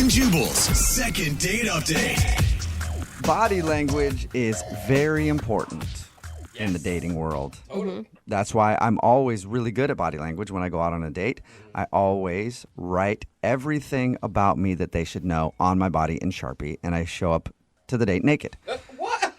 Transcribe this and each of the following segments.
and Jubal's second date update. Body language is very important in the dating world. That's why I'm always really good at body language when I go out on a date. I always write everything about me that they should know on my body in Sharpie, and I show up to the date naked. What?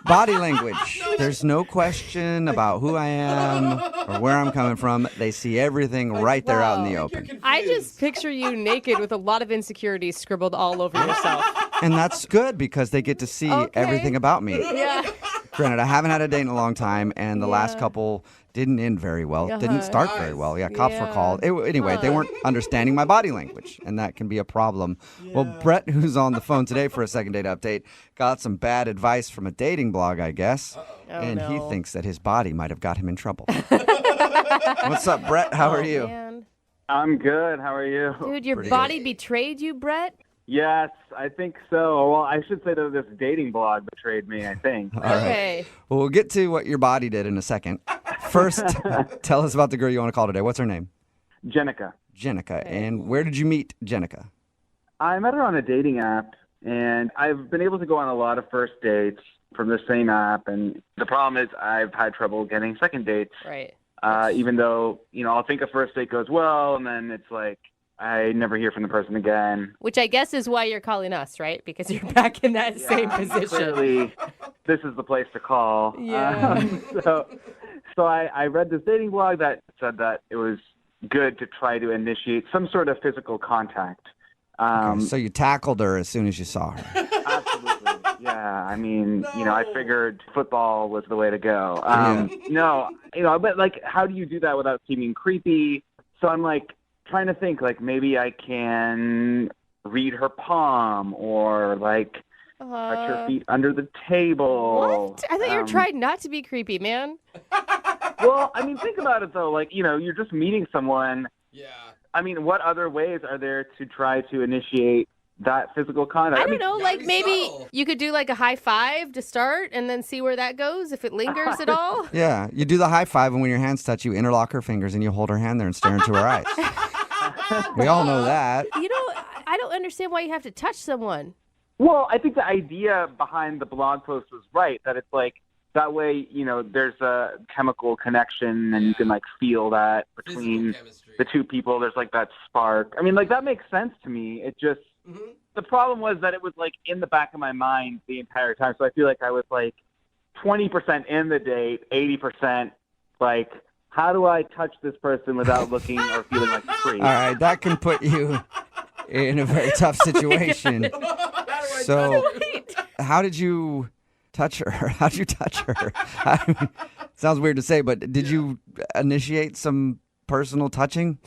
Body language. There's no question about who I am or where I'm coming from. They see everything right there out in the open. I just picture you naked with a lot of insecurities scribbled all over yourself. And that's good because they get to see everything about me. Yeah. Granted, I haven't had a date in a long time, and the last couple didn't end very well. Didn't start very well. Yeah, cops were called. Anyway, they weren't understanding my body language, and that can be a problem. Well, Brett, who's on the phone today for a second date update, got some bad advice from a dating blog, I guess, and he thinks that his body might have got him in trouble. What's up, Brett? How are you? Man. I'm good. How are you? Dude, your Pretty body good. betrayed you, Brett? Yes, I think so. Well, I should say that this dating blog betrayed me, I think. All right. Okay. Well, we'll get to what your body did in a second. First, tell us about the girl you want to call today. What's her name? Jenica. Jenica. And where did you meet Jenica? I met her on a dating app, and I've been able to go on a lot of first dates from the same app. And the problem is I've had trouble getting second dates, Right. even though, I'll think a first date goes well, and then it's like I never hear from the person again. Which I guess is why you're calling us, right? Because you're back in that same position. Clearly, this is the place to call. Yeah. So I read this dating blog that said that it was good to try to initiate some sort of physical contact. So you tackled her as soon as you saw her. Absolutely. Yeah. I mean, I figured football was the way to go. No, but like, how do you do that without seeming creepy? So I'm like trying to think, like, maybe I can read her palm or like touch her feet under the table. What? I thought you were trying not to be creepy, man. Well, I mean, think about it, though. Like, you're just meeting someone. Yeah. I mean, what other ways are there to try to initiate that physical contact? I don't know, like be maybe subtle. you could do like a high five to start and then see where that goes, if it lingers at all. Yeah, you do the high five, and when your hands touch, you interlock her fingers, and you hold her hand there and stare into her eyes. We all know that. I don't understand why you have to touch someone. Well, I think the idea behind the blog post was right, that it's like, that way, there's a chemical connection, and you can, like, feel that between chemistry. the two people. There's, like, that spark. I mean, like, that makes sense to me. It just, the problem was that it was, like, in the back of my mind the entire time. So I feel like I was, like, 20% in the date, 80%, like, how do I touch this person without looking or feeling like a creep? All right, that can put you in a very tough situation. So, how did you touch her? How'd you touch her? I mean, sounds weird to say, but did you initiate some personal touching?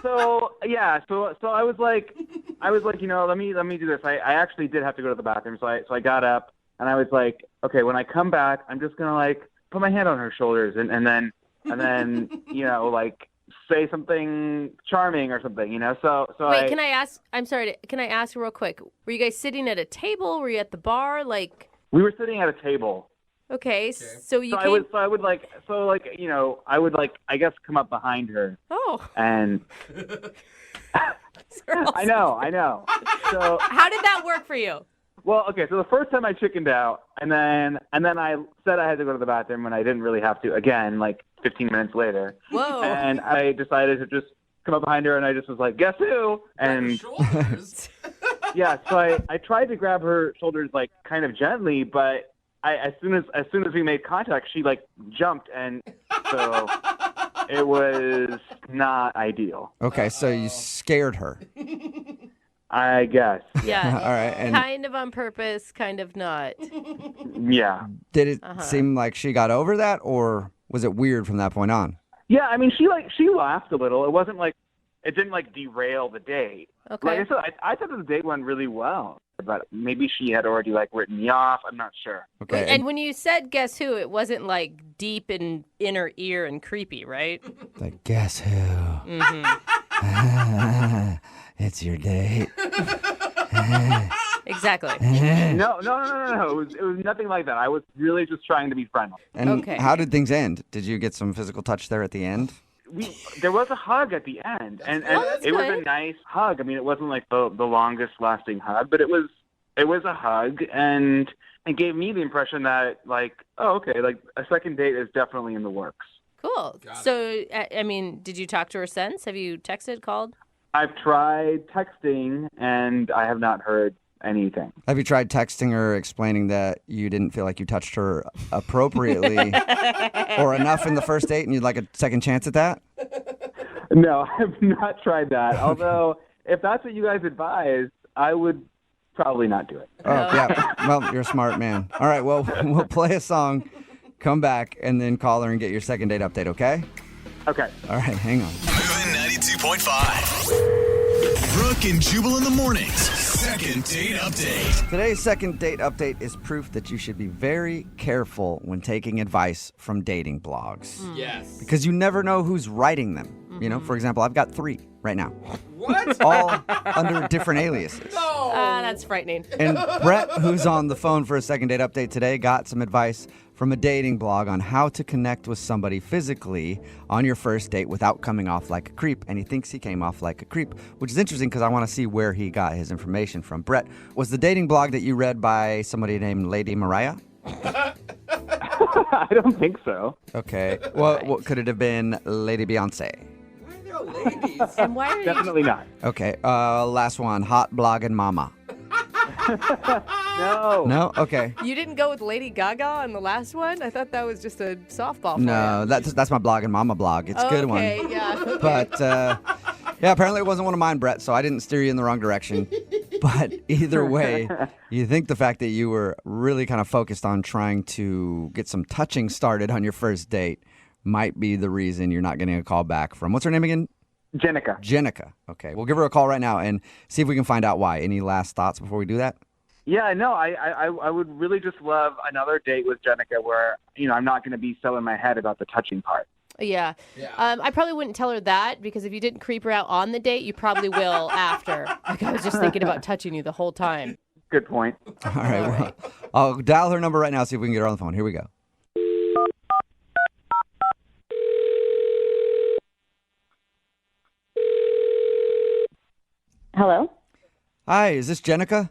So yeah, so I was like, let me do this. I actually did have to go to the bathroom, so I got up and I was like, okay, when I come back, I'm just gonna like put my hand on her shoulders and then like say something charming or something, So Wait, can I ask? I'm sorry. Can I ask real quick? Were you guys sitting at a table? Were you at the bar? Like, we were sitting at a table. okay, so you So came. I would I guess come up behind her Oh, and I know. So how did that work for you? well, okay, so the first time I chickened out, and then I said I had to go to the bathroom when I didn't really have to. Again, like 15 minutes later, Whoa. and I decided to just come up behind her, and I just was like, "Guess who?" And Shoulders. yeah, so I tried to grab her shoulders like kind of gently, but as soon as we made contact, she like jumped, and so it was not ideal. Okay, so you scared her. I guess. Yeah. All right, and Kind of on purpose, kind of not. Yeah. did it seem like she got over that, or was it weird from that point on? Yeah, I mean, she laughed a little. It wasn't like it didn't like derail the date. Okay. Like I said, I thought the date went really well, but maybe she had already like written me off. I'm not sure. Okay, And when you said guess who, it wasn't like deep in inner ear and creepy, right? like, guess who? It's your date. Exactly. No. It was nothing like that. I was really just trying to be friendly. And Okay. how did things end? Did you get some physical touch there at the end? there was a hug at the end, and that's it was good. a nice hug. I mean, it wasn't like the longest lasting hug, but it was a hug, and it gave me the impression that, like, oh, okay, like a second date is definitely in the works. Cool. So, I mean, did you talk to her since? Have you texted, called? I've tried texting, and I have not heard anything. Have you tried texting her explaining that you didn't feel like you touched her appropriately or enough in the first date and you'd like a second chance at that? No, I've not tried that. Although, if that's what you guys advise, I would probably not do it. Oh, yeah. Well, you're a smart man. All right, well, we'll play a song, come back, and then call her and get your second date update, okay? Okay. All right, hang on. Moving 92.5. Brooke and Jubal in the mornings. Second date update. Today's second date update is proof that you should be very careful when taking advice from dating blogs. Yes. Because you never know who's writing them. You know, for example, I've got 3 right now. What? All under different aliases. No. That's frightening. And Brett, who's on the phone for a second date update today, got some advice from a dating blog on how to connect with somebody physically on your first date without coming off like a creep. And he thinks he came off like a creep, which is interesting because I want to see where he got his information from. Brett, was the dating blog that you read by somebody named Lady Mariah? I don't think so. Okay. Well, what could it have been? Lady Beyonce. Why are there ladies? And why are you... Definitely not. Okay. Last one. Hot blogging mama. No. No? Okay. You didn't go with Lady Gaga on the last one? I thought that was just a softball for No, you. that's my blogging mama blog. It's a good one. Okay, yeah. But, yeah, apparently it wasn't one of mine, Brett, so I didn't steer you in the wrong direction. But either way, you think the fact that you were really kind of focused on trying to get some touching started on your first date might be the reason you're not getting a call back from, what's her name again? Jenica. Jenica. Okay, we'll give her a call right now and see if we can find out why. Any last thoughts before we do that? Yeah, no, I would really just love another date with Jenica where, I'm not going to be so in my head about the touching part. Yeah. I probably wouldn't tell her that because if you didn't creep her out on the date, you probably will after. Like, I was just thinking about touching you the whole time. Good point. All right, well, I'll dial her number right now, see if we can get her on the phone. Here we go. Hello, Hi, is this Jenica?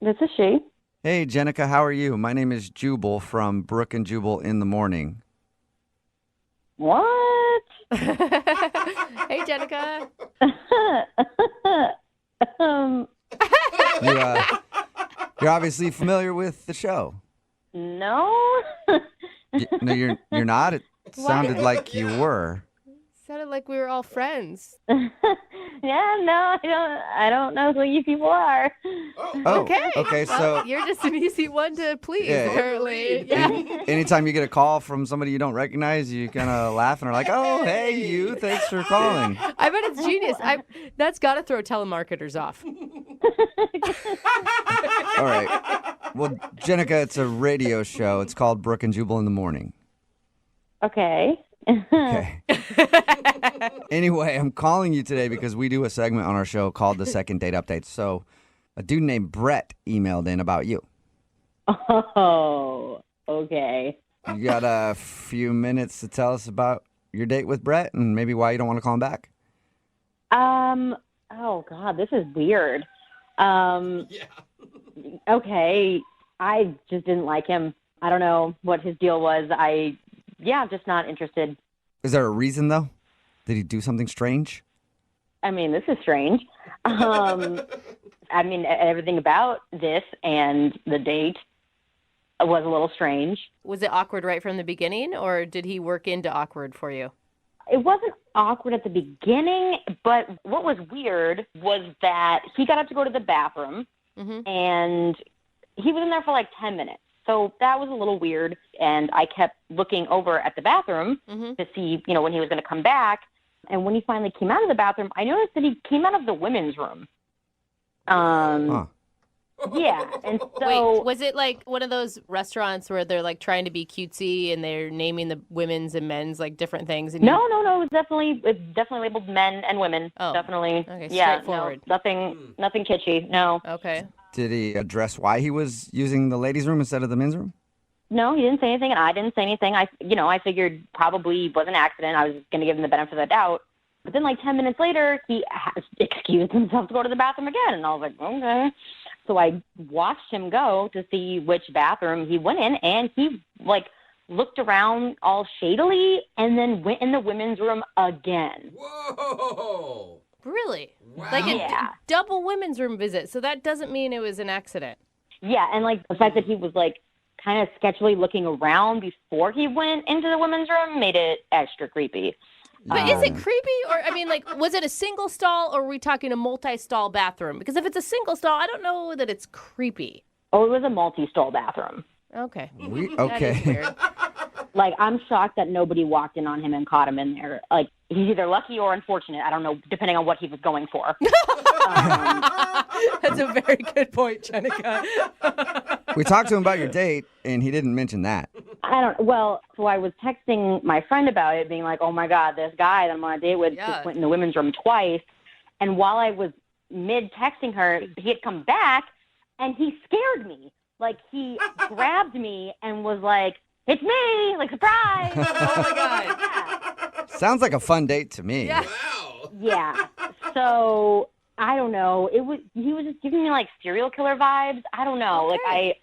this is she. Hey, Jenica, how are you? My name is Jubal from Brooke and Jubal in the Morning. What? Hey, Jenica. You're obviously familiar with the show. No. No, you're not. It sounded like you were. Sounded like we were all friends. Yeah, no, I don't know who you people are. Oh, Okay. Okay, Well, so you're just an easy one to please, Yeah. apparently. Yeah. anytime you get a call from somebody you don't recognize, you kind of laugh and are like, "Oh, hey, you! Thanks for calling." I bet it's genius. That's got to throw telemarketers off. All right. Well, Jenica, it's a radio show. It's called Brooke and Jubal in the Morning. Okay. Okay. Anyway, I'm calling you today because we do a segment on our show called the Second Date Update. So, a dude named Brett emailed in about you. Oh, okay. You got a few minutes to tell us about your date with Brett and maybe why you don't want to call him back? Oh God, this is weird. Yeah. Okay, I just didn't like him. I don't know what his deal was. I'm just not interested. Is there a reason, though? Did he do something strange? I mean, this is strange. I mean, everything about this and the date was a little strange. Was it awkward right from the beginning, or did he work into awkward for you? It wasn't awkward at the beginning, but what was weird was that he got up to go to the bathroom, and he was in there for like 10 minutes. So that was a little weird, and I kept looking over at the bathroom to see, when he was going to come back. And when he finally came out of the bathroom, I noticed that he came out of the women's room. Yeah, and so... Wait, was it like one of those restaurants where they're like trying to be cutesy and they're naming the women's and men's like different things? And No. It was definitely labeled men and women. Oh, Definitely. okay, Yeah, straightforward. no, nothing kitschy. No. Okay. Did he address why he was using the ladies' room instead of the men's room? no, he didn't say anything, and I didn't say anything. I figured probably it was an accident. I was going to give him the benefit of the doubt. But then, like 10 minutes later, he excused himself to go to the bathroom again, and I was like, okay. So I watched him go to see which bathroom he went in, and he like looked around all shadily, and then went in the women's room again. Whoa! Really? Wow. Like a Yeah. double women's room visit. So that doesn't mean it was an accident. Yeah, and like the fact that he was like kind of sketchily looking around before he went into the women's room made it extra creepy. But is it creepy? Or, I mean, like, was it a single stall or are we talking a multi-stall bathroom? Because if it's a single stall, I don't know that it's creepy. Oh, it was a multi-stall bathroom. Okay. That is Okay. weird. Like, I'm shocked that nobody walked in on him and caught him in there. Like, he's either lucky or unfortunate. I don't know, depending on what he was going for. That's a very good point, Jenica. We talked to him about your date, and he didn't mention that. So I was texting my friend about it, being like, oh, my God, this guy that I'm on a date with just went in the women's room twice. And while I was mid-texting her, he had come back, and he scared me. Like, he grabbed me and was like, it's me, like, surprise. Oh, my God. Sounds like a fun date to me. Yeah. Wow. Yeah. So I don't know. He was just giving me like serial killer vibes. I don't know. Okay.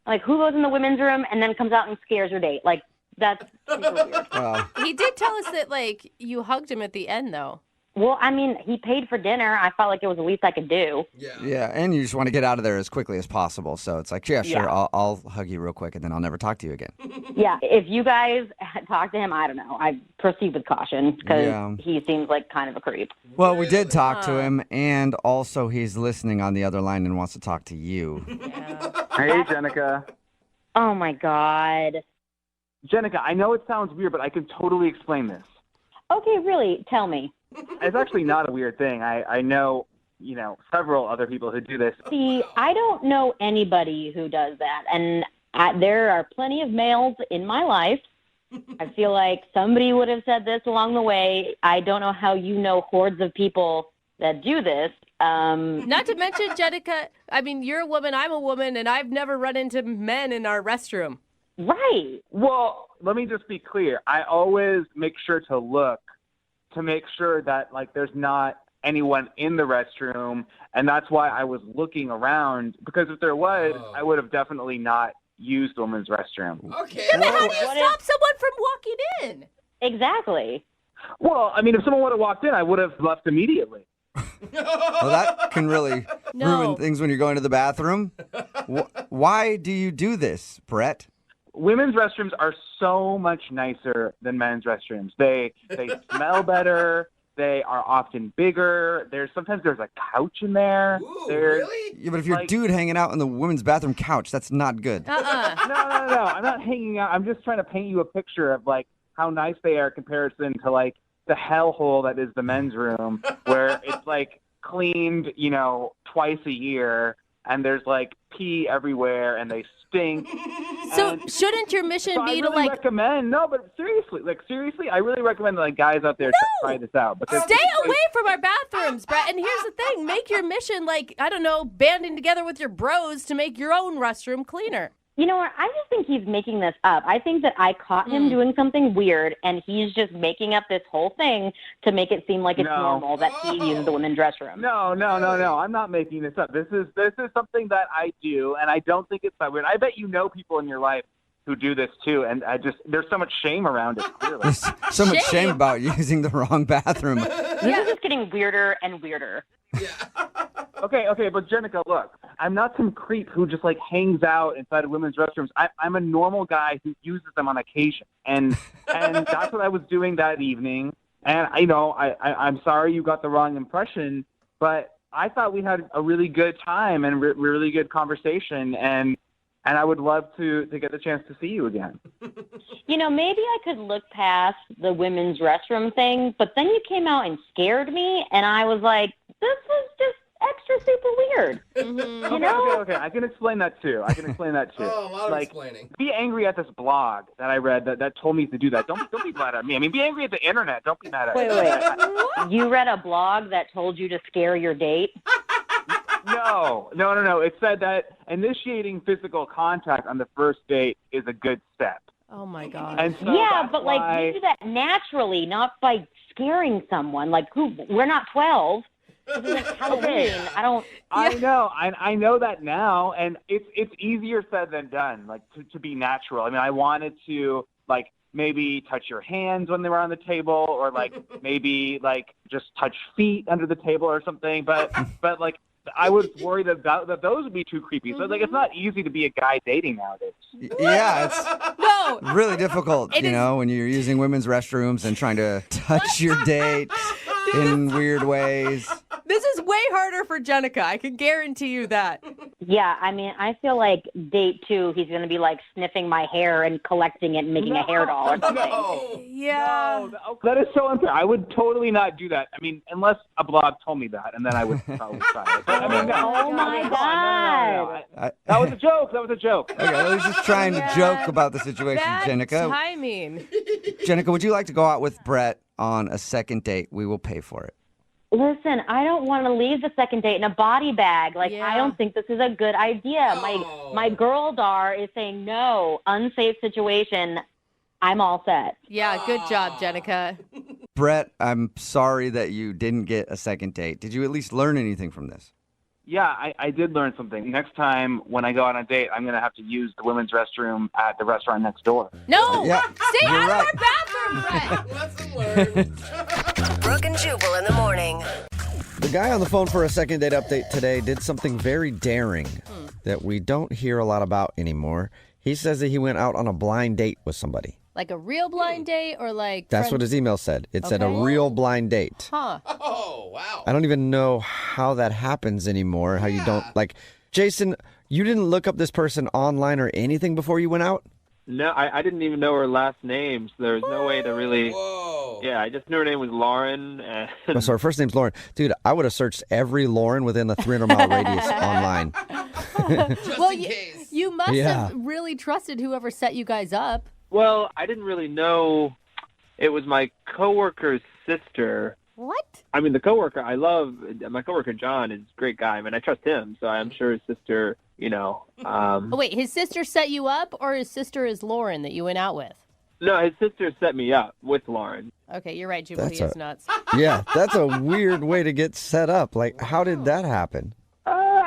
Like who goes in the women's room and then comes out and scares your date? Like that's super weird. Well, He did tell us that, like, you hugged him at the end, though. Well, I mean, he paid for dinner. I felt like it was the least I could do. yeah, and you just want to get out of there as quickly as possible. So it's like, yeah, sure, Yeah. I'll hug you real quick, and then I'll never talk to you again. Yeah. If you guys talk to him, I don't know. I proceed with caution because Yeah. he seems like kind of a creep. Well, we did talk to him, and also he's listening on the other line and wants to talk to you. Hey, Jenica. Oh my God. Jenica, I know it sounds weird, but I can totally explain this. Okay, really? Tell me. It's actually not a weird thing. I know, several other people who do this. See, I don't know anybody who does that, and there are plenty of males in my life. I feel like somebody would have said this along the way. I don't know how you know hordes of people that do this. Not to mention, Jenica, I mean, you're a woman, I'm a woman, and I've never run into men in our restroom. Right. Well, let me just be clear. I always make sure to look to make sure that, like, there's not anyone in the restroom, and that's why I was looking around, because if there was, I would have definitely not used the women's restroom. Okay. Yeah, but how do you What stop someone from walking in? Exactly. Well, I mean, if someone would have walked in, I would have left immediately. Well, that can really ruin things when you're going to the bathroom. Why do you do this, Brett? Women's restrooms are so much nicer than men's restrooms. They smell better. They are often bigger. Sometimes there's a couch in there. Ooh, There's- really? Yeah, but if you're a Like- dude hanging out on the women's bathroom couch, that's not good. No. I'm not hanging out. I'm just trying to paint you a picture of, like, how nice they are in comparison to, like, the hellhole that is the men's room, where it's, like, cleaned, twice a year, and there's, like, pee everywhere, and they stink. So And shouldn't your mission so I be to, really like, recommend, no, but seriously, I really recommend that, like, guys out there try this out. Because stay away from our bathrooms, Brett? And here's the thing. Make your mission, like, I don't know, banding together with your bros to make your own restroom cleaner. You know what? I just think he's making this up. I think that I caught him doing something weird, and he's just making up this whole thing to make it seem like it's No. normal that he uses the women's restroom. No. I'm not making this up. This is something that I do, and I don't think it's that weird. I bet you know people in your life who do this too, and there's so much shame around it, clearly. There's so much shame about using the wrong bathroom. This is just getting weirder and weirder. Okay, but Jenica, look, I'm not some creep who just, like, hangs out inside of women's restrooms. I'm a normal guy who uses them on occasion, and that's what I was doing that evening. And I'm sorry you got the wrong impression, but I thought we had a really good time and really good conversation, and I would love to get the chance to see you again. Maybe I could look past the women's restroom thing, but then you came out and scared me, and I was like, this is just extra super weird. Okay, I can explain that too. Oh, a lot of Like, explaining. be angry at this blog that I read that told me to do that. Don't be mad at me. I mean, be angry at the internet. Don't be mad at me. Wait. You read a blog that told you to scare your date? No. It said that initiating physical contact on the first date is a good step. Oh, my God. And so Yeah, that's but why... you do that naturally, not by scaring someone. Like, we're not 12. This isn't Halloween. I know. I know that now, and it's easier said than done, like, to be natural. I mean, I wanted to, like, maybe touch your hands when they were on the table, or, like, maybe, like, just touch feet under the table or something. But like, I was worried that those would be too creepy. So, like, it's not easy to be a guy dating nowadays. Yeah, it's really difficult, when you're using women's restrooms and trying to touch your date in weird ways. This is way harder for Jenica. I can guarantee you that. Yeah, I mean, I feel like date 2, he's going to be, like, sniffing my hair and collecting it and making a hair doll or something. Yeah. No, that is so unfair. I would totally not do that. I mean, unless a blog told me that, and then I would probably try it. But, I mean, Oh, my God. No. That was a joke. Okay, I was just trying to joke about the situation, Bad Jenica. timing. Jenica, would you like to go out with Brett on a second date? We will pay for it. Listen, I don't want to leave the second date in a body bag. Like, Yeah. I don't think this is a good idea. My girl dar is saying no, unsafe situation. I'm all set. Yeah, good job, Jenica. Brett, I'm sorry that you didn't get a second date. Did you at least learn anything from this? Yeah, I did learn something. Next time when I go on a date, I'm going to have to use the women's restroom at the restaurant next door. No! Yeah, Stay you're out right. of our bathroom, Brett! Lesson learned. Brooke and Jubal in the morning. The guy on the phone for a second date update today did something very daring that we don't hear a lot about anymore. He says that he went out on a blind date with somebody. Like a real blind date or like... That's what his email said. It said a Okay. real blind date. Huh. Oh, wow. I don't even know how that happens anymore, how you don't... Like, Jason, you didn't look up this person online or anything before you went out? No, I didn't even know her last name, so there was no way to really... Whoa. Yeah, I just knew her name was Lauren. Oh, so her first name's Lauren. Dude, I would have searched every Lauren within the 300-mile radius online. Just Well, in case. you must Yeah. have really trusted whoever set you guys up. Well, I didn't really know it was my coworker's sister. What? I mean, the coworker I love, my coworker John is a great guy. I mean, I trust him, so I'm sure his sister, Oh, wait, his sister set you up or his sister is Lauren that you went out with? No, his sister set me up with Lauren. Okay, you're right, Jubal. That's He is nuts. Yeah, that's a weird way to get set up. Like, how did that happen?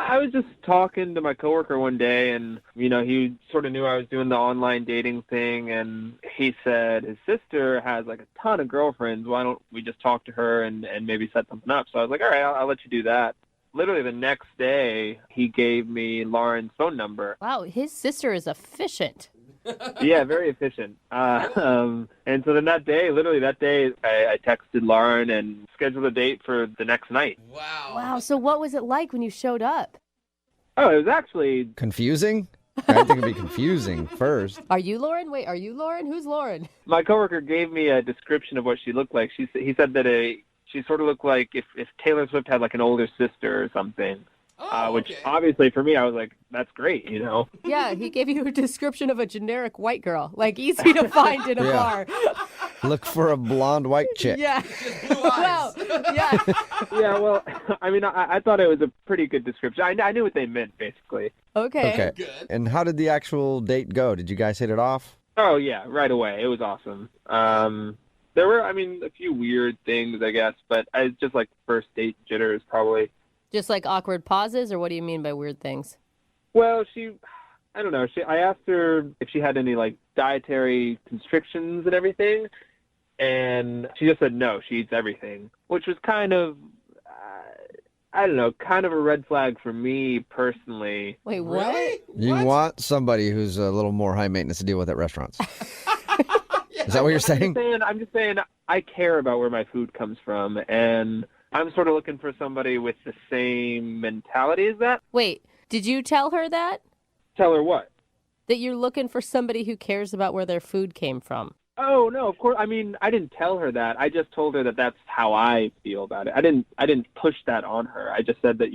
I was just talking to my coworker one day, and, he sort of knew I was doing the online dating thing, and he said his sister has, like, a ton of girlfriends. Why don't we just talk to her and maybe set something up? So I was like, all right, I'll let you do that. Literally the next day, he gave me Lauren's phone number. Wow, his sister is efficient. Yeah, very efficient. And so then literally that day, I texted Lauren and scheduled a date for the next night. Wow. Wow, so what was it like when you showed up? Oh, it was actually... Confusing? I think it'd be confusing first. Are you Lauren? Wait, are you Lauren? Who's Lauren? My coworker gave me a description of what she looked like. He said that she sort of looked like if Taylor Swift had like an older sister or something. Which okay. obviously for me, I was like, that's great, Yeah, he gave you a description of a generic white girl, like easy to find in a Yeah. bar. Look for a blonde white chick. Yeah. Blue Wow. eyes. Yeah. Yeah, well, I mean, I thought it was a pretty good description. I knew what they meant, basically. Okay. Okay. Good. And how did the actual date go? Did you guys hit it off? Oh, yeah, right away. It was awesome. There were, a few weird things, I guess, but it's just like first date jitters, probably. Just like awkward pauses, or what do you mean by weird things? Well, I don't know. I asked her if she had any like dietary constrictions and everything, and she just said no. She eats everything, which was kind of, I don't know, kind of a red flag for me personally. Wait, what? Really? You What? want somebody who's a little more high maintenance to deal with at restaurants. Is that what you're saying? I'm just saying I care about where my food comes from, and I'm sort of looking for somebody with the same mentality as that. Wait, did you tell her that? Tell her what? That you're looking for somebody who cares about where their food came from? Oh, no, of course. I mean, I didn't tell her that. I just told her that that's how I feel about it. I didn't push that on her. I just said that,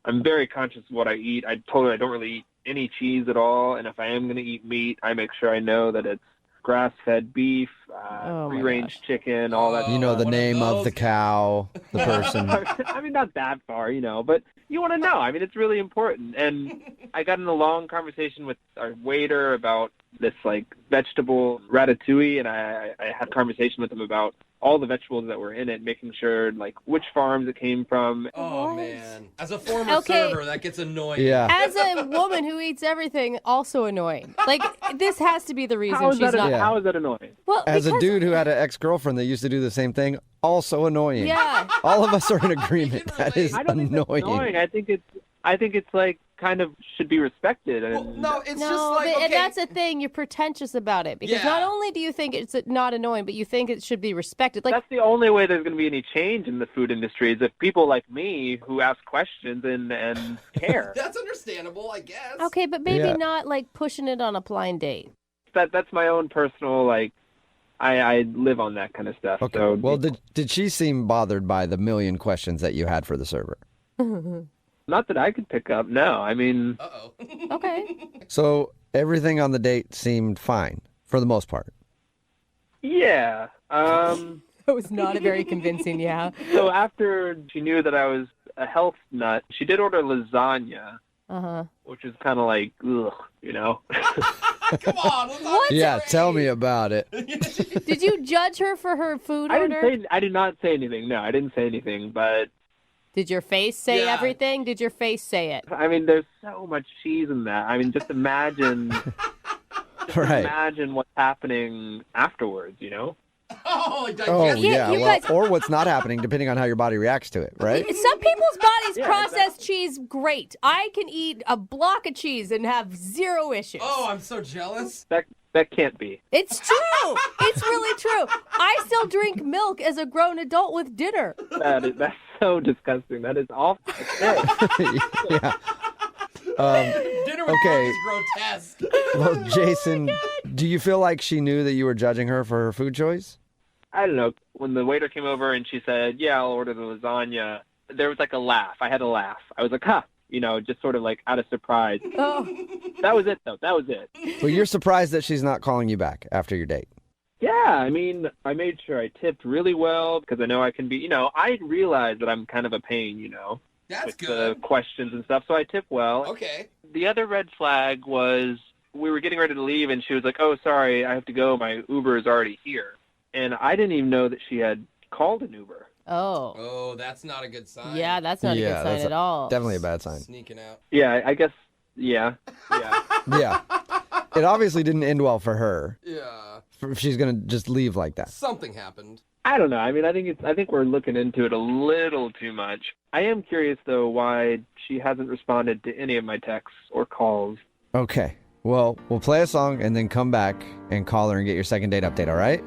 I'm very conscious of what I eat. I told her I don't really eat any cheese at all, and if I am going to eat meat, I make sure I know that it's grass-fed beef, Oh, my free-range gosh. chicken, all that. You know the one of name of the those cow, the person. I mean, not that far, but you want to know. I mean, it's really important. And I got in a long conversation with our waiter about this, vegetable ratatouille, and I had a conversation with him about all the vegetables that were in it, making sure, which farms it came from. Oh, man. As a former Okay. server, that gets annoying. Yeah. As a woman who eats everything, also annoying. This has to be the reason How is she's that? not. Yeah. How is that annoying? Well, As a because- dude who had an ex-girlfriend that used to do the same thing, also annoying. Yeah. All of us are in agreement. That is I don't think that's annoying. I think it's kind of should be respected. And Well, no, it's No, just like, but, okay. and that's the thing. You're pretentious about it because Yeah. not only do you think it's not annoying, but you think it should be respected. that's the only way there's going to be any change in the food industry is if people like me who ask questions and care. That's understandable, I guess. okay, but maybe Yeah. not pushing it on a blind date. That's my own personal I live on that kind of stuff. Okay. So Well, did she seem bothered by the million questions that you had for the server? not that I could pick up. No, I mean, Uh-oh. Okay. So everything on the date seemed fine for the most part. yeah. That was not a very convincing, yeah. So after she knew that I was a health nut, she did order lasagna, Uh-huh. which is kind of ugh, Come on. What? Yeah, tell me about it. Did you judge her for her food I order? did not say anything. No, I didn't say anything. But Did your face say Yeah. everything? Did your face say it? I mean, there's so much cheese in that. I mean, just imagine, Right. imagine what's happening afterwards. Oh, like Oh, digest- yeah. you Well, guys- or what's not happening, depending on how your body reacts to it, right? Some people's bodies Yeah, process cheese great. I can eat a block of cheese and have zero issues. Oh, I'm so jealous. That can't be. It's true. It's really true. I still drink milk as a grown adult with dinner. That's so disgusting. That is awful. Yeah. Dinner with Okay. Mark is grotesque. Well, Jason, do you feel like she knew that you were judging her for her food choice? I don't know. When the waiter came over and she said, "Yeah, I'll order the lasagna," there was a laugh. I had a laugh. I was like, "Ha!" Just sort of out of surprise. Oh, That was it, though. That was it. Well, you're surprised that she's not calling you back after your date. Yeah, I mean, I made sure I tipped really well because I know I can be. I realize that I'm kind of a pain. That's with the good. questions and stuff. So I tip well. Okay. The other red flag was we were getting ready to leave, and she was like, "Oh, sorry, I have to go. My Uber is already here." And I didn't even know that she had called an Uber. oh. Oh, that's not a good sign. Yeah, that's not a Yeah, good sign that's at all. Definitely a bad sign. Sneaking out. Yeah, I guess. Yeah. Yeah. It obviously didn't end well for her Yeah. if she's going to just leave like that. Something happened. I don't know. I mean, I think we're looking into it a little too much. I am curious though why she hasn't responded to any of my texts or calls. Okay. Well, we'll play a song and then come back and call her and get your second date update, all right?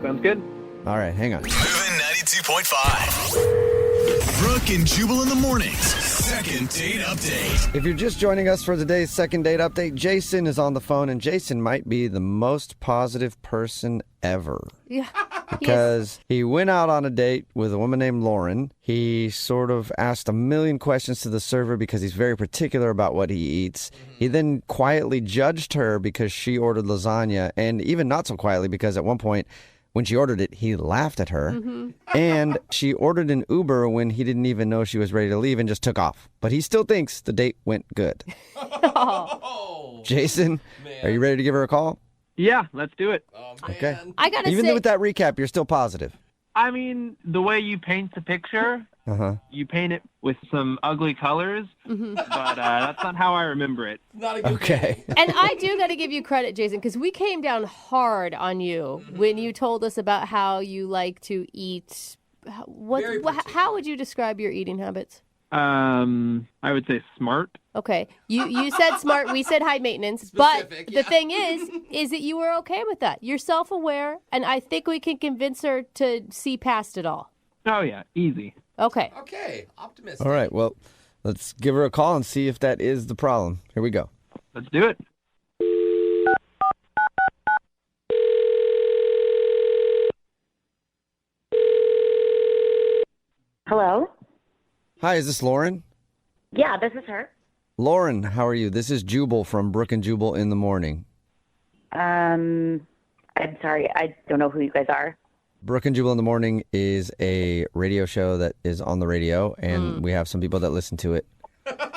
Sounds good. All right, hang on. Moving 92.5. Brooke and Jubal in the mornings. Second date update. If you're just joining us for today's second date update, Jason is on the phone, and Jason might be the most positive person ever. Yeah. Because he went out on a date with a woman named Lauren. He sort of asked a million questions to the server because he's very particular about what he eats. He then quietly judged her because she ordered lasagna, and even not so quietly because at one point when she ordered it, he laughed at her. And she ordered an Uber when he didn't even know she was ready to leave and just took off. But he still thinks the date went good. Oh, Jason, man. are you ready to give her a call? Yeah, let's do it. Oh, man. Okay. I gotta Even say, with that recap, you're still positive. I mean, the way you paint the picture, Uh-huh. you paint it with some ugly colors, but that's not how I remember it. Not a good Okay. day. and I do got to give you credit, Jason, because we came down hard on you when you told us about how you like to eat. Very How would you describe your eating habits? I would say smart. Okay, you said smart. We said high maintenance. Specific, but yeah. the thing is that you were okay with that. You're self-aware, and I think we can convince her to see past it all. Oh yeah, easy. Okay. Okay. Optimistic. All right. Well, let's give her a call and see if that is the problem. Here we go. Let's do it. Hello? Hi, is this Lauren? Yeah, this is her. Lauren, how are you? This is Jubal from Brooke and Jubal in the morning. I I'm sorry, I don't know who you guys are. Brooke and Jubal in the Morning is a radio show that is on the radio, and we have some people that listen to it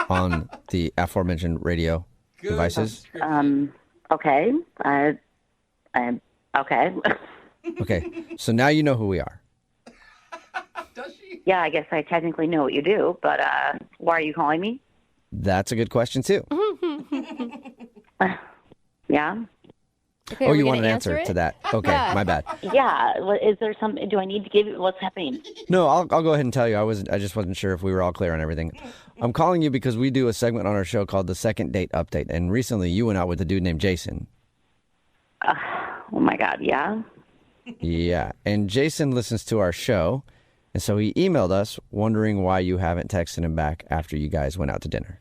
on the aforementioned radio devices. Okay. I'm okay. Okay, so now you know who we are. Does she? Yeah, I guess I technically know what you do, but why are you calling me? That's a good question, too. Yeah. Okay, Oh, are we you gonna want an answer to that? Okay, my bad. Yeah. Is there some? Do I need to give you what's happening? No, I'll go ahead and tell you. I just wasn't sure if we were all clear on everything. I'm calling you because we do a segment on our show called the Second Date Update, and recently you went out with a dude named Jason. Oh my God. Yeah. Yeah, and Jason listens to our show, and so he emailed us wondering why you haven't texted him back after you guys went out to dinner.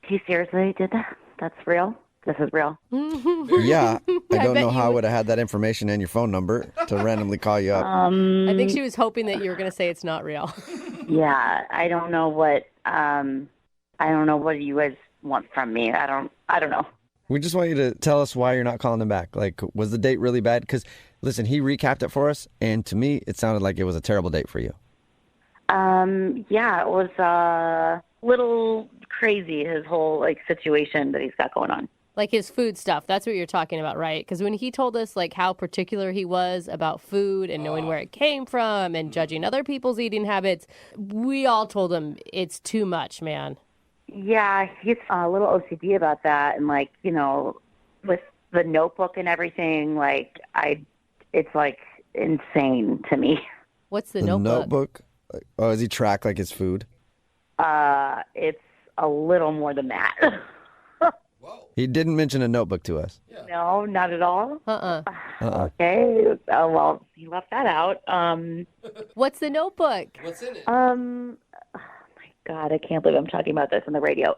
He seriously did that? That's real. This is real. Yeah, I don't bet know you how I would- would have had that information and your phone number to randomly call you up. I think she was hoping that you were going to say it's not real. Yeah. I don't know what. I don't know what you guys want from me. I don't know. We just want you to tell us why you're not calling him back. Like, was the date really bad? Because, listen, he recapped it for us, and to me, it sounded like it was a terrible date for you. Yeah, it was a little crazy, his whole situation that he's got going on. Like his food stuff. That's what you're talking about, right? Because when he told us like how particular he was about food and knowing where it came from and judging other people's eating habits, we all told him it's too much, man. Yeah, he's a little OCD about that, and with the notebook and everything, it's like insane to me. What's the The notebook? Oh, does he track like his food? It's a little more than that. He didn't mention a notebook to us. No, not at all. Okay, well, he left that out. What's the notebook? What's in it? God, I can't believe I'm talking about this on the radio.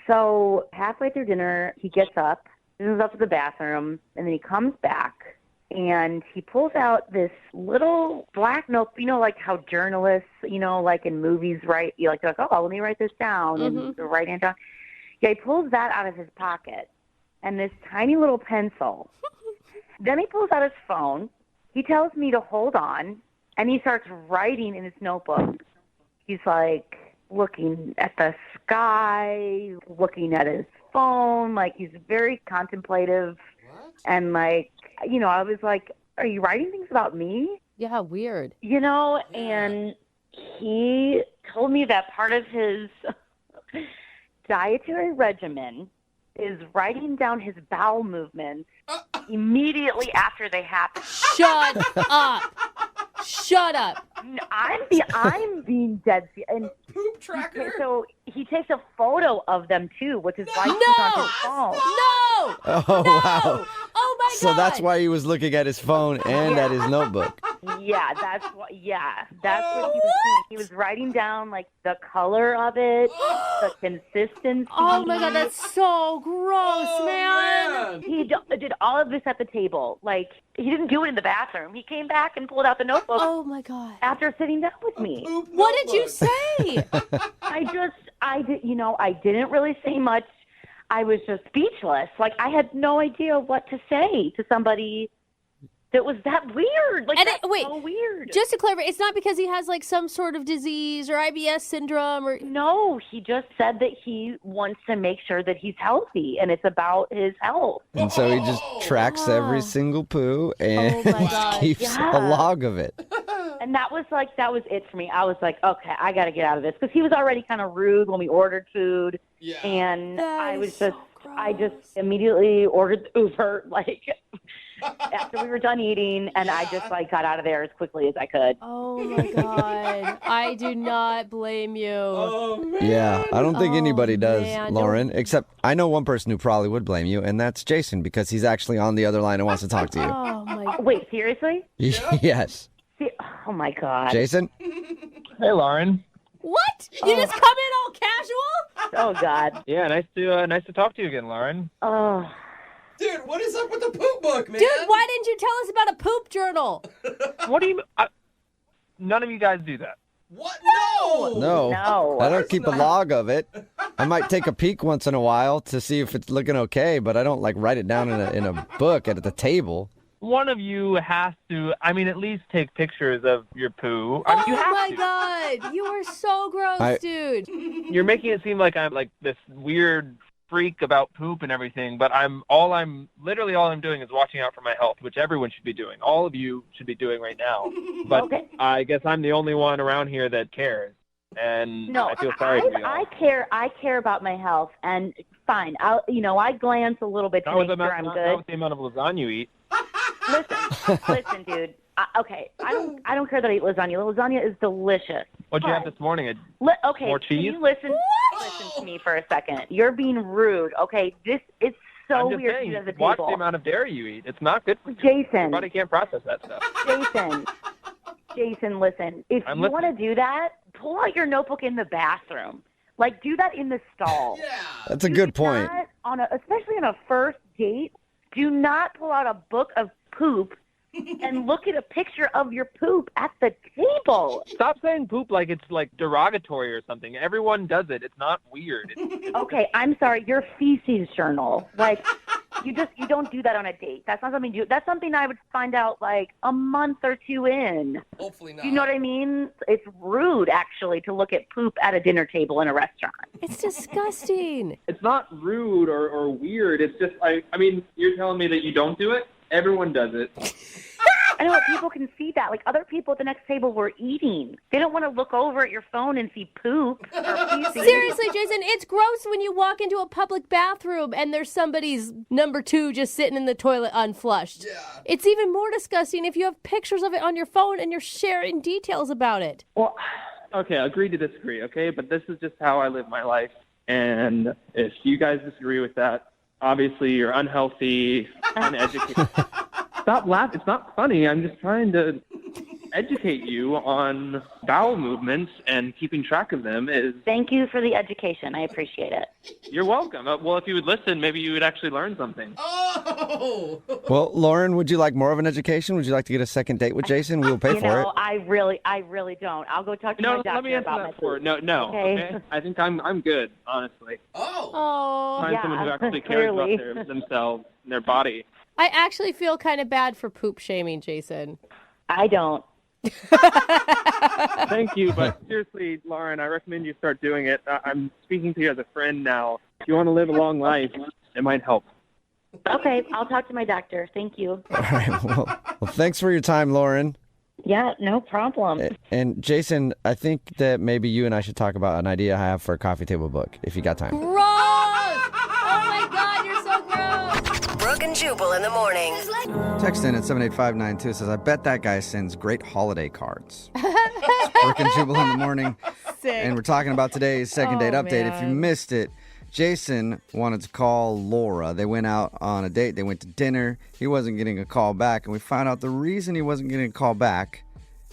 So halfway through dinner, he gets up, moves up to the bathroom, and then he comes back, and he pulls out this little black note. You know, like how journalists, like in movies, write. You like, oh, let me write this down, and the right hand down. Yeah, he pulls that out of his pocket, and this tiny little pencil. Then he pulls out his phone. He tells me to hold on, and he starts writing in his notebook. He's like looking at the sky, looking at his phone, like he's very contemplative. What? And I was like, are you writing things about me? Yeah, weird. And he told me that part of his dietary regimen is writing down his bowel movements immediately after they happen. Shut up. Shut up. No, I'm being dead serious. And Poop tracker? so he takes a photo of them too, which is why he's on his phone. No. Oh, wow. Oh my So God. that's why he was looking at his phone and at his notebook. Yeah, that's what he was doing. He was writing down like the color of it, the consistency. Oh my God, that's so gross, man. He did all of this at the table. Like, he didn't do it in the bathroom. He came back and pulled out the notebook Oh my God. after sitting down with me. What did you say? I didn't really say much. I was just speechless. Like, I had no idea what to say to somebody that was that weird. Like, And that's wait, so weird. Just to clarify, it's not because he has like some sort of disease or IBS syndrome or No, he just said that he wants to make sure that he's healthy, and it's about his health. And so he just tracks every single poo and Oh my God. keeps Yeah. a log of it. And that was it for me. I was like, okay, I got to get out of this, because he was already kind of rude when we ordered food. Yeah. And That I is was so I just gross. immediately ordered the Uber, after we were done eating, and I just got out of there as quickly as I could. Oh my God. I do not blame you. Oh, man. Yeah, I don't think Oh, anybody does, man. Lauren, except I know one person who probably would blame you, and that's Jason, because he's actually on the other line and wants to talk to you. Oh my Wait, seriously? Yes. Oh my God. Jason? Hey, Lauren. What? You just come in all casual? Oh God. Yeah, nice to talk to you again, Lauren. Oh. Dude, what is up with the poop book, man? Dude, why didn't you tell us about a poop journal? What do you? None of you guys do that. What? No. No. No. I don't keep a log of it. I might take a peek once in a while to see if it's looking okay, but I don't like write it down in a book at the table. One of you has to, at least take pictures of your poo. You have my to. God. You are so gross, dude. You're making it seem like I'm like this weird freak about poop and everything, but all I'm doing is watching out for my health, which everyone should be doing. All of you should be doing right now. But okay. I guess I'm the only one around here that cares. And I feel sorry for you all. I care about my health, and fine. I glance a little bit to make sure I'm good. Not with the amount of lasagna you eat. Listen, dude. Okay, I don't care that I eat lasagna. Lasagna is delicious. What'd you have this morning? Okay, more cheese? Can you listen to me for a second? You're being rude. Okay, this is so weird saying, at the table. Watch the amount of dairy you eat. It's not good for you. Jason, your body can't process that stuff. Jason, listen. If you want to do that, pull out your notebook in the bathroom. Like, do that in the stall. Yeah. That's a good point. Especially on a first date, do not pull out a book of poop and look at a picture of your poop at the table. Stop saying poop like it's like derogatory or something. Everyone does it. It's not weird. Okay, I'm sorry. Your feces journal. Like, you don't do that on a date. That's not something that's something I would find out like a month or two in. Hopefully not. Do you know what I mean? It's rude actually to look at poop at a dinner table in a restaurant. It's disgusting. It's not rude or weird. It's just you're telling me that you don't do it? Everyone does it. I know people can see that. Like, other people at the next table were eating. They don't want to look over at your phone and see poop or feces. Seriously, Jason, it's gross when you walk into a public bathroom and there's somebody's number 2 just sitting in the toilet unflushed. Yeah. It's even more disgusting if you have pictures of it on your phone and you're sharing details about it. Well, okay, agree to disagree, okay? But this is just how I live my life. And if you guys disagree with that, obviously you're unhealthy, uneducated. Stop laughing. It's not funny. I'm just trying to educate you on bowel movements, and keeping track of them is... Thank you for the education. I appreciate it. You're welcome. Well, if you would listen, maybe you would actually learn something. Oh! Well, Lauren, would you like more of an education? Would you like to get a second date with Jason? We'll pay for it. I really don't. I'll go talk to my doctor let me answer about that my for food. No. Okay. I think I'm good, honestly. Oh. Find someone who actually cares about themselves and their body. I actually feel kind of bad for poop shaming, Jason. I don't. Thank you, but seriously, Lauren, I recommend you start doing it. I'm speaking to you as a friend now. If you want to live a long life, it might help. Okay, I'll talk to my doctor. Thank you. All right. Well, thanks for your time, Lauren. Yeah, no problem. And Jason, I think that maybe you and I should talk about an idea I have for a coffee table book, if you got time. Gross! Oh my God, you're so gross! Brooke and Jubal in the morning. Text in at 78592 says, I bet that guy sends great holiday cards. It's Brooke and Jubal in the morning. Sick. And we're talking about today's second date update. Man. If you missed it, Jason wanted to call Laura. They went out on a date. They went to dinner. He wasn't getting a call back. And we found out the reason he wasn't getting a call back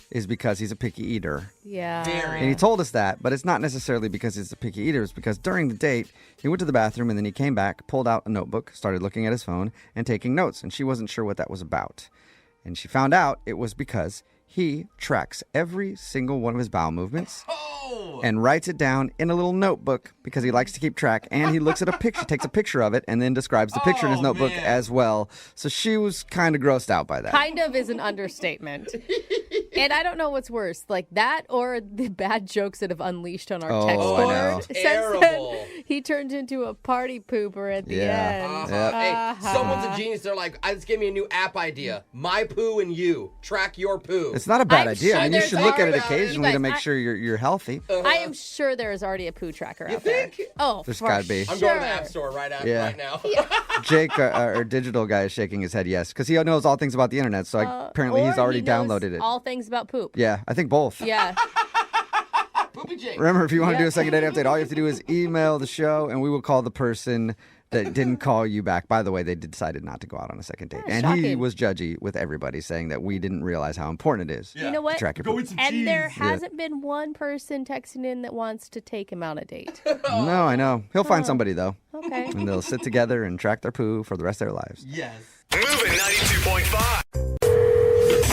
is because he's a picky eater. Yeah. Very. And he told us that, but it's not necessarily because he's a picky eater. It's because during the date, he went to the bathroom and then he came back, pulled out a notebook, started looking at his phone and taking notes. And she wasn't sure what that was about. And she found out it was because he tracks every single one of his bowel movements and writes it down in a little notebook because he likes to keep track. And he looks at a picture, takes a picture of it, and then describes the picture in his notebook as well. So she was kind of grossed out by that. Kind of is an understatement. And I don't know what's worse, like that or the bad jokes that have unleashed on our text board. I know. Since Terrible. then, he turned into a party pooper at the end. Yep. Hey, someone's a genius. They're like, just give me a new app idea. My poo and you. Track your poo. It's not a bad I'm idea. sure I mean, you there's should look at it already- occasionally You to guys, make sure you're healthy. I am sure there is already a poo tracker out think? there. Oh, There's for gotta be. I'm sure. going to the app store right now. Jake, our digital guy, is shaking his head yes because he knows all things about the internet. So apparently he's Or already he knows downloaded it. All things about poop. Yeah, I think both. Yeah. Poopy Jake. Remember, if you want to do a second date update, all you have to do is email the show, and we will call the person that didn't call you back. By the way, they decided not to go out on a second date. And he shocking. was judgy with everybody, saying that we didn't realize how important it is. You know what? to track your Go poop. eat some And cheese. there hasn't been one person texting in that wants to take him on a date. No, I know. He'll find somebody, though. Okay. And they'll sit together and track their poo for the rest of their lives. Yes. Moving 92.5.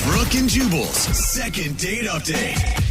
Brooke and Jubal's second date update.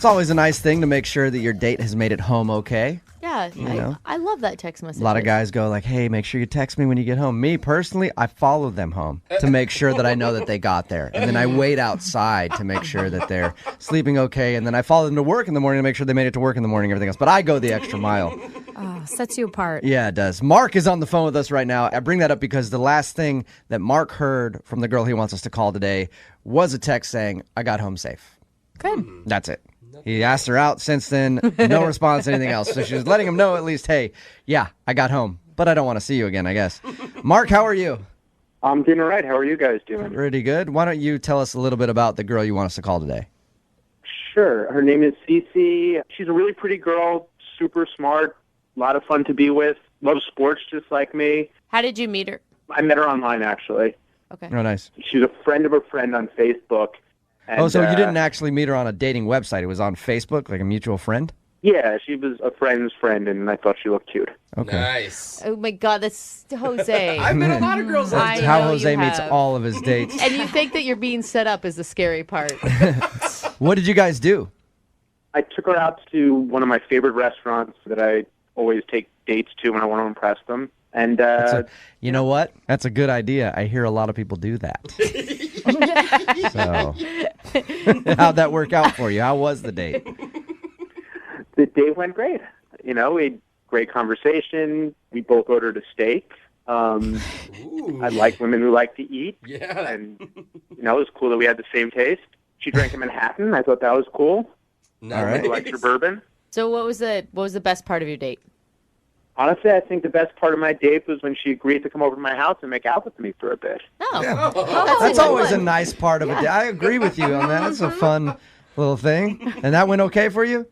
It's always a nice thing to make sure that your date has made it home okay. Yeah, know? I love that text message. A lot of guys go like, hey, make sure you text me when you get home. Me, personally, I follow them home to make sure that I know that they got there. And then I wait outside to make sure that they're sleeping okay. And then I follow them to work in the morning to make sure they made it to work in the morning and everything else. But I go the extra mile. Oh, sets you apart. Yeah, it does. Mark is on the phone with us right now. I bring that up because the last thing that Mark heard from the girl he wants us to call today was a text saying, I got home safe. Good. That's it. He asked her out since then. No response, anything else. So she was letting him know at least, hey, yeah, I got home, but I don't want to see you again, I guess. Mark, how are you? I'm doing all right. How are you guys doing? Pretty good. Why don't you tell us a little bit about the girl you want us to call today? Sure. Her name is Cece. She's a really pretty girl, super smart, a lot of fun to be with, loves sports just like me. How did you meet her? I met her online, actually. Okay. Oh, nice. She's a friend of a friend on Facebook. And, so you didn't actually meet her on a dating website. It was on Facebook, like a mutual friend? Yeah, she was a friend's friend, and I thought she looked cute. Okay. Nice. Oh my God, that's Jose. I've met a lot of girls like That's that. how know Jose you meets have. all of his dates. And you think that you're being set up is the scary part. What did you guys do? I took her out to one of my favorite restaurants that I always take dates to when I want to impress them. And You know what? That's a good idea. I hear a lot of people do that. So, how'd that work out for you? How was the date? the date went great. You know, we had great conversation. We both ordered a steak. I like women who like to eat. Yeah. And, you know, it was cool that we had the same taste. She drank a Manhattan. I thought that was cool. Nice. All right. She likes her bourbon. So what was the best part of your date? Honestly, I think the best part of my date was when she agreed to come over to my house and make out with me for a bit. Oh, That's always a nice part of it. I agree with you on that. It's a fun little thing. And that went okay for you?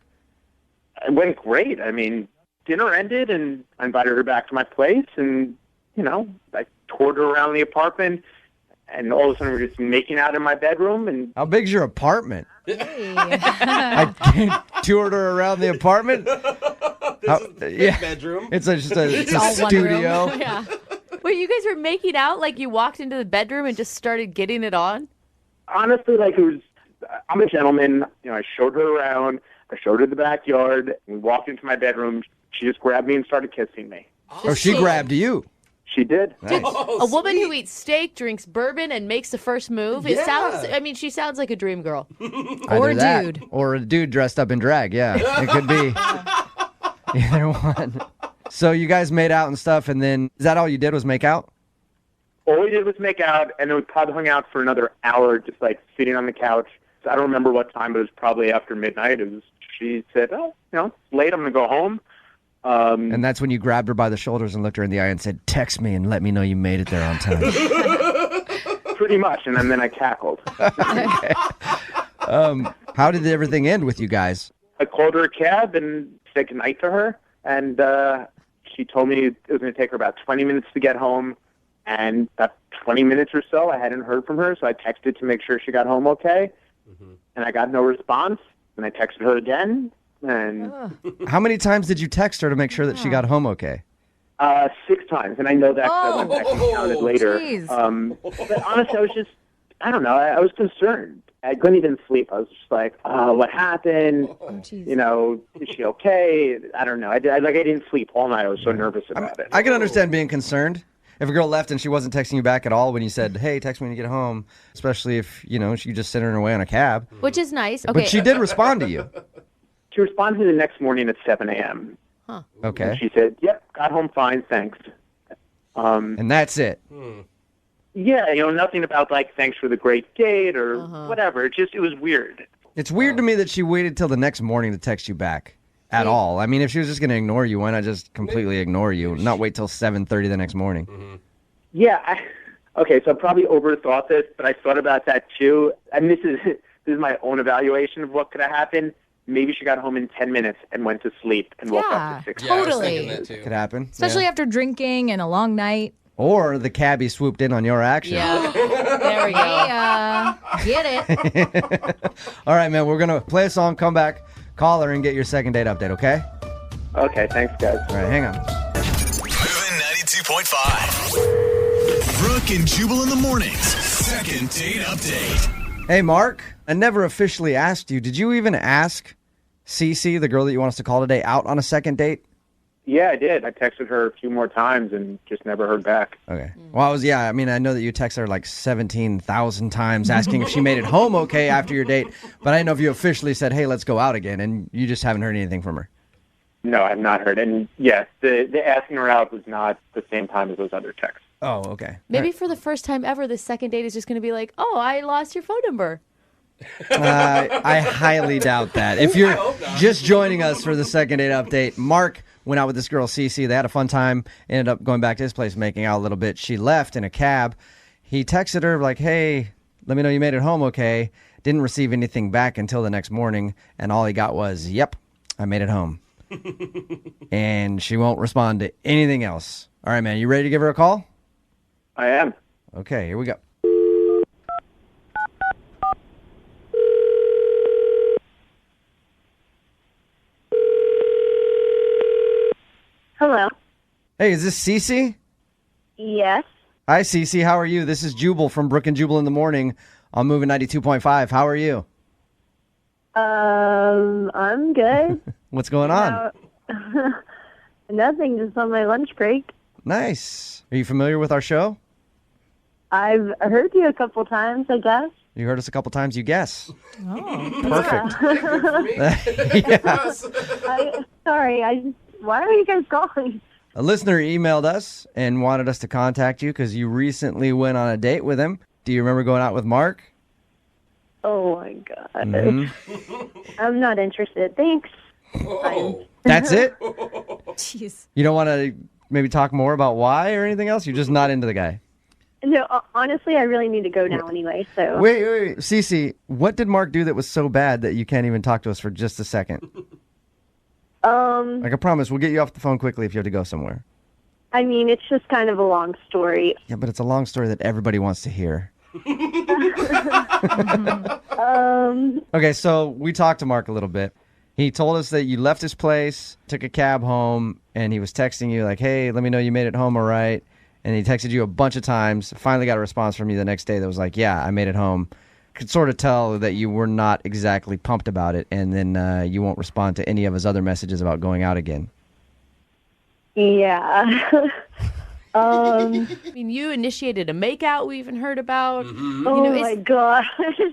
It went great. I mean, dinner ended, and I invited her back to my place, and, you know, I toured her around the apartment, and all of a sudden we were just making out in my bedroom. And How big's your apartment? I toured her around the apartment. Bedroom. It's just a all one studio. room. Yeah. Wait, you guys were making out like you walked into the bedroom and just started getting it on? honestly, like, it was, I'm a gentleman. You know, I showed her around. I showed her the backyard. We walked into my bedroom. She just grabbed me and started kissing me. Oh, she grabbed you. She did. Nice. A woman who eats steak, drinks bourbon, and makes the first move. It sounds. I mean, she sounds like a dream girl. Or Either a that, dude. Or a dude dressed up in drag. Yeah, it could be either one. So you guys made out and stuff, and then is that all you did was make out? All we did was make out, and then we probably hung out for another hour, just like sitting on the couch. So I don't remember what time, but it was probably after midnight. She said, "Oh, you know, it's late. I'm gonna go home." And that's when you grabbed her by the shoulders and looked her in the eye and said, "Text me and let me know you made it there on time." Pretty much, and then I cackled. How did everything end with you guys? I called her a cab and said goodnight to her, and she told me it was going to take her about 20 minutes to get home. And about 20 minutes or so, I hadn't heard from her, so I texted to make sure she got home okay. Mm-hmm. And I got no response, and I texted her again. And How many times did you text her to make sure that she got home okay? 6 times, and I know that 'cause I went back and counted later. Jeez. But honestly, I was just, I don't know, I was concerned. I couldn't even sleep. I was just like, what happened? You know, is she okay? I don't know. I didn't sleep all night. I was so nervous about it. I can understand being concerned. If a girl left and she wasn't texting you back at all when you said, "Hey, text me when you get home," especially if, you know, you just sent her away on a cab. Which is nice. Okay. But she did respond to you. She responded the next morning at 7 a.m. Okay. She said, "Yep, got home fine, thanks." And that's it. Yeah, you know, nothing about like thanks for the great date or whatever. It was weird. It's weird to me that she waited till the next morning to text you back at all. I mean, if she was just going to ignore you, why not just completely ignore you, not wait till 7:30 the next morning? Yeah. Okay, so I probably overthought this, but I thought about that too. And this is my own evaluation of what could have happened. Maybe she got home in 10 minutes and went to sleep and woke up to 6. Yeah, I was Totally. thinking that too. Could happen. Especially after drinking and a long night. Or the cabbie swooped in on your action. Yeah. There we go. Get it. All right, man, we're going to play a song, come back, call her, and get your second date update, okay? Okay, thanks, guys. All right, hang on. Moving 92.5. Brooke and Jubal in the mornings. Second date update. Hey, Mark, I never officially asked you, did you even ask Cece, the girl that you want us to call today, out on a second date? Yeah, I did. I texted her a few more times and just never heard back. Okay. Well, I know that you texted her like 17,000 times asking if she made it home okay after your date, but I didn't know if you officially said, hey, let's go out again, and you just haven't heard anything from her. No, I've not heard. And yes, the asking her out was not the same time as those other texts. Oh, okay. Maybe for the first time ever, the second date is just going to be like, oh, I lost your phone number. I highly doubt that. If you're just joining us for the second date update, Mark went out with this girl, Cece. They had a fun time, ended up going back to his place, making out a little bit. She left in a cab. He texted her like, hey, let me know you made it home okay. Didn't receive anything back until the next morning, and all he got was, yep, I made it home. And she won't respond to anything else. All right, man, you ready to give her a call? I am. Okay, here we go. Hello. Hey, is this Cece? Yes. Hi, Cece. How are you? This is Jubal from Brooke and Jubal in the morning on Moving 92.5. How are you? I'm good. What's going on? Nothing, just on my lunch break. Nice. Are you familiar with our show? I've heard you a couple times, I guess. You heard us a couple times, you guess. Oh. Perfect. Yeah. Why are you guys calling? A listener emailed us and wanted us to contact you because you recently went on a date with him. Do you remember going out with Mark? Oh, my God. Mm-hmm. I'm not interested. Thanks. That's it? Jeez. You don't want to maybe talk more about why or anything else? You're just not into the guy? No, honestly, I really need to go now anyway, so. Wait. Cece, what did Mark do that was so bad that you can't even talk to us for just a second? Like I promise, we'll get you off the phone quickly if you have to go somewhere. I mean, it's just kind of a long story. Yeah, but it's a long story that everybody wants to hear. Okay, so we talked to Mark a little bit. He told us that you left his place, took a cab home, and he was texting you like, hey, let me know you made it home all right. And he texted you a bunch of times, finally got a response from you the next day that was like, yeah, I made it home. Could sort of tell that you were not exactly pumped about it, and then you won't respond to any of his other messages about going out again. Yeah. I mean, you initiated a makeout we even heard about. Mm-hmm. My God.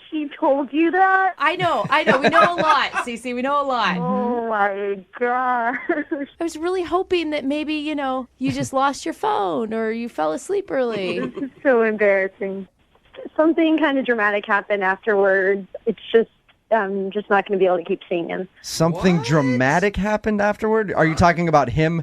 She told you that? I know. We know a lot, Cece. We know a lot. Oh, my God. I was really hoping that maybe, you just lost your phone or you fell asleep early. This is so embarrassing. Something kind of dramatic happened afterwards. It's just, I'm just not going to be able to keep seeing him. Something dramatic happened afterward? Are you talking about him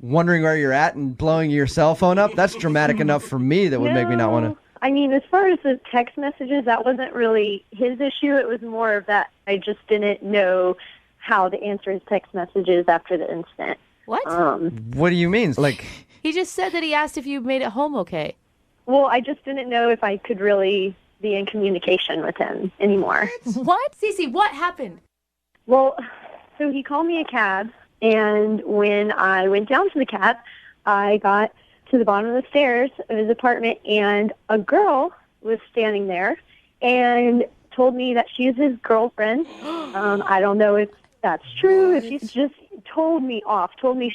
wondering where you're at and blowing your cell phone up? That's dramatic enough for me that would make me not want to. I mean, as far as the text messages, that wasn't really his issue. It was more of that I just didn't know how to answer his text messages after the incident. What? What do you mean? Like, he just said that he asked if you made it home okay. Well, I just didn't know if I could really be in communication with him anymore. What? Cece, what happened? Well, so he called me a cab, and when I went down to the cab, I got to the bottom of the stairs of his apartment, and a girl was standing there and told me that she's his girlfriend. I don't know if that's true, if she just told me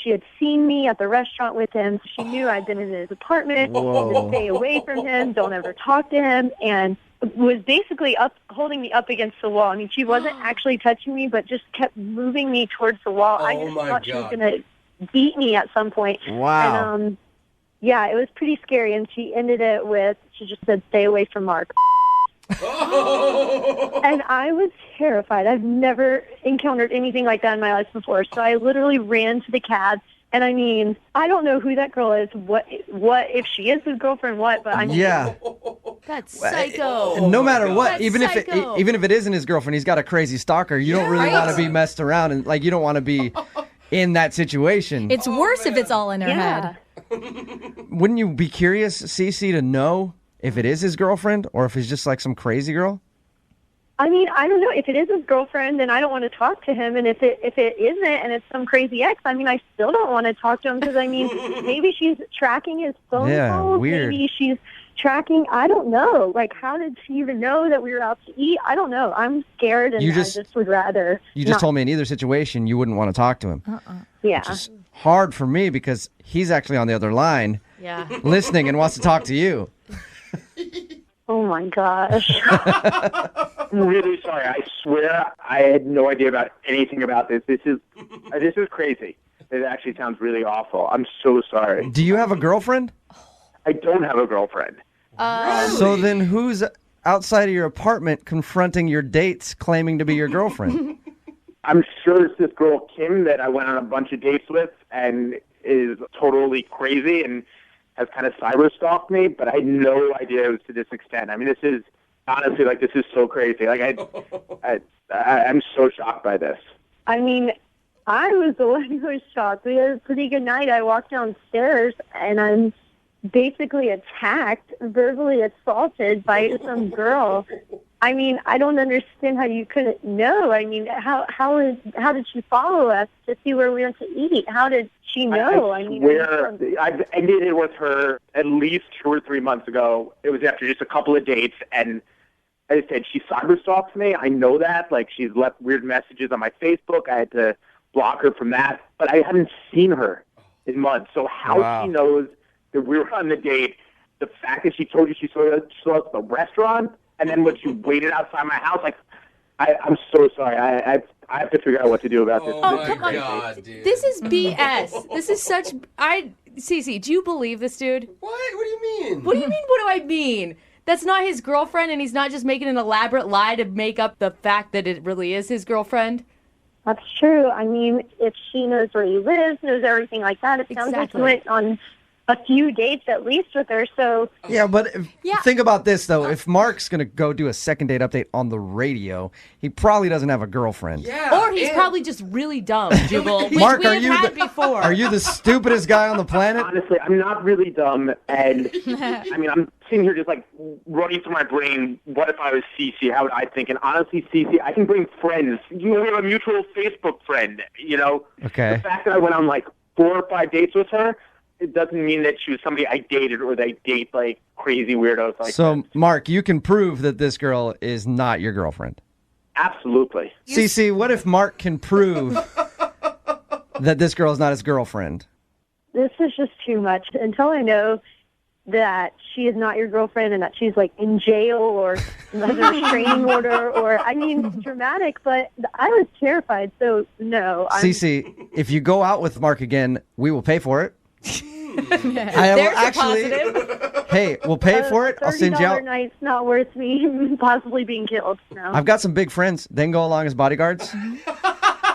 she had seen me at the restaurant with him. She knew I'd been in his apartment, to stay away from him, don't ever talk to him, and was basically holding me up against the wall. I mean, she wasn't actually touching me, but just kept moving me towards the wall. I just thought she was going to beat me at some point. Wow. And, yeah, it was pretty scary, and she ended it with, she just said, stay away from Mark. And I was terrified. I've never encountered anything like that in my life before. So I literally ran to the cab. And I mean, I don't know who that girl is. What if she is his girlfriend? What? But I mean, yeah, that's psycho. No matter what, That's even psycho. if it isn't his girlfriend, he's got a crazy stalker. You don't really want to be messed around, and like you don't want to be in that situation. It's worse if it's all in her head. Wouldn't you be curious, Cece, to know if it is his girlfriend or if he's just like some crazy girl? I mean, I don't know. If it is his girlfriend, then I don't want to talk to him. And if it isn't, and it's some crazy ex, I mean, I still don't want to talk to him because, I mean, maybe she's tracking his phone calls. Weird. Maybe she's tracking. I don't know. Like, how did she even know that we were out to eat? I don't know. I'm scared, and I just would rather. You just told me in either situation you wouldn't want to talk to him. Yeah. Which is hard for me because he's actually on the other line, listening and wants to talk to you. Oh my gosh. I'm really sorry. I swear I had no idea about anything about this. This is crazy. It actually sounds really awful. I'm so sorry. Do you have a girlfriend? I don't have a girlfriend. So then who's outside of your apartment confronting your dates claiming to be your girlfriend? I'm sure it's this girl, Kim, that I went on a bunch of dates with and is totally crazy and has kind of cyber stalked me, but I had no idea it was to this extent. I mean, this is honestly, like, this is so crazy. Like, I'm so shocked by this. I mean, I was the one who was shocked. We had a pretty good night. I walked downstairs, and I'm basically attacked, verbally assaulted by some girl. I mean, I don't understand how you couldn't know. I mean, how did she follow us to see where we went to eat? How did she know? I I've ended it with her at least 2 or 3 months ago. It was after just a couple of dates, and as I said, she cyber stalks me. I know that. Like, she's left weird messages on my Facebook. I had to block her from that, but I haven't seen her in months. So how she knows that we were on the date, the fact that she told you she saw us at the restaurant, and then when she waited outside my house, like, I'm so sorry. I have to figure out what to do about this. Oh, come on. God, dude. This is BS. This is such... Cece, do you believe this dude? What? What do you mean? What do you mean, what do I mean? That's not his girlfriend, and he's not just making an elaborate lie to make up the fact that it really is his girlfriend? That's true. I mean, if she knows where he lives, knows everything like that, it sounds like he went on a few dates at least with her, so... Yeah, but think about this, though. If Mark's going to go do a second date update on the radio, he probably doesn't have a girlfriend. Yeah, or he's probably just really dumb, Jubal, which Mark, we have had before. Are you the stupidest guy on the planet? Honestly, I'm not really dumb, and I mean, I'm sitting here just, like, running through my brain, what if I was Cece? How would I think? And honestly, Cece, I can bring friends. You know, we have a mutual Facebook friend, you know? Okay. The fact that I went on, like, 4 or 5 dates with her, it doesn't mean that she was somebody I dated or they date, like, crazy weirdos like So, Mark, you can prove that this girl is not your girlfriend. Absolutely. Cece, what if Mark can prove that this girl is not his girlfriend? This is just too much. Until I know that she is not your girlfriend and that she's, like, in jail or has a restraining order or, I mean, it's dramatic, but I was terrified, so no. Cece, if you go out with Mark again, we will pay for it. Hey, we'll pay for it. I'll send you out. $30 night's not worth me possibly being killed. No. I've got some big friends. They can go along as bodyguards.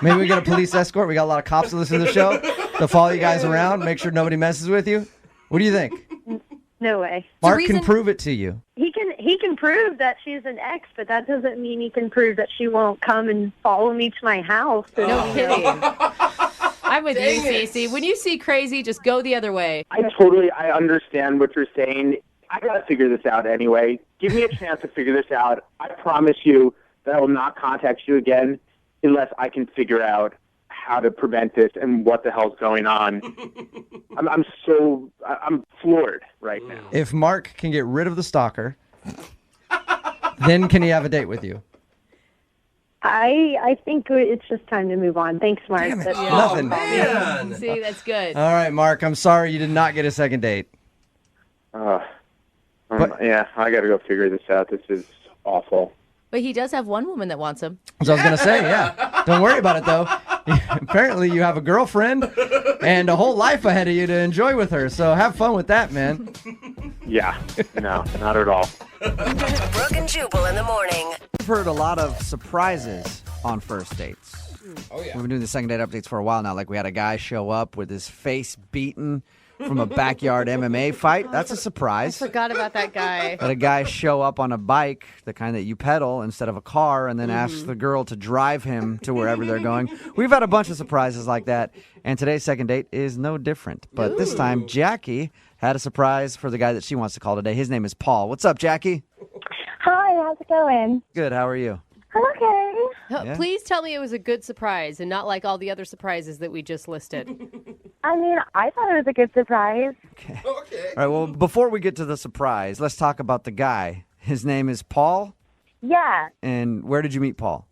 Maybe we get a police escort. We got a lot of cops that listen to the show. They'll follow you guys around, make sure nobody messes with you. What do you think? No way. Mark can prove it to you. He can prove that she's an ex, but that doesn't mean he can prove that she won't come and follow me to my house. No kidding. I'm with you, Cece. When you see crazy, just go the other way. I understand what you're saying. I got to figure this out anyway. Give me a chance to figure this out. I promise you that I will not contact you again unless I can figure out how to prevent this and what the hell's going on. I'm floored right now. If Mark can get rid of the stalker, then can he have a date with you? I think it's just time to move on. Thanks, Mark. Damn it. That's Nothing. Man. See, that's good. All right, Mark, I'm sorry you did not get a second date. Yeah, I got to go figure this out. This is awful. But he does have one woman that wants him. So I was going to say, yeah. Don't worry about it, though. Apparently, you have a girlfriend and a whole life ahead of you to enjoy with her. So have fun with that, man. Yeah, no, not at all. Brooke and Jubal in the morning. I've heard a lot of surprises on first dates. Oh, yeah. We've been doing the second date updates for a while now. Like, we had a guy show up with his face beaten from a backyard MMA fight. That's a surprise. I forgot about that guy. Had a guy show up on a bike, the kind that you pedal instead of a car, and then ask the girl to drive him to wherever they're going. We've had a bunch of surprises like that, and today's second date is no different. But this time, Jackie had a surprise for the guy that she wants to call today. His name is Paul. What's up, Jackie? Hi, how's it going? Good. How are you? I'm okay. Yeah. Please tell me it was a good surprise and not like all the other surprises that we just listed. I mean, I thought it was a good surprise. Okay. All right, well, before we get to the surprise, let's talk about the guy. His name is Paul. Yeah, And where did you meet Paul?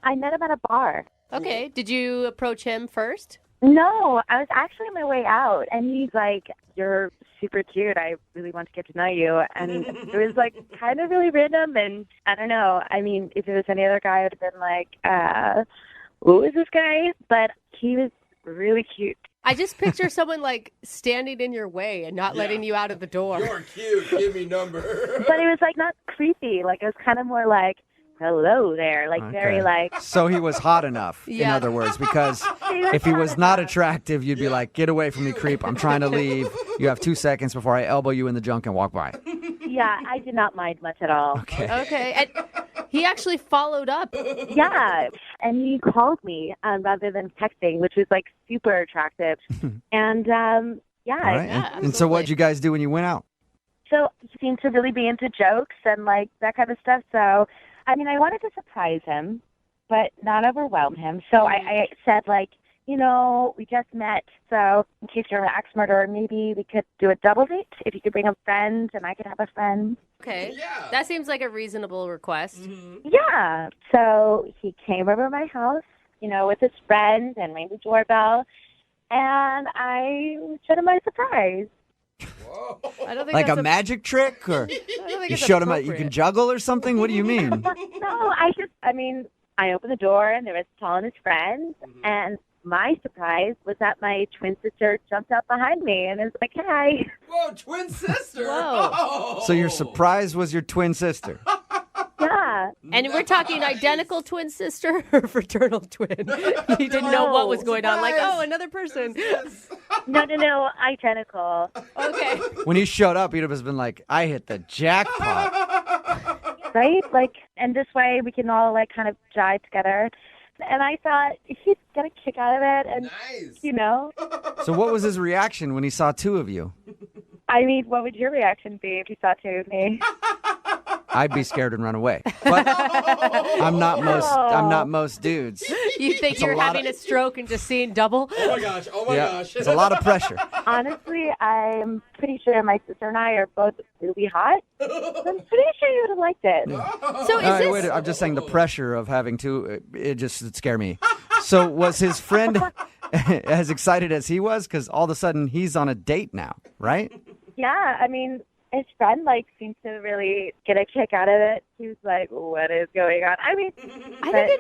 I met him at a bar. Okay. Did you approach him first? No, I was actually on my way out, and he's like, "You're super cute. I really want to get to know you." And it was like kind of really random, and I don't know. I mean, if it was any other guy, I would have been like, "Who is this guy?" But he was really cute. I just picture someone like standing in your way and not letting you out of the door. You're cute. Give me number. But it was like not creepy. Like it was kind of more like, "Hello there," like very like. So he was hot enough, in Yeah. other words, because if he was not attractive, you'd be like, get away from me, creep. I'm trying to leave. You have 2 seconds before I elbow you in the junk and walk by. Yeah, I did not mind much at all. Okay. And he actually followed up. Yeah, and he called me rather than texting, which was like super attractive. And yeah, All right. And so what'd you guys do when you went out? so he seemed to really be into jokes and like that kind of stuff. So, I mean, I wanted to surprise him, but not overwhelm him. So I said like, you know, we just met, so in case you're an axe murderer, maybe we could do a double date. If you could bring a friend and I could have a friend. Okay. Yeah. That seems like a reasonable request. Yeah. So he came over to my house, you know, with his friend and rang the doorbell, and I showed him my surprise. I don't think Like that's a magic trick? Or think you it's showed him that you appropriate. can juggle or something? What do you mean? No, I opened the door and there was Paul and his friends, and my surprise was that my twin sister jumped out behind me and was like, "Hi." Whoa, twin sister. Whoa. So your surprise was your twin sister. Yeah. And we're talking identical twin sister or fraternal twin? You didn't know what was going on. Like, oh, another person. No, identical. Okay. When he showed up, he'd have just been like, I hit the jackpot. Right? Like, and this way we can all like kind of jive together. And I thought he'd get a kick out of it, and you know. So what was his reaction when he saw two of you? I mean, what would your reaction be if you saw two of me? I'd be scared and run away. But I'm not most dudes. You think It's a you're lot having a stroke and just seeing double? Oh my gosh. Oh my gosh. It's a lot of pressure. Honestly, I'm pretty sure my sister and I are both really hot. I'm pretty sure you would have liked it. So All right, wait, I'm just saying the pressure of having two, it'd scare me. So was his friend as excited as he was? Because all of a sudden he's on a date now, right? Yeah, I mean, his friend like seemed to really get a kick out of it. He was like, "What is going on?" I mean,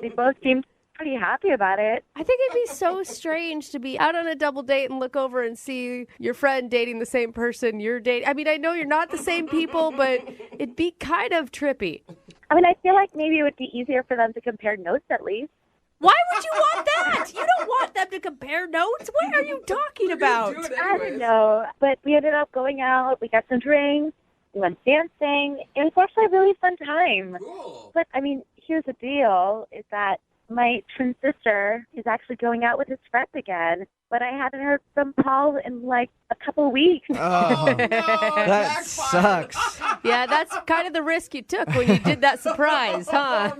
they both seemed pretty happy about it. I think it'd be so strange to be out on a double date and look over and see your friend dating the same person you're dating. I mean, I know you're not the same people, but it'd be kind of trippy. I mean, I feel like maybe it would be easier for them to compare notes at least. Why would you want that? You don't want them to compare notes. What are you talking about? I don't know, but we ended up going out. We got some drinks. We went dancing. It was actually a really fun time. Cool. But, I mean, here's the deal, is that my twin sister is actually going out with his friend again, but I haven't heard from Paul in like a couple weeks. Oh, that sucks. Yeah, that's kind of the risk you took when you did that surprise, huh?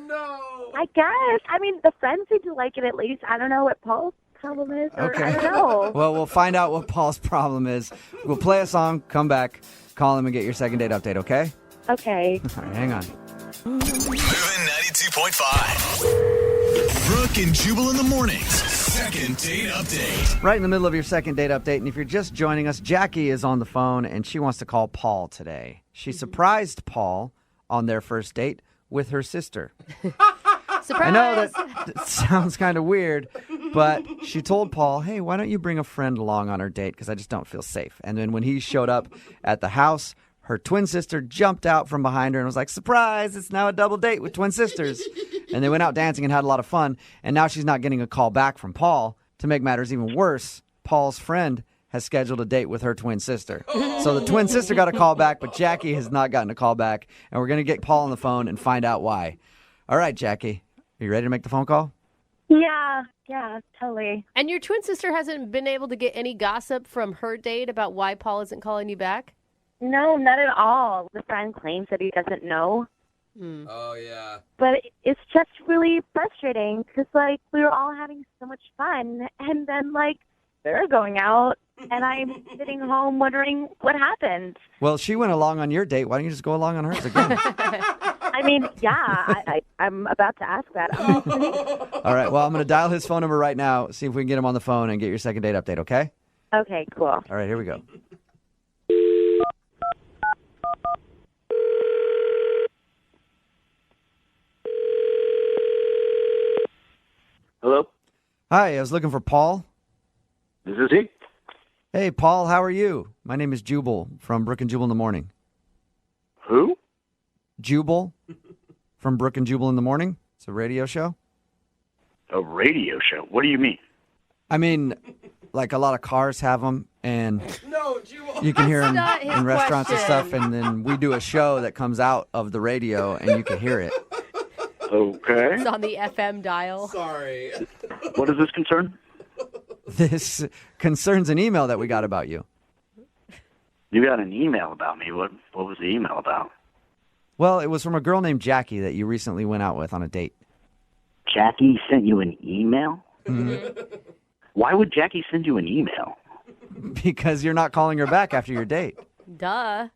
I guess. I mean, the friends seem to like it at least. I don't know what Paul's problem is, or I don't know. Well, we'll find out what Paul's problem is. We'll play a song, come back, call him, and get your second date update, okay? Okay. All right, hang on. Moving 92.5. Brooke and Jubal in the mornings. Second date update. Right in the middle of your second date update, and if you're just joining us, Jackie is on the phone, and she wants to call Paul today. She surprised Paul on their first date with her sister. Surprise! I know that sounds kind of weird, but she told Paul, hey, why don't you bring a friend along on our date, because I just don't feel safe. And then when he showed up at the house, her twin sister jumped out from behind her and was like, surprise, it's now a double date with twin sisters. And they went out dancing and had a lot of fun, and now she's not getting a call back from Paul. To make matters even worse, Paul's friend has scheduled a date with her twin sister. So the twin sister got a call back, but Jackie has not gotten a call back, and we're going to get Paul on the phone and find out why. All right, Jackie, are you ready to make the phone call? Yeah, totally. And your twin sister hasn't been able to get any gossip from her date about why Paul isn't calling you back? No, not at all. The friend claims that he doesn't know. Oh, yeah. But it's just really frustrating because, like, we were all having so much fun. And then, like, they're going out, and I'm sitting home wondering what happened. Well, she went along on your date. Why don't you just go along on hers again? I mean, yeah, I'm about to ask that. All right. Well, I'm going to dial his phone number right now, see if we can get him on the phone and get your second date update, okay? Okay, cool. All right, here we go. Hello? Hi, I was looking for Paul. This is he. Hey, Paul, how are you? My name is Jubal from Brooke and Jubal in the Morning. Who? Jubal from Brooke and Jubal in the Morning. It's a radio show. A radio show? What do you mean? I mean, like a lot of cars have them, and No, Jubal. you can hear them That's not his in restaurants and question. stuff, and then we do a show that comes out of the radio, and you can hear it. Okay. It's on the FM dial. Sorry. What does this concern? This concerns an email that we got about you. You got an email about me. What was the email about? Well, it was from a girl named Jackie that you recently went out with on a date. Jackie sent you an email? Mm-hmm. Why would Jackie send you an email? Because you're not calling her back after your date. Duh.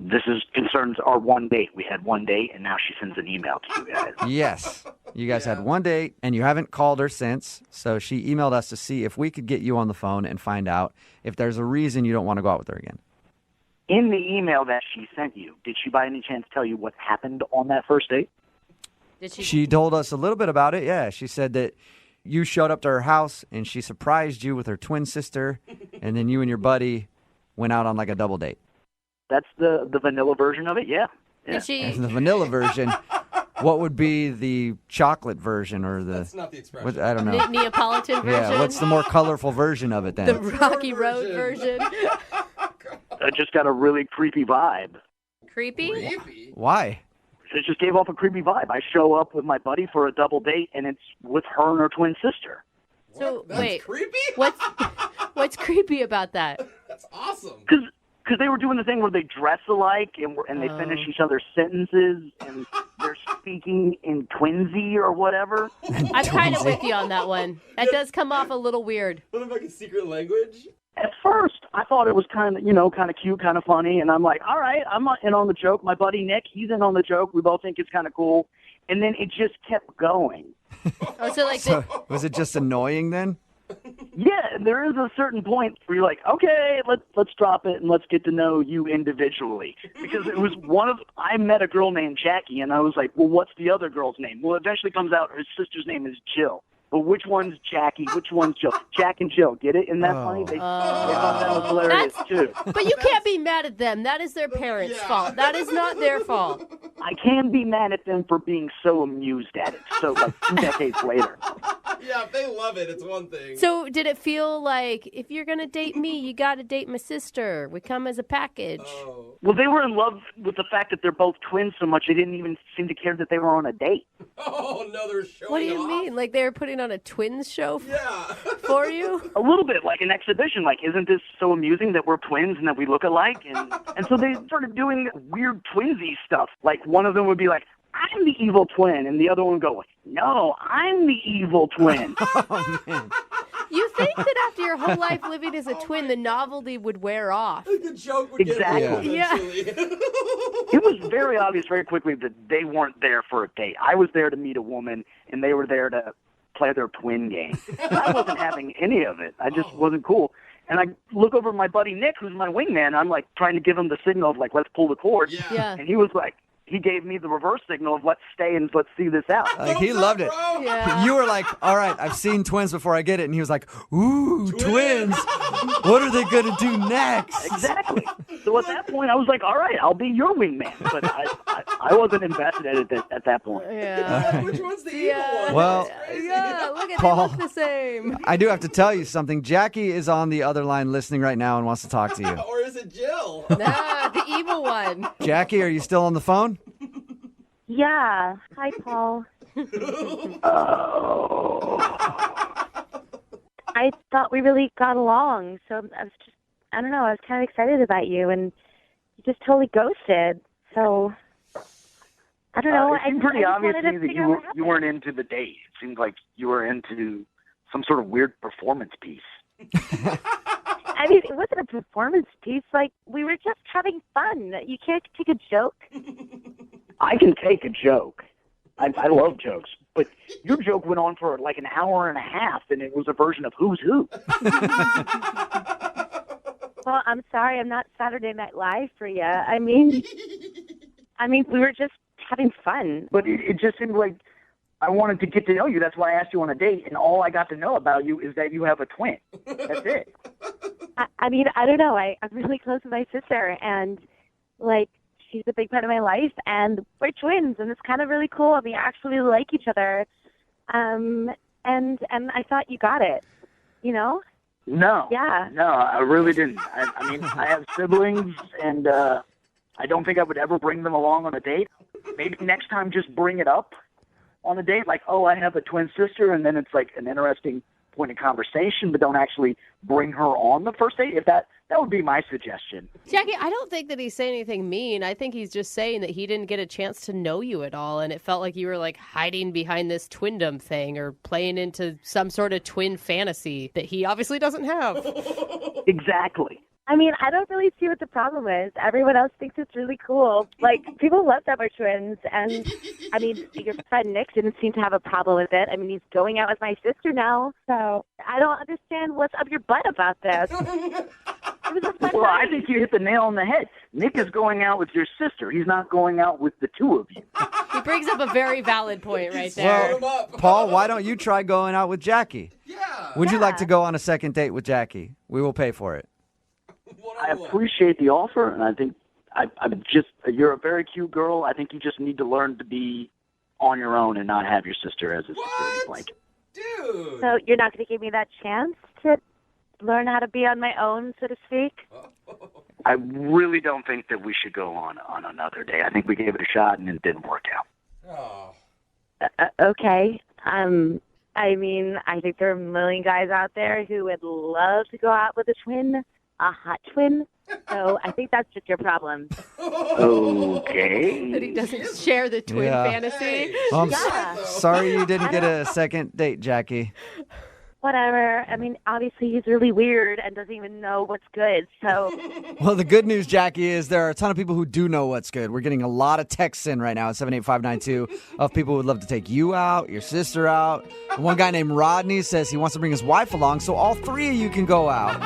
This concerns our one date. We had one date, and now she sends an email to you guys. Yes. You guys had one date, and you haven't called her since, so she emailed us to see if we could get you on the phone and find out if there's a reason you don't want to go out with her again. In the email that she sent you, did she by any chance tell you what happened on that first date? Did she? She told us a little bit about it, yeah. She said that you showed up to her house, and she surprised you with her twin sister, and then you and your buddy went out on like a double date. That's the vanilla version of it, yeah. Did she? And the vanilla version, what would be the chocolate version or the... That's not the expression. I don't know. Neapolitan version? Yeah, what's the more colorful version of it then? The Rocky Road version? I just got a really creepy vibe. Creepy? Why? It just gave off a creepy vibe. I show up with my buddy for a double date, and it's with her and her twin sister. So, That's wait. creepy? What's creepy about that? That's awesome. Because they were doing the thing where they dress alike and they finish each other's sentences and they're speaking in twinsy or whatever. I'm kind of with you on that one. That does come off a little weird. What if like a secret language? At first, I thought it was kind of cute, kind of funny, and I'm like, all right, I'm in on the joke. My buddy Nick, he's in on the joke. We both think it's kind of cool. And then it just kept going. Oh, so like So, was it just annoying then? Yeah, there is a certain point where you're like, okay, let's drop it and let's get to know you individually. Because it was I met a girl named Jackie, and I was like, well, what's the other girl's name? Well, it eventually comes out her sister's name is Jill. But which one's Jackie? Which one's Jill? Jack and Jill. Get it? Isn't that funny? They thought that was hilarious, too. But you can't be mad at them. That is their parents' fault. That is not their fault. I can be mad at them for being so amused at it. So, like, 2 decades later. Yeah, if they love it, it's one thing. So did it feel like, if you're going to date me, you got to date my sister? We come as a package. Well, they were in love with the fact that they're both twins so much they didn't even seem to care that they were on a date. Oh, no, they're showing What do you off. mean? Like they were putting on a twins show for you? A little bit, like an exhibition. Like, isn't this so amusing that we're twins and that we look alike? And so they started doing weird twinsy stuff. Like, one of them would be like, I'm the evil twin. And the other one would go, no, I'm the evil twin. Oh, man. You think that after your whole life living as a twin, the novelty would wear off? The joke would Exactly. get old Yeah. eventually. It was very obvious very quickly that they weren't there for a date. I was there to meet a woman, and they were there to play their twin game. I wasn't having any of it. I just wasn't cool. And I look over at my buddy Nick, who's my wingman. I'm like trying to give him the signal of like, let's pull the cord. Yeah. And he was like, he gave me the reverse signal of let's stay and let's see this out. Like, he loved it. Yeah. You were like, all right, I've seen twins before I get it. And he was like, ooh, twins. What are they going to do next? Exactly. So at that point, I was like, all right, I'll be your wingman. But I wasn't invested at that point. Yeah. Which one's the evil one? Well, Yeah, look at Paul. they look the same. I do have to tell you something. Jackie is on the other line listening right now and wants to talk to you. Or is it Jill? Nah, the evil one. Jackie, are you still on the phone? Yeah. Hi, Paul. I thought we really got along, so I don't know, I was kind of excited about you, and you just totally ghosted. So, I don't know. It seemed I pretty just obvious wanted to me that figure out what you weren't into the date. It seemed like you were into some sort of weird performance piece. I mean, it wasn't a performance piece. Like, we were just having fun. You can't take a joke. I can take a joke. I love jokes. But your joke went on for like an hour and a half, and it was a version of Who's Who. Well, I'm sorry. I'm not Saturday Night Live for you. I mean, we were just having fun. But it just seemed like I wanted to get to know you. That's why I asked you on a date, and all I got to know about you is that you have a twin. That's it. I mean, I don't know. I'm really close with my sister, and, like, she's a big part of my life, and we're twins, and it's kind of really cool, and we actually like each other. And I thought you got it, you know? No. Yeah. No, I really didn't. I mean, I have siblings, and I don't think I would ever bring them along on a date. Maybe next time just bring it up on a date, like, oh, I have a twin sister, and then it's like an interesting point of conversation, but don't actually bring her on the first date. If that would be my suggestion. Jackie, I don't think that he's saying anything mean. I think he's just saying that he didn't get a chance to know you at all, and it felt like you were like hiding behind this twindom thing or playing into some sort of twin fantasy that he obviously doesn't have. Exactly. I mean, I don't really see what the problem is. Everyone else thinks it's really cool. Like, people love that we're twins. And, I mean, your friend Nick didn't seem to have a problem with it. I mean, he's going out with my sister now. So I don't understand what's up your butt about this. It was a fun Well, night. I think you hit the nail on the head. Nick is going out with your sister. He's not going out with the two of you. He brings up a very valid point right there. Well, Paul, why don't you try going out with Jackie? Yeah. Would you like to go on a second date with Jackie? We will pay for it. I appreciate the offer, and I think you're a very cute girl. I think you just need to learn to be on your own and not have your sister as a security blanket. Dude. So you're not going to give me that chance to learn how to be on my own, so to speak? I really don't think that we should go on another day. I think we gave it a shot, and it didn't work out. Okay. I mean, I think there are a million guys out there who would love to go out with a twin. A hot twin. So I think that's just your problem. Okay. That he doesn't share the twin fantasy. Well, Yeah. Sorry you didn't get a second date, Jackie. Whatever. I mean, obviously he's really weird and doesn't even know what's good. So Well, the good news, Jackie, is there are a ton of people who do know what's good. We're getting a lot of texts in right now at 78592 of people who would love to take you out, your sister out. One guy named Rodney says he wants to bring his wife along so all three of you can go out.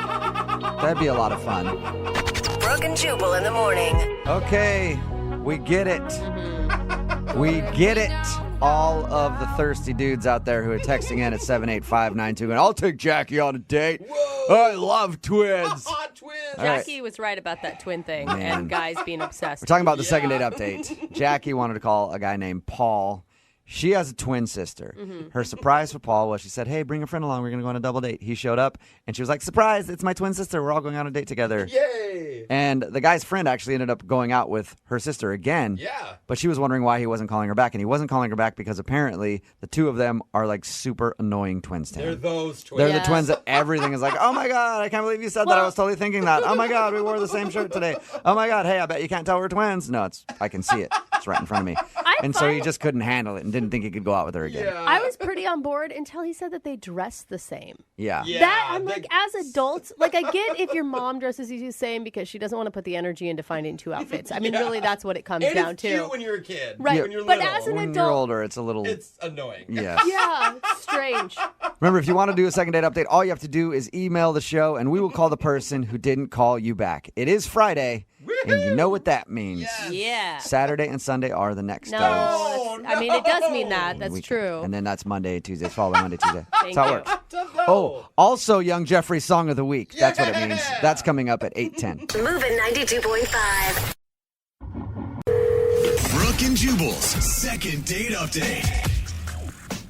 That'd be a lot of fun. Brooke and Jubal in the morning. Okay, we get it. We get it. All of the thirsty dudes out there who are texting in at 78592 and I'll take Jackie on a date. I love twins. Hot twins. All right. Jackie was right about that twin thing Man. and guys being obsessed. We're talking about the second date update. Jackie wanted to call a guy named Paul. She has a twin sister. Her surprise for Paul was she said, hey, bring a friend along. We're going to go on a double date. He showed up, and she was like, surprise, it's my twin sister. We're all going on a date together. Yay. And the guy's friend actually ended up going out with her sister again. Yeah. But she was wondering why he wasn't calling her back. And he wasn't calling her back because apparently the two of them are like super annoying twins to him. They're those twins. They're the twins that everything is like, oh my God, I can't believe you said that. I was totally thinking that. Oh my God, we wore the same shirt today. Oh my God, hey, I bet you can't tell we're twins. No, I can see it. It's right in front of me. So he just couldn't handle it and didn't think he could go out with her again. I was pretty on board until he said that they dress the same. Yeah. That, I'm like, as adults, like, I get if your mom dresses you the same because she doesn't want to put the energy into finding two outfits. I mean, really, that's what it comes And down it's to. cute when you're a kid. Right. When you're But little. as an When adult, you're older, it's a little... It's annoying. Yeah. yeah, it's strange. Remember, if you want to do a second date update, all you have to do is email the show, and we will call the person who didn't call you back. It is Friday, and you know what that means. Yeah. Saturday and Sunday are the next No, days. I mean, it does mean that. That's Weekend. true. And then that's Monday, Tuesday, following Monday, Tuesday. Thank That's how it you. works. Oh, also Young Jeffrey's Song of the Week. That's what it means. That's coming up at 8:10. Moving 92.5. Brooke and Jubal's second date update.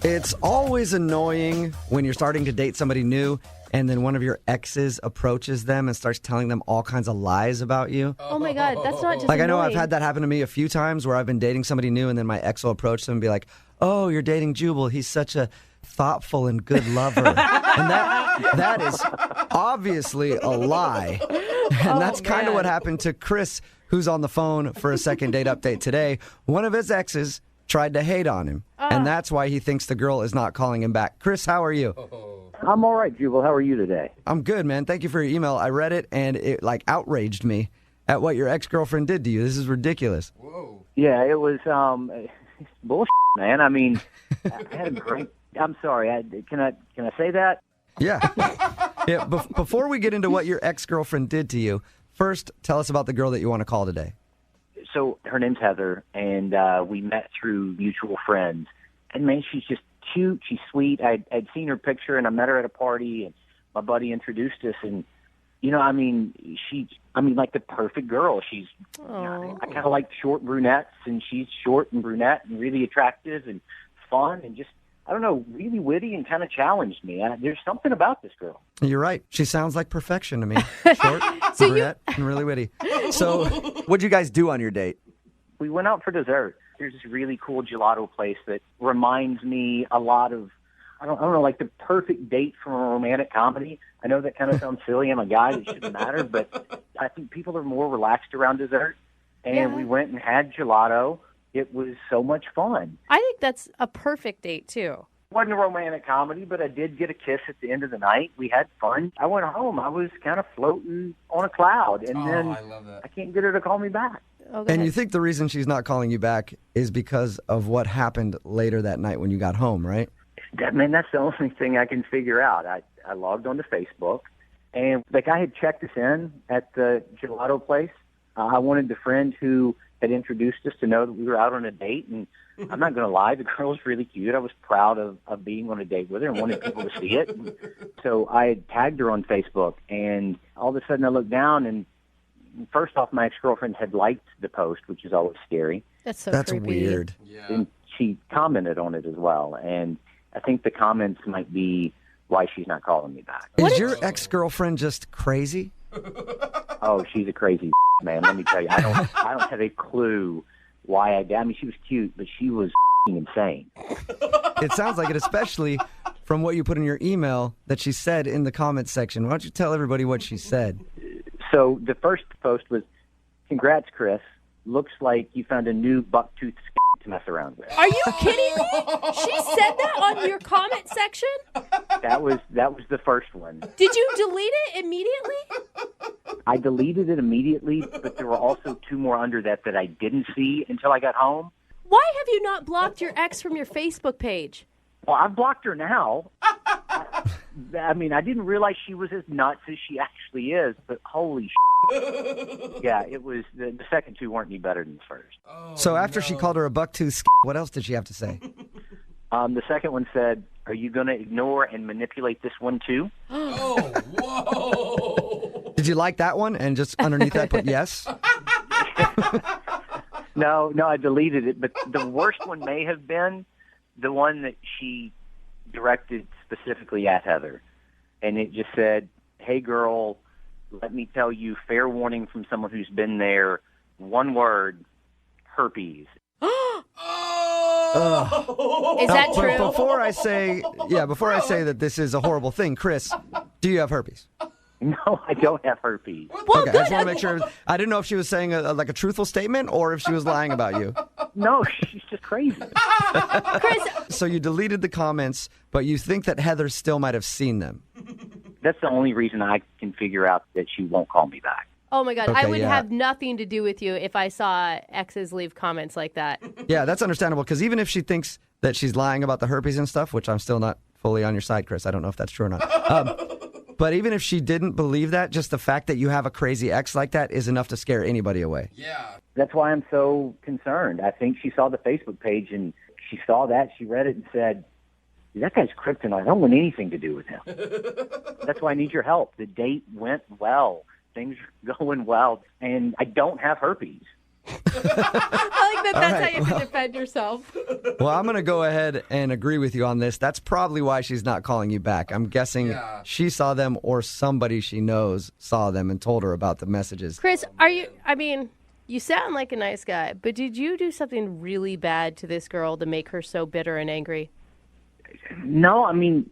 It's always annoying when you're starting to date somebody new and then one of your exes approaches them and starts telling them all kinds of lies about you. Oh my God, that's not just Like, I know annoying. I've had that happen to me a few times where I've been dating somebody new and then my ex will approach them and be like, oh, you're dating Jubal. He's such a thoughtful and good lover. And that is obviously a lie. And that's kind of what happened to Chris, who's on the phone for a second date update today. One of his exes tried to hate on him. And that's why he thinks the girl is not calling him back. Chris, how are you? I'm all right, Jubal. How are you today? I'm good, man. Thank you for your email. I read it, and it, outraged me at what your ex-girlfriend did to you. This is ridiculous. Whoa. Yeah, it was bullshit, man. I mean, I had a great... I'm sorry. Can I say that? Yeah. Yeah. Before we get into what your ex-girlfriend did to you, first, tell us about the girl that you want to call today. So her name's Heather, and we met through mutual friends. And, man, she's just cute. She's sweet. I'd seen her picture, and I met her at a party, and my buddy introduced us. And, like the perfect girl. She's, I kind of like short brunettes, and she's short and brunette and really attractive and fun and just, I don't know, really witty and kind of challenged me. There's something about this girl. You're right. She sounds like perfection to me. Short, brunette, and really witty. So what'd you guys do on your date? We went out for dessert. There's this really cool gelato place that reminds me a lot of, I don't know, like the perfect date from a romantic comedy. I know that kind of sounds silly. I'm a guy. It shouldn't matter. But I think people are more relaxed around dessert. And we went and had gelato. It was so much fun. I think that's a perfect date, too. It wasn't a romantic comedy, but I did get a kiss at the end of the night. We had fun. I went home. I was kind of floating on a cloud. And then I love that. I can't get her to call me back. And you think the reason she's not calling you back is because of what happened later that night when you got home, right? That's the only thing I can figure out. I logged onto Facebook, and the guy had checked us in at the gelato place. I wanted the friend who had introduced us to know that we were out on a date, and I'm not going to lie, the girl was really cute. I was proud of being on a date with her and wanted people to see it. And so I had tagged her on Facebook, and all of a sudden I looked down, and first off, my ex-girlfriend had liked the post, which is always scary. That's creepy. Weird. Yeah. And she commented on it as well, and I think the comments might be why she's not calling me back. Is your ex-girlfriend just crazy? Oh, she's a crazy man. Let me tell you, I don't have a clue why I did. I mean, she was cute, but she was insane. It sounds like it, especially from what you put in your email that she said in the comments section. Why don't you tell everybody what she said? So the first post was, "Congrats, Chris. Looks like you found a new buck-toothed to mess around with." Are you kidding me? She said that on your comment section? That was the first one. Did you delete it immediately? I deleted it immediately, but there were also two more under that I didn't see until I got home. Why have you not blocked your ex from your Facebook page? Well, I've blocked her now. I mean, I didn't realize she was as nuts as she actually is, but holy shit. Yeah, it was, the second two weren't any better than the first. So after she called her a buck-tooth, what else did she have to say? The second one said, "Are you going to ignore and manipulate this one too?" Oh, whoa. Did you like that one and just underneath that put yes? No, I deleted it, but the worst one may have been the one that she directed specifically at Heather. And it just said, "Hey girl, let me tell you, fair warning from someone who's been there, one word, herpes." Is that true? Before I say that this is a horrible thing, Chris, do you have herpes? No, I don't have herpes. Okay, I just want to make sure. I didn't know if she was saying like a truthful statement or if she was lying about you. No, she's just crazy. Chris. So you deleted the comments, but you think that Heather still might have seen them. That's the only reason I can figure out that she won't call me back. Oh, my God. Okay, I would yeah. have nothing to do with you if I saw exes leave comments like that. Yeah, that's understandable, because even if she thinks that she's lying about the herpes and stuff, which I'm still not fully on your side, Chris. I don't know if that's true or not. But even if she didn't believe that, just the fact that you have a crazy ex like that is enough to scare anybody away. Yeah. That's why I'm so concerned. I think she saw the Facebook page, and she saw that, she read it and said, "That guy's kryptonite. I don't want anything to do with him." That's why I need your help. The date went well. Things are going well, and I don't have herpes. I like that's how you can defend yourself. Well, I'm going to go ahead and agree with you on this. That's probably why she's not calling you back. I'm guessing she saw them or somebody she knows saw them and told her about the messages. Chris, you sound like a nice guy, but did you do something really bad to this girl to make her so bitter and angry? No, I mean,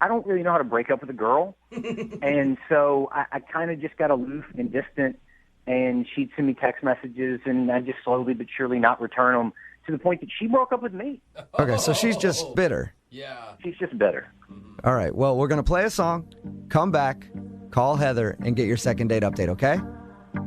I don't really know how to break up with a girl. And so I kind of just got aloof and distant, and she'd send me text messages, and I just slowly but surely not return them to the point that she broke up with me. Okay, so she's just bitter. Yeah. She's just better. All right. Well, we're going to play a song, come back, call Heather, and get your second date update, okay?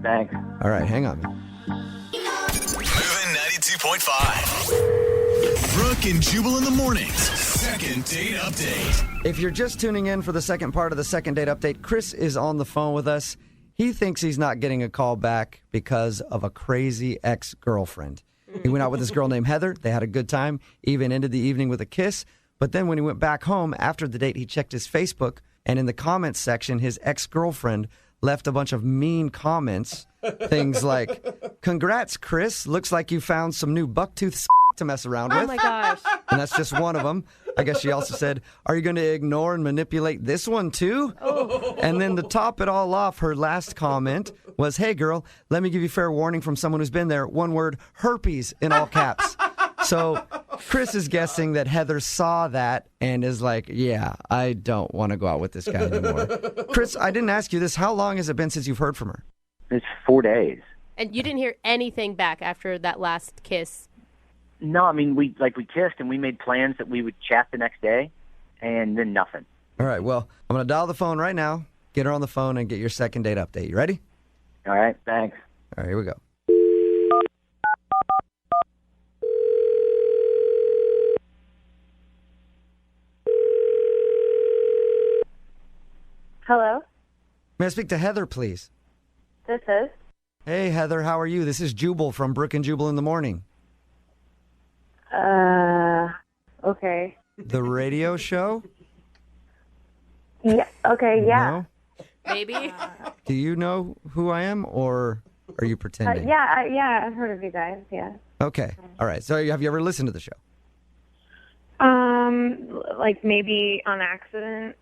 Thanks. All right. Hang on. Moving 92.5. Brooke and Jubal in the mornings. Second date update. If you're just tuning in for the second part of the second date update, Chris is on the phone with us. He thinks he's not getting a call back because of a crazy ex-girlfriend. He went out with this girl named Heather. They had a good time, even ended the evening with a kiss. But then when he went back home after the date, he checked his Facebook, and in the comments section, his ex-girlfriend left a bunch of mean comments. Things like, "Congrats, Chris. Looks like you found some new bucktooth to mess around with." Oh, my gosh. And that's just one of them. I guess she also said, "Are you going to ignore and manipulate this one too?" Oh. And then to top it all off, her last comment was, "Hey, girl, let me give you fair warning from someone who's been there. One word, herpes in all caps." So Chris is guessing that Heather saw that and is like, yeah, I don't want to go out with this guy anymore. Chris, I didn't ask you this. How long has it been since you've heard from her? It's 4 days. And you didn't hear anything back after that last kiss? No, I mean, we kissed and we made plans that we would chat the next day, and then nothing. All right, well, I'm going to dial the phone right now, get her on the phone, and get your second date update. You ready? All right, thanks. All right, here we go. Hello, May I speak to Heather, please? this is. Hey, Heather, how are you? This is Jubal from Brooke and Jubal in the morning. Okay. The radio show? Yeah. Okay. Yeah. No? Maybe? Do you know who I am, or are you pretending? Yeah. I've heard of you guys. Yeah. Okay. All right. So have you ever listened to the show? Like maybe on accident.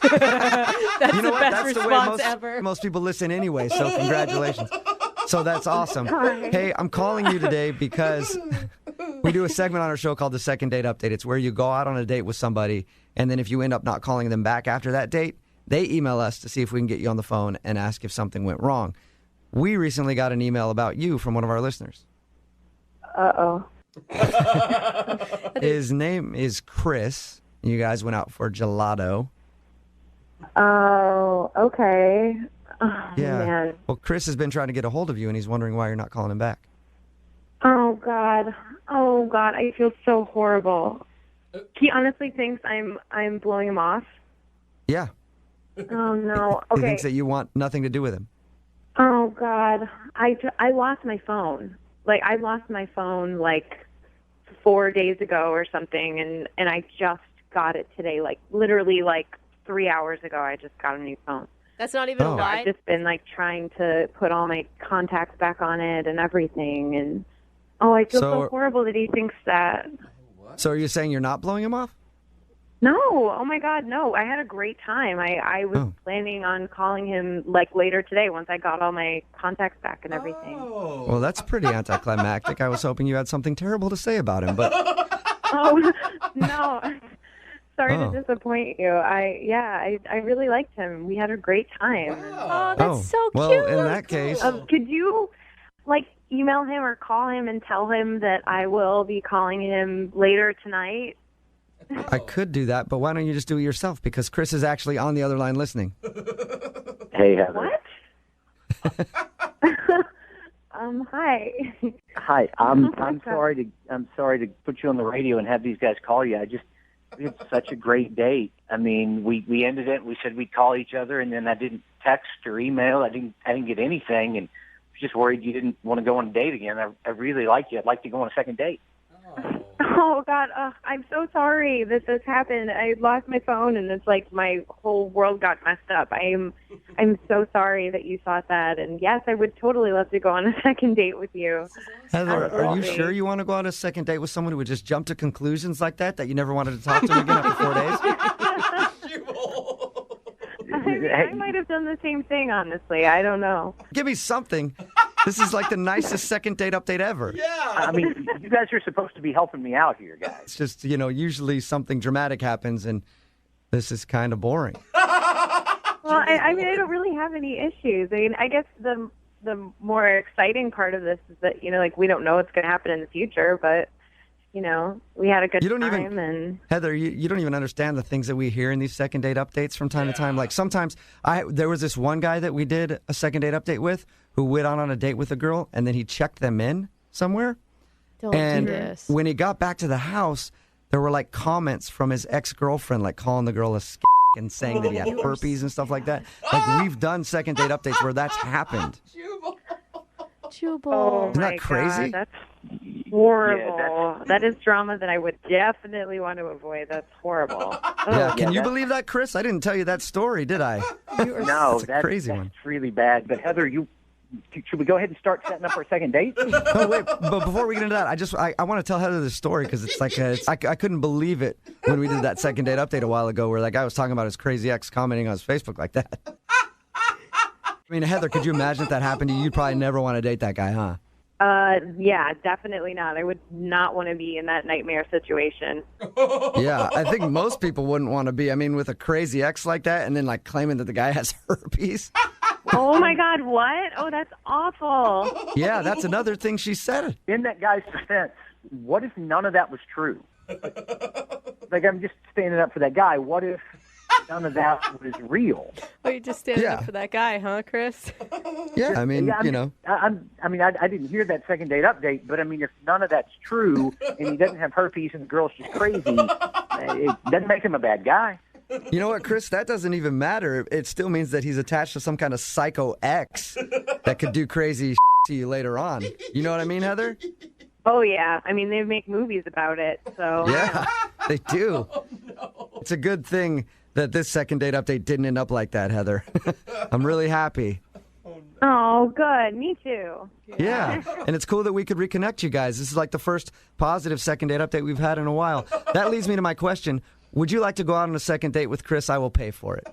That's You know the what? best That's the way response ever. most people listen anyway, so congratulations. So that's awesome. Hey, I'm calling you today because we do a segment on our show called the Second Date Update. It's where you go out on a date with somebody, and then if you end up not calling them back after that date, they email us to see if we can get you on the phone and ask if something went wrong. We recently got an email about you from one of our listeners. Uh-oh. His name is Chris. You guys went out for gelato. Oh, okay. Oh, Yeah. man. Well, Chris has been trying to get a hold of you, and he's wondering why you're not calling him back. Oh, God. Oh, God. I feel so horrible. He honestly thinks I'm blowing him off. Yeah. Oh, no. He Okay. thinks that you want nothing to do with him. Oh, God. I lost my phone. Like, I lost my phone, like, 4 days ago or something, and I just got it today. Like, literally, like, 3 hours ago, I just got a new phone. That's not even a lie? I've just been, like, trying to put all my contacts back on it and everything, and, I feel so horrible that he thinks that. So are you saying you're not blowing him off? No. Oh, my God, no. I had a great time. I was planning on calling him, like, later today once I got all my contacts back and everything. Well, that's pretty anticlimactic. I was hoping you had something terrible to say about him, but... Oh, no. Sorry to disappoint you. I really liked him. We had a great time. Oh, that's so cute. Well, in that case... could you, like, email him or call him and tell him that I will be calling him later tonight? I could do that, but why don't you just do it yourself? Because Chris is actually on the other line listening. Hey, Heather. What? Hi. Hi. I'm sorry to put you on the radio and have these guys call you. We had such a great date. I mean, we ended it. We said we'd call each other, and then I didn't text or email. I didn't get anything, and I was just worried you didn't want to go on a date again. I really like you. I'd like to go on a second date. Oh, God. I'm so sorry that this happened. I lost my phone, and it's like my whole world got messed up. I'm so sorry that you thought that. And, yes, I would totally love to go on a second date with you. Heather, are you sure you want to go on a second date with someone who would just jump to conclusions like that you never wanted to talk to him again after 4 days? I might have done the same thing, honestly. I don't know. Give me something. This is like the nicest second date update ever. Yeah. I mean, you guys are supposed to be helping me out here, guys. It's just, usually something dramatic happens, and this is kind of boring. Well, I mean, I don't really have any issues. I mean, I guess the more exciting part of this is that, like, we don't know what's going to happen in the future, but, we had a good You don't time. even, And Heather, you don't even understand the things that we hear in these second date updates from time to time. Like sometimes there was this one guy that we did a second date update with who went on a date with a girl and then he checked them in somewhere. Don't and do this. when he got back to the house, there were like comments from his ex-girlfriend, like calling the girl a and saying that he had herpes and stuff like that. Like we've done second date updates where that's happened. Jubal. oh Isn't that my crazy? God, that's horrible. Yeah, that is drama that I would definitely want to avoid. That's horrible. Yeah, can you that's- believe that, Chris? I didn't tell you that story, did I? No, That's a crazy that's one. really bad. But Heather, should we go ahead and start setting up our second date? Oh, wait, but before we get into that, I want to tell Heather this story because it's like I couldn't believe it when we did that second date update a while ago where that guy was talking about his crazy ex commenting on his Facebook like that. I mean, Heather, could you imagine if that happened to you? You'd probably never want to date that guy, huh? Yeah, definitely not. I would not want to be in that nightmare situation. Yeah, I think most people wouldn't want to be. I mean, with a crazy ex like that and then like claiming that the guy has herpes. Oh my God, what? Oh, that's awful. Yeah, that's another thing she said. In that guy's defense, what if none of that was true? Like, I'm just standing up for that guy. What if none of that was real? Oh, you're just standing Yeah. up for that guy, huh, Chris? Yeah, I mean, Yeah, you know. I didn't hear that second date update, but I mean, if none of that's true and he doesn't have herpes and the girl's just crazy, it doesn't make him a bad guy. You know what, Chris? That doesn't even matter. It still means that he's attached to some kind of psycho ex that could do crazy to you later on. You know what I mean, Heather? Oh, yeah. I mean, they make movies about it, so. Yeah, they do. It's a good thing that this second date update didn't end up like that, Heather. I'm really happy. Oh, good. Me too. Yeah, and it's cool that we could reconnect you guys. This is like the first positive second date update we've had in a while. That leads me to my question. Would you like to go out on a second date with Chris? I will pay for it.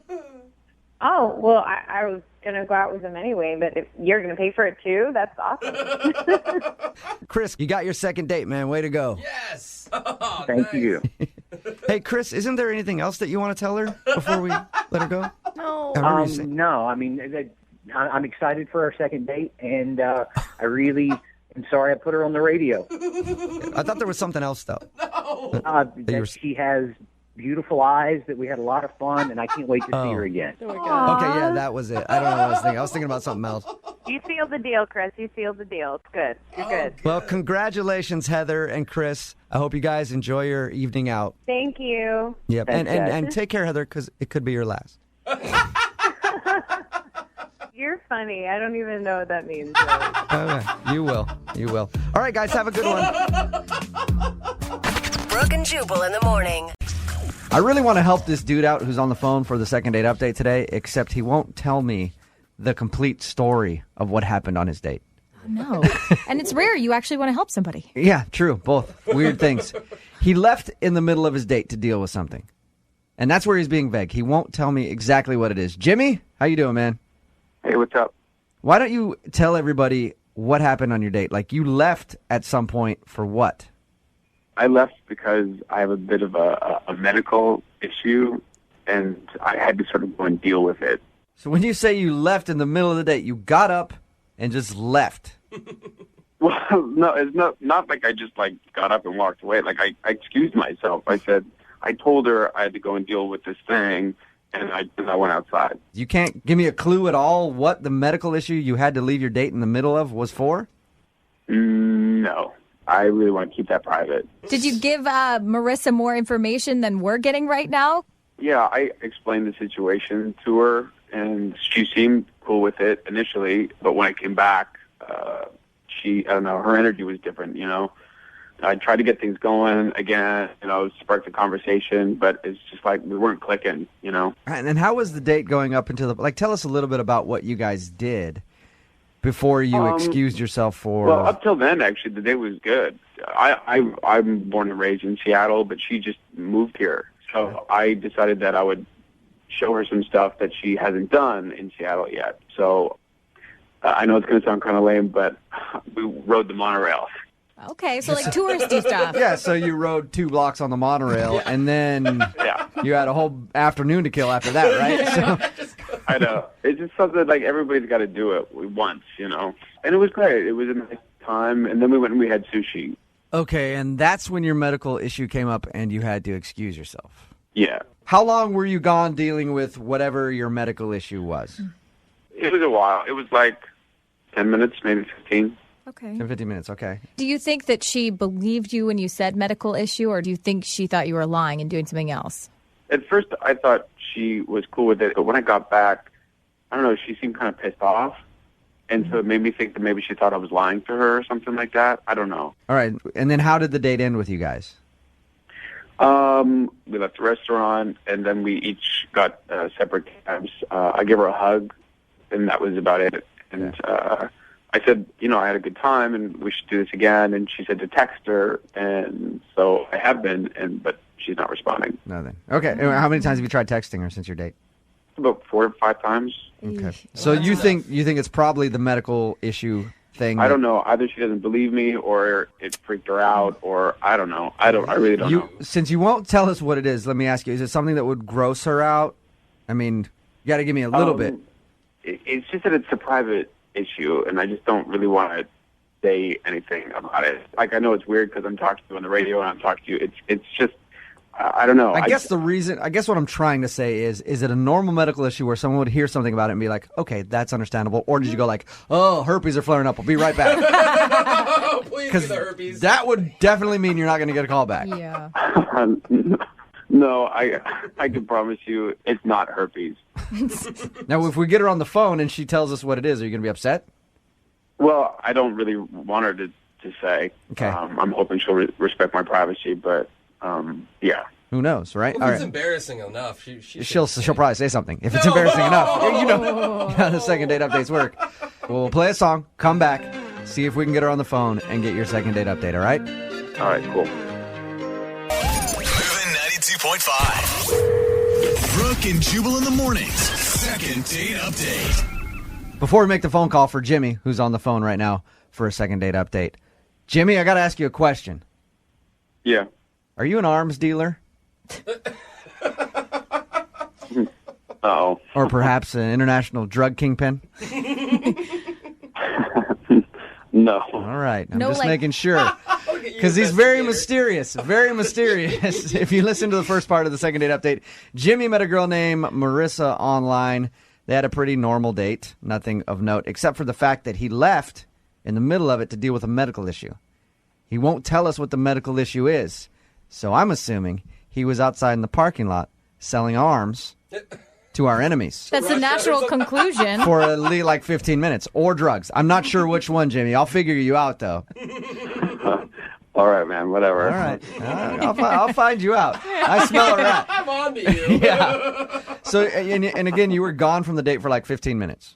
Oh, well, I was going to go out with him anyway, but if you're going to pay for it too, that's awesome. Chris, you got your second date, man. Way to go. Yes. Thank you. Hey, Chris, isn't there anything else that you want to tell her before we let her go? No. What were you saying? No, I mean, I'm excited for our second date, and I really am sorry I put her on the radio. I thought there was something else, though. That she has beautiful eyes, that we had a lot of fun, and I can't wait to see her again. Okay, yeah, that was it. I don't know what I was thinking. I was thinking about something else. You sealed the deal, Chris. You sealed the deal. It's good. You're good. Well, congratulations, Heather and Chris. I hope you guys enjoy your evening out. Thank you. Yep, Thanks, and guys. take care, Heather, because it could be your last. You're funny. I don't even know what that means. Okay, you will. You will. All right, guys, have a good one. Brooke and Jubal in the morning. I really want to help this dude out who's on the phone for the second date update today, except he won't tell me the complete story of what happened on his date. No. And it's rare you actually want to help somebody. Yeah, true. Both. Weird things. He left in the middle of his date to deal with something. And that's where he's being vague. He won't tell me exactly what it is. Jimmy, how you doing, man? Hey, what's up? Why don't you tell everybody what happened on your date? Like, you left at some point for what? I left because I have a bit of a medical issue, and I had to sort of go and deal with it. So when you say you left in the middle of the date, you got up and just left. Well, no, it's not like I just got up and walked away. Like I excused myself. I told her I had to go and deal with this thing, and I went outside. You can't give me a clue at all what the medical issue you had to leave your date in the middle of was for? No, I really want to keep that private. Did you give Marissa more information than we're getting right now? Yeah, I explained the situation to her, and she seemed cool with it initially. But when I came back, I don't know, her energy was different, you know. I tried to get things going again, spark the conversation, but it's just like we weren't clicking, you know. And then how was the date going up until tell us a little bit about what you guys did before you excused yourself for... Well, up till then, actually, the date was good. I'm born and raised in Seattle, but she just moved here. So I decided that I would show her some stuff that she hasn't done in Seattle yet. So I know it's going to sound kind of lame, but we rode the monorail. Okay, so like touristy stuff. Yeah, so you rode 2 blocks on the monorail, and then you had a whole afternoon to kill after that, right? So, I know. It's just something like everybody's got to do it once, you know. And it was great. It was a nice time. And then we went and we had sushi. Okay, and that's when your medical issue came up and you had to excuse yourself. Yeah. How long were you gone dealing with whatever your medical issue was? It was a while. It was like 10 minutes, maybe 15. Okay. 10, 15 minutes, okay. Do you think that she believed you when you said medical issue, or do you think she thought you were lying and doing something else? At first, I thought she was cool with it, but when I got back, I don't know, she seemed kind of pissed off. And so it made me think that maybe she thought I was lying to her or something like that. I don't know. All right, and then how did the date end with you guys? We left the restaurant, and then we each got separate cabs. I gave her a hug, and that was about it. And I said, I had a good time, and we should do this again. And she said to text her, and so I have been, but she's not responding. Nothing. Okay, and how many times have you tried texting her since your date? About 4 or 5 times. Okay. So you think it's probably the medical issue thing? I don't know. Either she doesn't believe me, or it freaked her out, or I don't know. I really don't know. Since you won't tell us what it is, let me ask you: is it something that would gross her out? I mean, you got to give me a little bit. It's just that it's a private issue, and I just don't really want to say anything about it. Like, I know it's weird because I'm talking to you on the radio and I'm talking to you. It's just, I don't know. I guess what I'm trying to say is it a normal medical issue where someone would hear something about it and be like, okay, that's understandable? Or did you go like, oh, herpes are flaring up, I'll be right back? Please be the herpes. That would definitely mean you're not going to get a call back. Yeah. No, I can promise you it's not herpes. Now, if we get her on the phone and she tells us what it is, are you going to be upset? Well, I don't really want her to say. Okay. I'm hoping she'll respect my privacy, but yeah. Who knows, right? If All it's right. embarrassing enough, She'll probably say something. If it's embarrassing enough, you know how the second date updates work. Well, we'll play a song, come back, see if we can get her on the phone and get your second date update, all right? All right, cool. Moving 92.5. Brooke and Jubal in the mornings. Second date update. Before we make the phone call for Jimmy, who's on the phone right now for a second date update. Jimmy, I got to ask you a question. Yeah. Are you an arms dealer? Uh-oh. Or perhaps an international drug kingpin? No. All right. I'm No, just like- making sure. Because he's very mysterious. Very mysterious. If you listen to the first part of the second date update, Jimmy met a girl named Marissa online. They had a pretty normal date. Nothing of note, except for the fact that he left in the middle of it to deal with a medical issue. He won't tell us what the medical issue is. So I'm assuming he was outside in the parking lot selling arms to our enemies. That's a natural conclusion. For at least like 15 minutes. Or drugs. I'm not sure which one, Jimmy. I'll figure you out, though. All right, man. Whatever. All right. I'll find you out. I smell a rat. I'm on to you. Yeah. So, and again, you were gone from the date for like 15 minutes.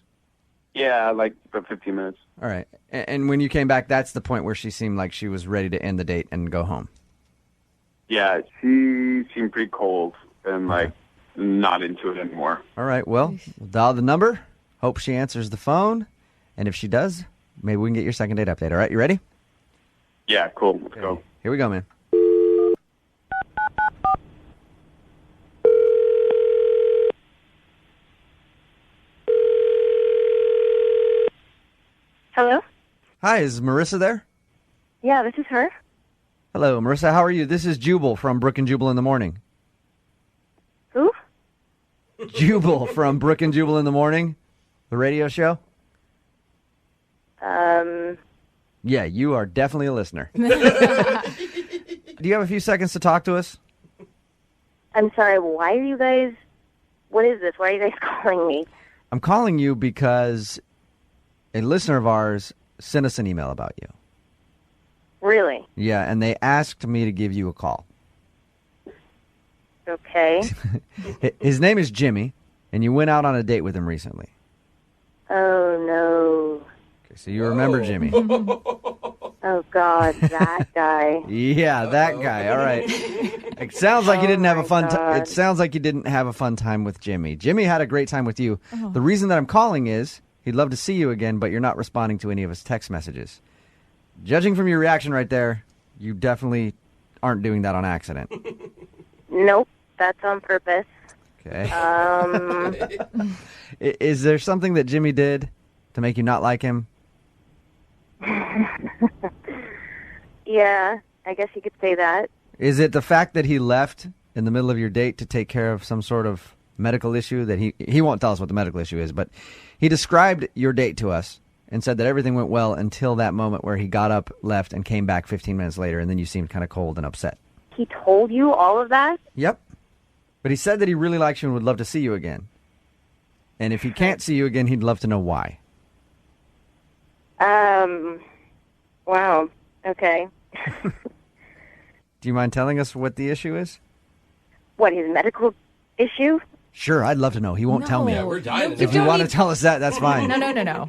Yeah, like about 15 minutes. All right. And when you came back, that's the point where she seemed like she was ready to end the date and go home. Yeah, she seemed pretty cold and like not into it anymore. All right. Well, we'll dial the number. Hope she answers the phone. And if she does, maybe we can get your second date update. All right. You ready? Yeah, cool. Let's go. Here we go, man. Hello? Hi, is Marissa there? Yeah, this is her. Hello, Marissa. How are you? This is Jubal from Brooke and Jubal in the morning. Who? Jubal from Brooke and Jubal in the morning, the radio show. Yeah, you are definitely a listener. Do you have a few seconds to talk to us? I'm sorry, why are you guys... What is this? Why are you guys calling me? I'm calling you because a listener of ours sent us an email about you. Really? Yeah, and they asked me to give you a call. Okay. His name is Jimmy, and you went out on a date with him recently. Oh, no. Okay, so you remember Jimmy. Oh, God, that guy. Yeah, that guy. All right. It sounds like you didn't have a fun time. It sounds like you didn't have a fun time with Jimmy. Jimmy had a great time with you. Oh. The reason that I'm calling is he'd love to see you again, but you're not responding to any of his text messages. Judging from your reaction right there, you definitely aren't doing that on accident. Nope, that's on purpose. Okay. Is there something that Jimmy did to make you not like him? Yeah, I guess you could say that. Is it the fact that he left in the middle of your date to take care of some sort of medical issue that he won't tell us what the medical issue is, but he described your date to us and said that everything went well until that moment where he got up, left, and came back 15 minutes later, and then you seemed kind of cold and upset. He told you all of that? Yep. But he said that he really likes you and would love to see you again. And if he can't see you again, he'd love to know why. Wow. Okay. Do you mind telling us what the issue is? What, his medical issue? Sure, I'd love to know. He won't tell me. Yeah, we're dying. If you want to tell us that, that's fine. No.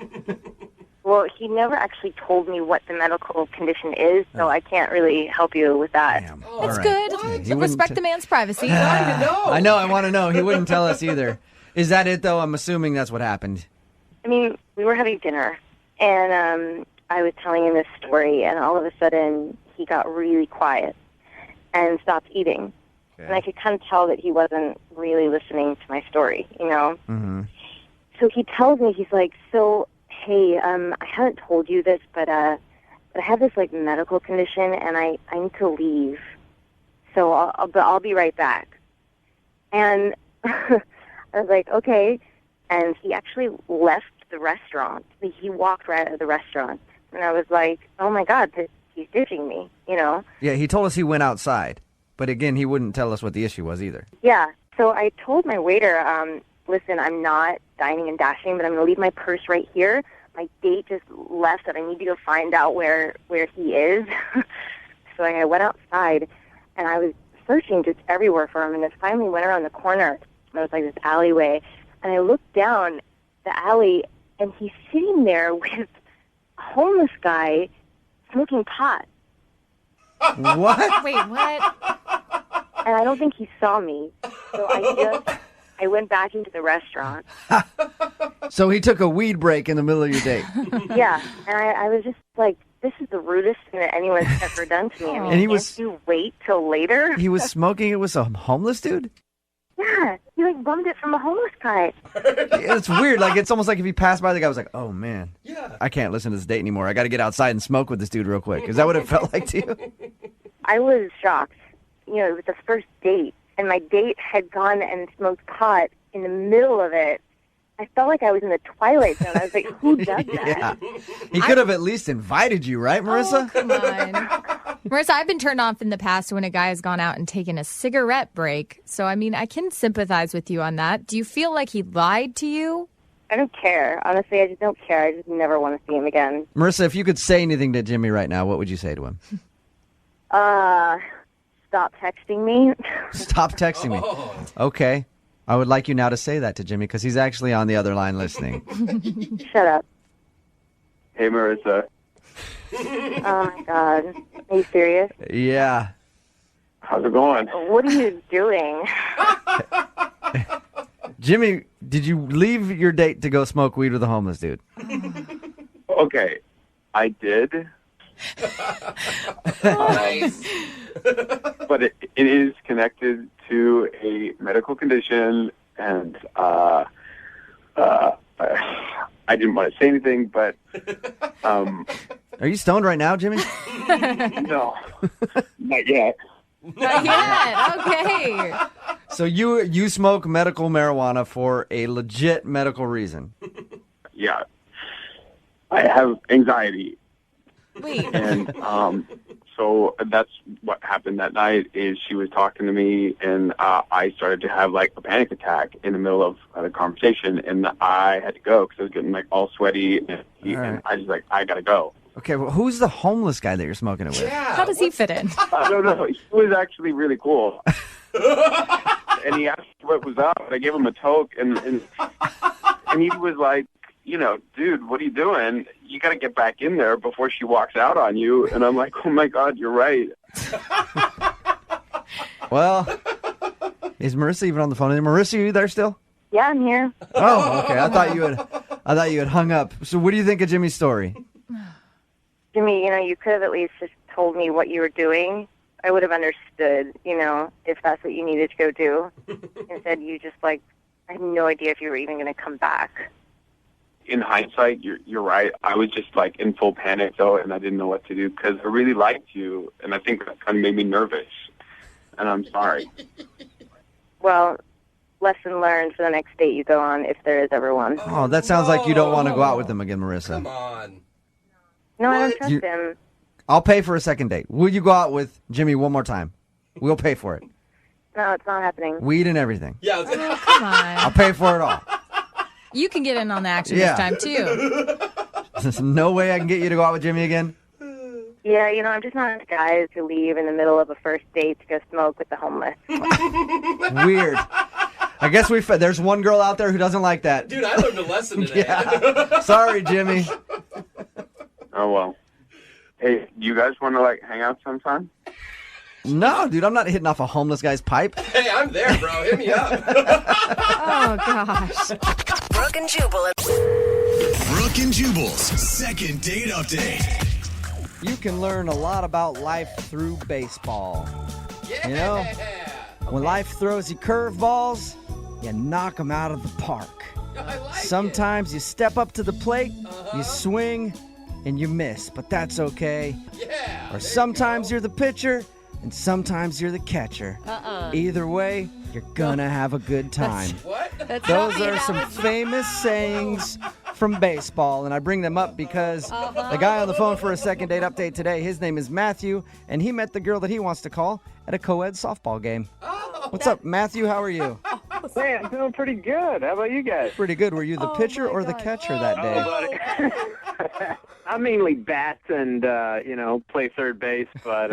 Well, he never actually told me what the medical condition is, so I can't really help you with that. It's good. He wouldn't Respect the man's privacy. I know, I want to know. He wouldn't tell us either. Is that it, though? I'm assuming that's what happened. I mean, we were having dinner, and I was telling him this story, and all of a sudden, he got really quiet and stopped eating. Okay. And I could kind of tell that he wasn't really listening to my story, you know? Mm-hmm. So he tells me, he's like, so, hey, I haven't told you this, but I have this, like, medical condition, and I need to leave. So I'll be right back. And I was like, okay. And he actually left the restaurant. He walked right out of the restaurant. And I was like, oh, my God, he's ditching me, you know? Yeah, he told us he went outside. But again, he wouldn't tell us what the issue was either. Yeah. So I told my waiter, listen, I'm not dining and dashing, but I'm going to leave my purse right here. My date just left, and I need to go find out where he is. So I went outside, and I was searching just everywhere for him, and then finally went around the corner. There was like this alleyway, and I looked down the alley, and he's sitting there with a homeless guy smoking pot. What? Wait, what? And I don't think he saw me, so I went back into the restaurant. So he took a weed break in the middle of your date. Yeah, and I was just like, this is the rudest thing that anyone's ever done to me. I mean, And he can't was- you wait till later? He was smoking it with some homeless dude? Yeah, he like bummed it from a homeless guy. It's weird. Like, it's almost like if he passed by, the guy was like, oh, man, I can't listen to this date anymore. I got to get outside and smoke with this dude real quick. Is that what it felt like to you? I was shocked. You know, it was the first date, and my date had gone and smoked pot in the middle of it. I felt like I was in the Twilight Zone. I was like, who does that? Yeah. He could have at least invited you, right, Marissa? Oh, come on. Marissa, I've been turned off in the past when a guy has gone out and taken a cigarette break. So, I mean, I can sympathize with you on that. Do you feel like he lied to you? I don't care. Honestly, I just don't care. I just never want to see him again. Marissa, if you could say anything to Jimmy right now, what would you say to him? Stop texting me. Stop texting me. Okay. I would like you now to say that to Jimmy because he's actually on the other line listening. Shut up. Hey, Marissa. Oh, my God. Are you serious? Yeah. How's it going? What are you doing? Jimmy, did you leave your date to go smoke weed with a homeless dude? Okay, I did. Nice. But it is connected to a medical condition, and I didn't want to say anything, but Are you stoned right now, Jimmy? no, not yet. Not yet. Okay. So you smoke medical marijuana for a legit medical reason? Yeah, I have anxiety. Wait. And so that's what happened that night is she was talking to me, and I started to have like a panic attack in the middle of the conversation, and I had to go because I was getting like all sweaty, and I was like, I gotta go. Okay, well, who's the homeless guy that you're smoking it with? How does he fit in? I don't know. He was actually really cool. And he asked what was up, and I gave him a toke, and he was like, you know, dude, what are you doing? You got to get back in there before she walks out on you. And I'm like, oh, my God, you're right. Well, is Marissa even on the phone? Marissa, are you there still? Yeah, I'm here. Oh, okay. I thought you had hung up. So what do you think of Jimmy's story? Jimmy, you know, you could have at least just told me what you were doing. I would have understood, you know, if that's what you needed to go do. Instead, you just, like, I had no idea if you were even going to come back. in hindsight, you're right. I was just like in full panic though, and I didn't know what to do because I really liked you, and I think that kind of made me nervous. And I'm sorry. Well, lesson learned for the next date you go on, if there is ever one. Oh, that sounds like you don't want to go out with him again, Marissa. Come on. No, I don't trust him. I'll pay for a second date. Will you go out with Jimmy one more time? We'll pay for it. No, it's not happening. Weed and everything. Yeah. Come on. I'll pay for it all. You can get in on the action Yeah. this time, too. There's no way I can get you to go out with Jimmy again? Yeah, I'm just not a guy to leave in the middle of a first date to go smoke with the homeless. Weird. I guess there's one girl out there who doesn't like that. Dude, I learned a lesson today. Yeah. Sorry, Jimmy. Oh, well. Hey, you guys want to, like, hang out sometime? No, dude, I'm not hitting off a homeless guy's pipe. Hey, I'm there, bro. Hit me up. Oh, gosh. Brooke and Jubal. Brooke and Jubal's second date update. You can learn a lot about life through baseball. Yeah. You know, when life throws you curveballs, you knock them out of the park. I like Sometimes you step up to the plate, you swing, and you miss, but that's okay. Yeah. Or sometimes you're the pitcher, and sometimes you're the catcher. Either way, you're gonna have a good time. What? Those are some famous sayings from baseball, and I bring them up because the guy on the phone for a second date update today, his name is Matthew, and he met the girl that he wants to call at a co-ed softball game. What's up, Matthew? How are you? Hey, I'm doing pretty good. How about you guys? Pretty good. Were you the pitcher or the catcher that day? I mainly bat and, play third base, but...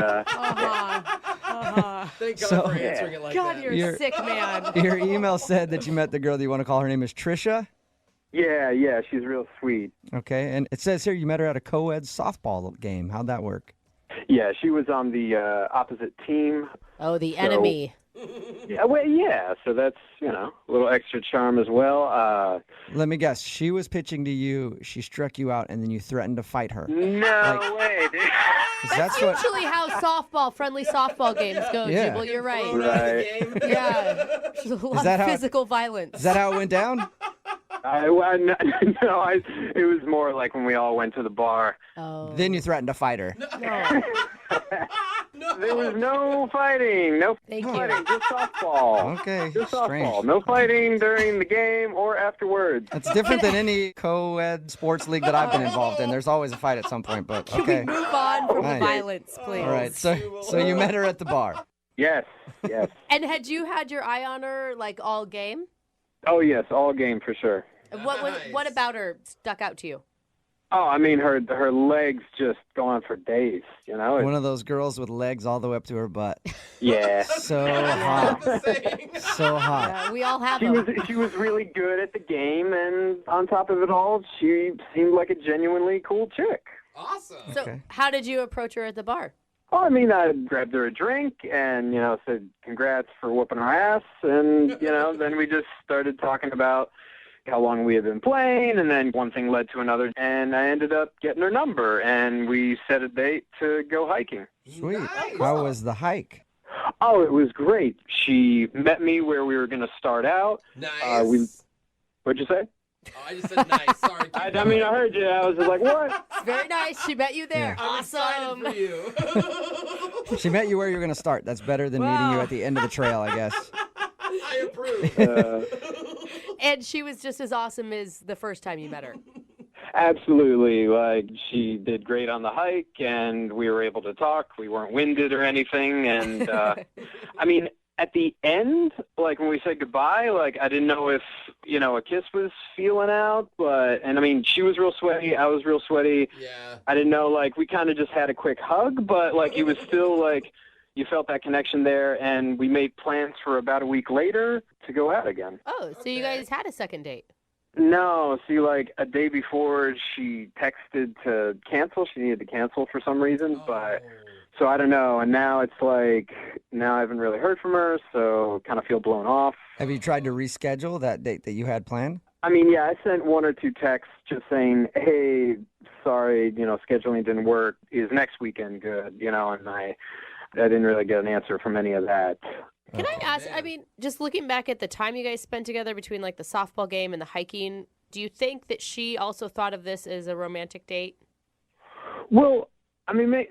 Thank God So- for answering it like God, that. you're a sick man. Your email said that you met the girl that you want to call. Her name is Trisha. Yeah, she's real sweet. Okay, and it says here you met her at a co-ed softball game. How'd that work? Yeah, she was on the opposite team. Oh, the enemy. Yeah, so that's, a little extra charm as well. Let me guess. She was pitching to you. She struck you out, and then you threatened to fight her. No way, dude. 'Cause That's what. usually how friendly softball games go, Yeah. Jubal. You're right. Right. Yeah. There's a lot that of how- physical violence. Is that how it went down? It was more like when we all went to the bar. Oh. Then you threatened to fight her. There was no fighting. No Thank you. fighting. Just softball. Okay, Just strange. softball. No fighting during the game or afterwards. That's different than any co-ed sports league that I've been involved in. There's always a fight at some point, but Can okay. we move on from Nice. the violence, please? All right, so you met her at the bar. Yes. And had you had your eye on her like all game? Oh, yes. All game for sure. What about her stuck out to you? Oh, I mean, her legs just go on for days, One of those girls with legs all the way up to her butt. Yeah. So hot. So hot. Yeah, we all have She them. was really good at the game, and on top of it all, she seemed like a genuinely cool chick. Awesome. So Okay. how did you approach her at the bar? Oh, I mean, I grabbed her a drink and, said congrats for whooping her ass. And, then we just started talking about how long we had been playing. And then one thing led to another. And I ended up getting her number. And we set a date to go hiking. Sweet. How was the hike? Oh, it was great. She met me where we were going to start out. Nice. What'd you say? Oh, I just said nice. Sorry. I heard you. I was just like, what? It's very nice. She met you there. I'm excited for you. She met you where you're going to start. That's better than meeting you at the end of the trail, I guess. I approve. And she was just as awesome as the first time you met her. Absolutely. Like, she did great on the hike, and we were able to talk. We weren't winded or anything. And, I mean, at the end, like, when we said goodbye, like, I didn't know if, a kiss was feeling out. And, I mean, she was real sweaty. I was real sweaty. Yeah. I didn't know, like, we kind of just had a quick hug, but, like, it was still, like, you felt that connection there. And we made plans for about a week later to go out again. Oh, so you guys had a second date. No, see, like a day before, she texted to cancel. She needed to cancel for some reason, but so I don't know. And now it's like, now I haven't really heard from her, so kind of feel blown off. Have you tried to reschedule that date that you had planned? I mean, yeah, I sent one or two texts just saying, hey, sorry, scheduling didn't work. Is next weekend good? And I didn't really get an answer from any of that. Can I ask, I mean, just looking back at the time you guys spent together between like the softball game and the hiking, Do you think that she also thought of this as a romantic date? Well, I mean,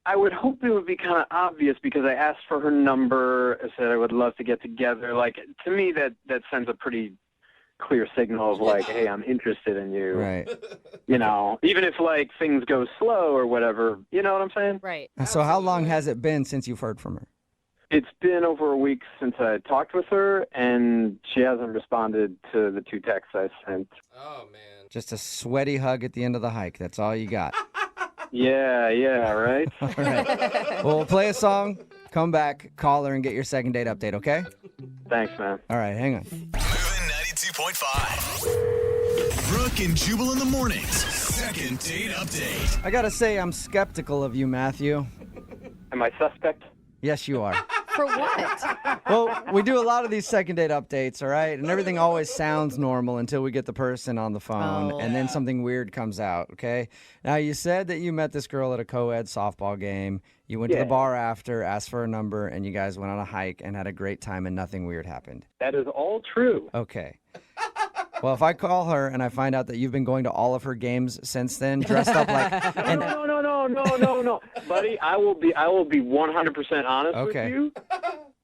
I would hope it would be kind of obvious because I asked for her number. I said I would love to get together. Like, to me, that sends a pretty clear signal of like, hey, I'm interested in you. Right. You know, even if like things go slow or whatever, you know what I'm saying? Right. So how long has it been since you've heard from her? It's been over a week since I talked with her, and she hasn't responded to the 2 texts I sent. Oh, man. Just a sweaty hug at the end of the hike. That's all you got. Yeah, right? All right. Well, we'll play a song, come back, call her, and get your second date update, okay? Thanks, man. All right, hang on. Moving 92.5. Brooke and Jubal in the mornings. Second date update. I gotta say, I'm skeptical of you, Matthew. Am I suspect? Yes, you are. For what? Well, we do a lot of these second date updates, all right? And everything always sounds normal until we get the person on the phone, and then something weird comes out, okay? Now, you said that you met this girl at a co-ed softball game. You went to the bar after, asked for a number, and you guys went on a hike and had a great time, and nothing weird happened. That is all true. Okay. Well, if I call her and I find out that you've been going to all of her games since then, dressed up like... No, buddy. I will be 100% honest with Okay. you.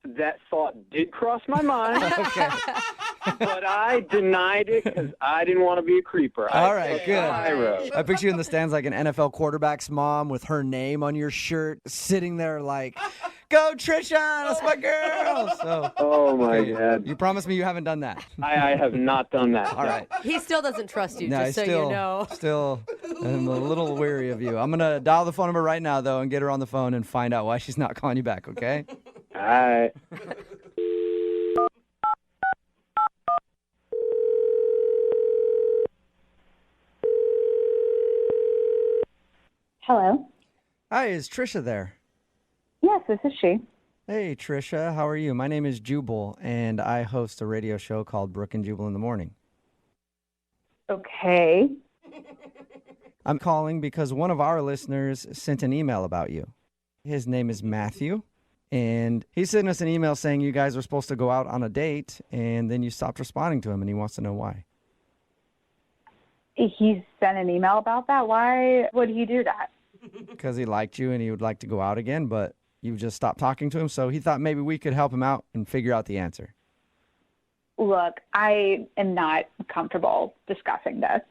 That thought did cross my mind. Okay. But I denied it because I didn't want to be a creeper. All right, good. I I picture you in the stands like an NFL quarterback's mom with her name on your shirt, sitting there like, "Go Trisha, that's my girl." So, oh my God! You promised me you haven't done that. I have not done that. All right. He still doesn't trust you, No, just so you know. Still, I'm a little weary of you. I'm gonna dial the phone number right now though, and get her on the phone and find out why she's not calling you back. Okay? All right. Hello. Hi, is Trisha there? Yes, this is she. Hey, Trisha, how are you? My name is Jubal, and I host a radio show called Brooke and Jubal in the Morning. Okay. I'm calling because one of our listeners sent an email about you. His name is Matthew, and he sent us an email saying you guys were supposed to go out on a date, and then you stopped responding to him, and he wants to know why. He sent an email about that? Why would he do that? Because he liked you and he would like to go out again, but you just stopped talking to him, so he thought maybe we could help him out and figure out the answer. Look, I am not comfortable discussing this.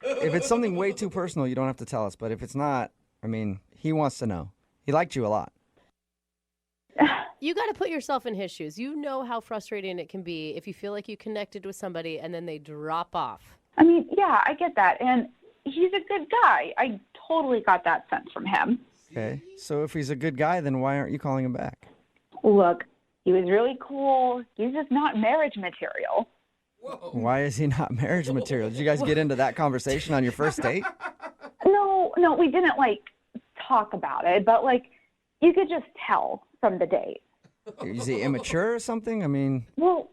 If it's something way too personal, you don't have to tell us, but if it's not, I mean, he wants to know. He liked you a lot. You got to put yourself in his shoes. You know how frustrating it can be if you feel like you connected with somebody and then they drop off. I mean, yeah, I get that. And he's a good guy. I totally got that sense from him. Okay, so if he's a good guy, then why aren't you calling him back? Look, he was really cool. He's just not marriage material. Why is he not marriage material? Did you guys get into that conversation on your first date? No, we didn't, talk about it. But, you could just tell from the date. Is he immature or something? I mean... Well,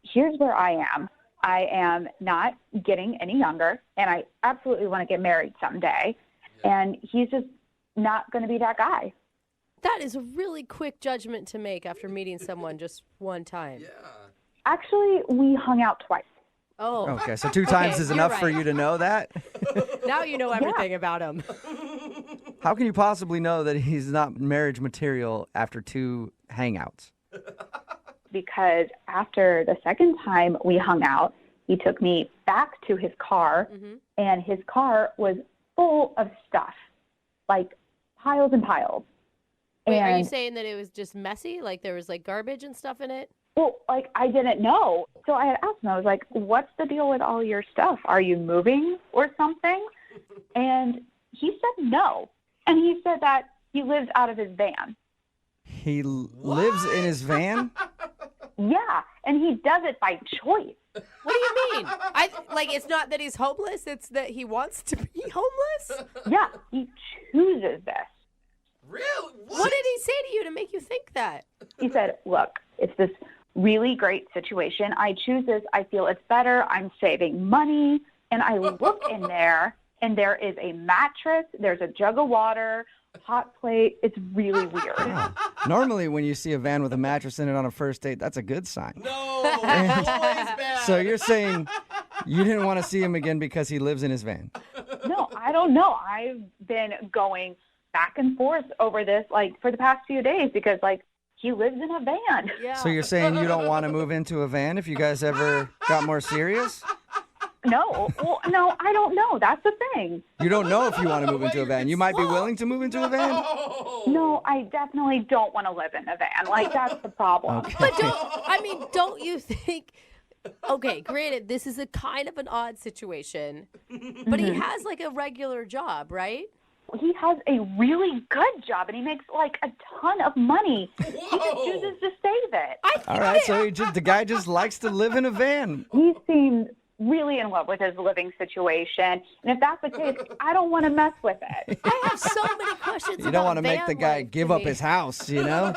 here's where I am. I am not getting any younger, and I absolutely want to get married someday. And he's just not going to be that guy. That is a really quick judgment to make after meeting someone just one time. Yeah. Actually, we hung out twice. Oh. Okay, so 2 times is enough for you to know that? Now you know everything about him. How can you possibly know that he's not marriage material after 2 hangouts? Because after the second time we hung out, he took me back to his car, and his car was full of stuff, piles and piles. Wait, are you saying that it was just messy? Like there was garbage and stuff in it? Well, I didn't know. So I had asked him, I was like, what's the deal with all your stuff? Are you moving or something? And he said no. And he said that he lives out of his van. He lives in his van? Yeah, and he does it by choice. What do you mean? It's not that he's homeless, it's that he wants to be homeless? Yeah, he chooses this. Really? What did he say to you to make you think that? He said, look, it's this really great situation. I choose this. I feel it's better. I'm saving money. And I look in there, and there is a mattress. There's a jug of water, hot plate. It's really weird. Oh. Normally, when you see a van with a mattress in it on a first date, that's a good sign. No, always bad. So you're saying You didn't want to see him again because he lives in his van. No, I don't know. I've been going back and forth over this like for the past few days because like he lives in a van. Yeah. So you're saying you don't want to move into a van if you guys ever got more serious? No, well, no, I don't know. That's the thing. You don't know if you want to move into a van. You might be willing to move into a van? No, I definitely don't want to live in a van. Like, that's the problem. Okay. But don't you think, okay, granted, this is a kind of an odd situation, but he has like a regular job, right? He has a really good job, and he makes like a ton of money. He just chooses to save it. All right, so the guy just likes to live in a van. He seemed really in love with his living situation, and if that's the case, I don't want to mess with it. I have so many questions. You don't want to make the guy give up his house, you know?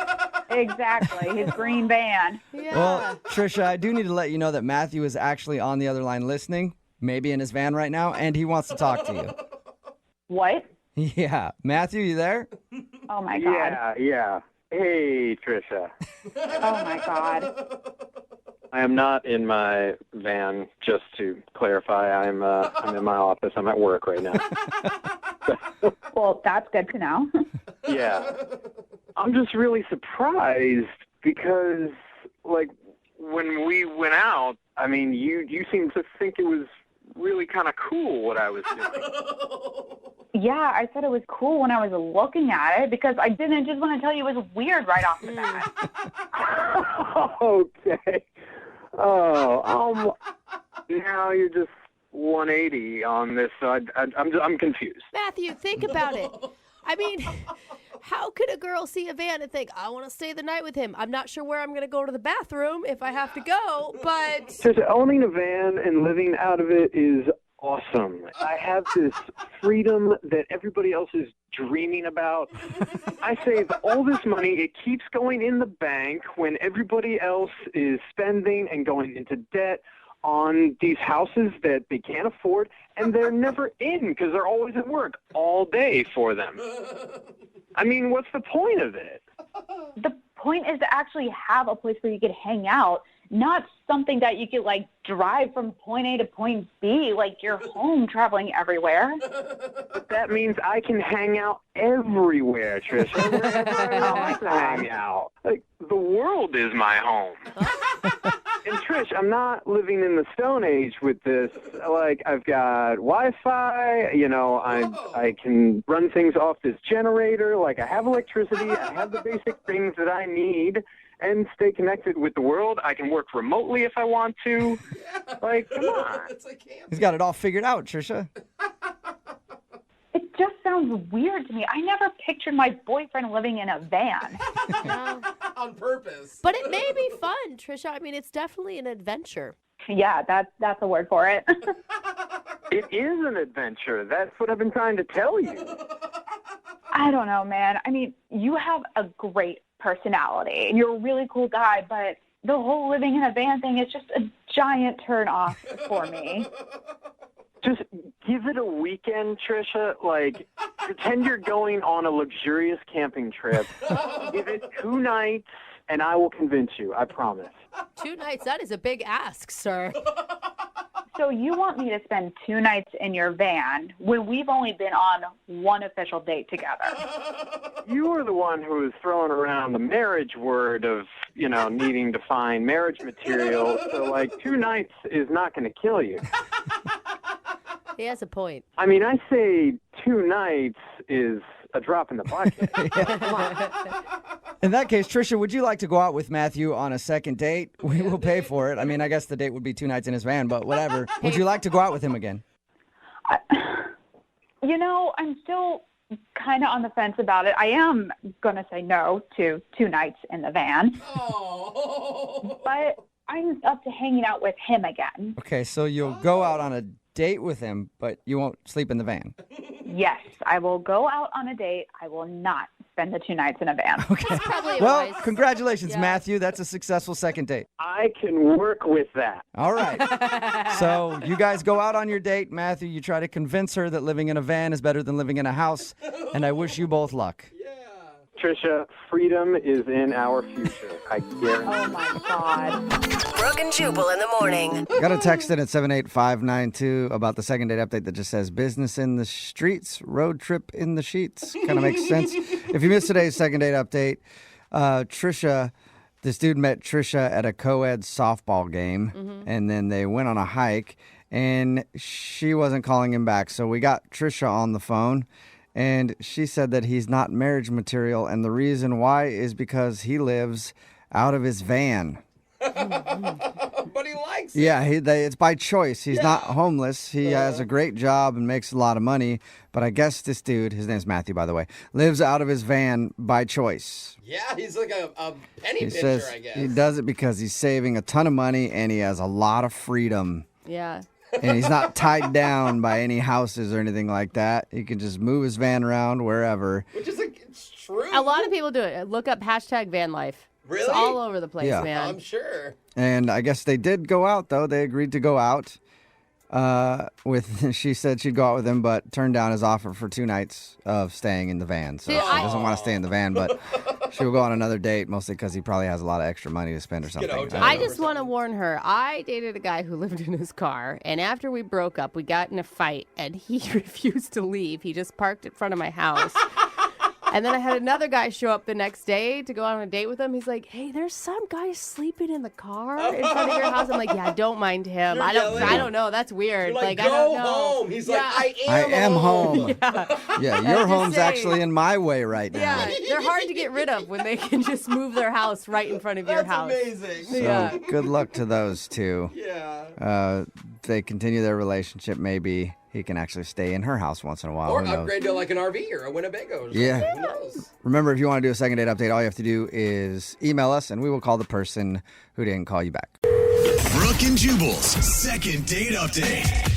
Exactly, his green van. Yeah. Well, Trisha, I do need to let you know that Matthew is actually on the other line listening, maybe in his van right now, and he wants to talk to you. What? Yeah. Matthew, you there? Oh, my God. Yeah. Hey, Trisha. Oh, my God. I am not in my van, just to clarify. I'm in my office. I'm at work right now. Well, that's good to know. Yeah. I'm just really surprised because, like, when we went out, I mean, you seemed to think it was really kind of cool what I was doing. Yeah, I said it was cool when I was looking at it because I didn't just want to tell you it was weird right off the bat. Okay. Oh, now you're just 180 on this. So I'm confused. Matthew, think about it. I mean, how could a girl see a van and think, I want to stay the night with him? I'm not sure where I'm going to go to the bathroom if I have to go, but... Just owning a van and living out of it is awesome. I have this freedom that everybody else is dreaming about. I save all this money. It keeps going in the bank when everybody else is spending and going into debt on these houses that they can't afford, and they're never in because they're always at work all day for them. I mean, what's the point of it? The point is to actually have a place where you could hang out, not something that you could, like, drive from point A to point B, like you're home traveling everywhere. But that means I can hang out everywhere, Trisha, wherever I want to hang out. Like, the world is my home. And Trish, I'm not living in the Stone Age with this. Like, I've got Wi-Fi, you know, I can run things off this generator. Like, I have electricity. I have the basic things that I need and stay connected with the world. I can work remotely if I want to. Like, come on. He's got it all figured out, Trisha. It just sounds weird to me. I never pictured my boyfriend living in a van. On purpose. But it may be fun, Trisha. I mean, it's definitely an adventure. Yeah, that's a word for it. It is an adventure. That's what I've been trying to tell you. I don't know, man. I mean, you have a great personality, and you're a really cool guy, but the whole living in a van thing is just a giant turn off for me. Just give it a weekend, Trisha. Like, pretend you're going on a luxurious camping trip. Give it 2 nights, and I will convince you. I promise. 2 nights, that is a big ask, sir. So you want me to spend 2 nights in your van when we've only been on one official date together? You were the one who was throwing around the marriage word of, you know, needing to find marriage material. So, like, 2 nights is not going to kill you. He has a point. I mean, I say 2 nights is a drop in the bucket. Come on. In that case, Trisha, would you like to go out with Matthew on a second date? We will pay for it. I mean, I guess the date would be 2 nights in his van, but whatever. Would you like to go out with him again? You know, I'm still kind of on the fence about it. I am going to say no to 2 nights in the van. Oh. But I'm up to hanging out with him again. Okay, so you'll go out on a date with him, but you won't sleep in the van. Yes, I will go out on a date. I will not spend the 2 nights in a van. Okay. Well, congratulations, Matthew. That's a successful second date. I can work with that. All right. So you guys go out on your date. Matthew, you try to convince her that living in a van is better than living in a house, and I wish you both luck. Trisha, freedom is in our future. I guarantee. Oh, my God. Brooke and Jubal in the morning. Got a text in at 78592 about the second date update that just says business in the streets, road trip in the sheets. Kind of makes sense. If you missed today's second date update, this dude met Trisha at a co-ed softball game, and then they went on a hike, and she wasn't calling him back. So we got Trisha on the phone, and she said that he's not marriage material, and the reason why is because he lives out of his van. But he likes it. Yeah, it's by choice. He's not homeless. He has a great job and makes a lot of money. But I guess this dude, his name's Matthew, by the way, lives out of his van by choice. Yeah, he's like a penny He pincher, says I guess. he does it because he's saving a ton of money and he has a lot of freedom. Yeah. And he's not tied down by any houses or anything like that. He can just move his van around wherever. Which is it's true. A lot of people do it. Look up hashtag van life. Really? It's all over the place, Yeah. man. I'm sure. And I guess they did go out, though. They agreed to go out. She said she'd go out with him, but turned down his offer for 2 nights of staying in the van. So See, she doesn't want to stay in the van, but she'll go on another date, mostly because he probably has a lot of extra money to spend or something. I just want to warn her. I dated a guy who lived in his car, and after we broke up, we got in a fight, and he refused to leave. He just parked in front of my house. And then I had another guy show up the next day to go on a date with him. He's like, "Hey, there's some guy sleeping in the car in front of your house." I'm like, "Yeah, I don't mind him. I don't know. That's weird. You're like, I don't go know." home. He's like, I am home. Yeah, your just home's saying. actually in my way right now. Yeah, they're hard to get rid of when they can just move their house right in front of your house. Amazing. So good luck to those two. Yeah. They continue their relationship. Maybe he can actually stay in her house once in a while. Or Who knows? upgrade to like an RV or a Winnebago. Or something. Yeah. Who knows? Remember, if you want to do a second date update, all you have to do is email us, and we will call the person who didn't call you back. Brooke and Jubal's second date update.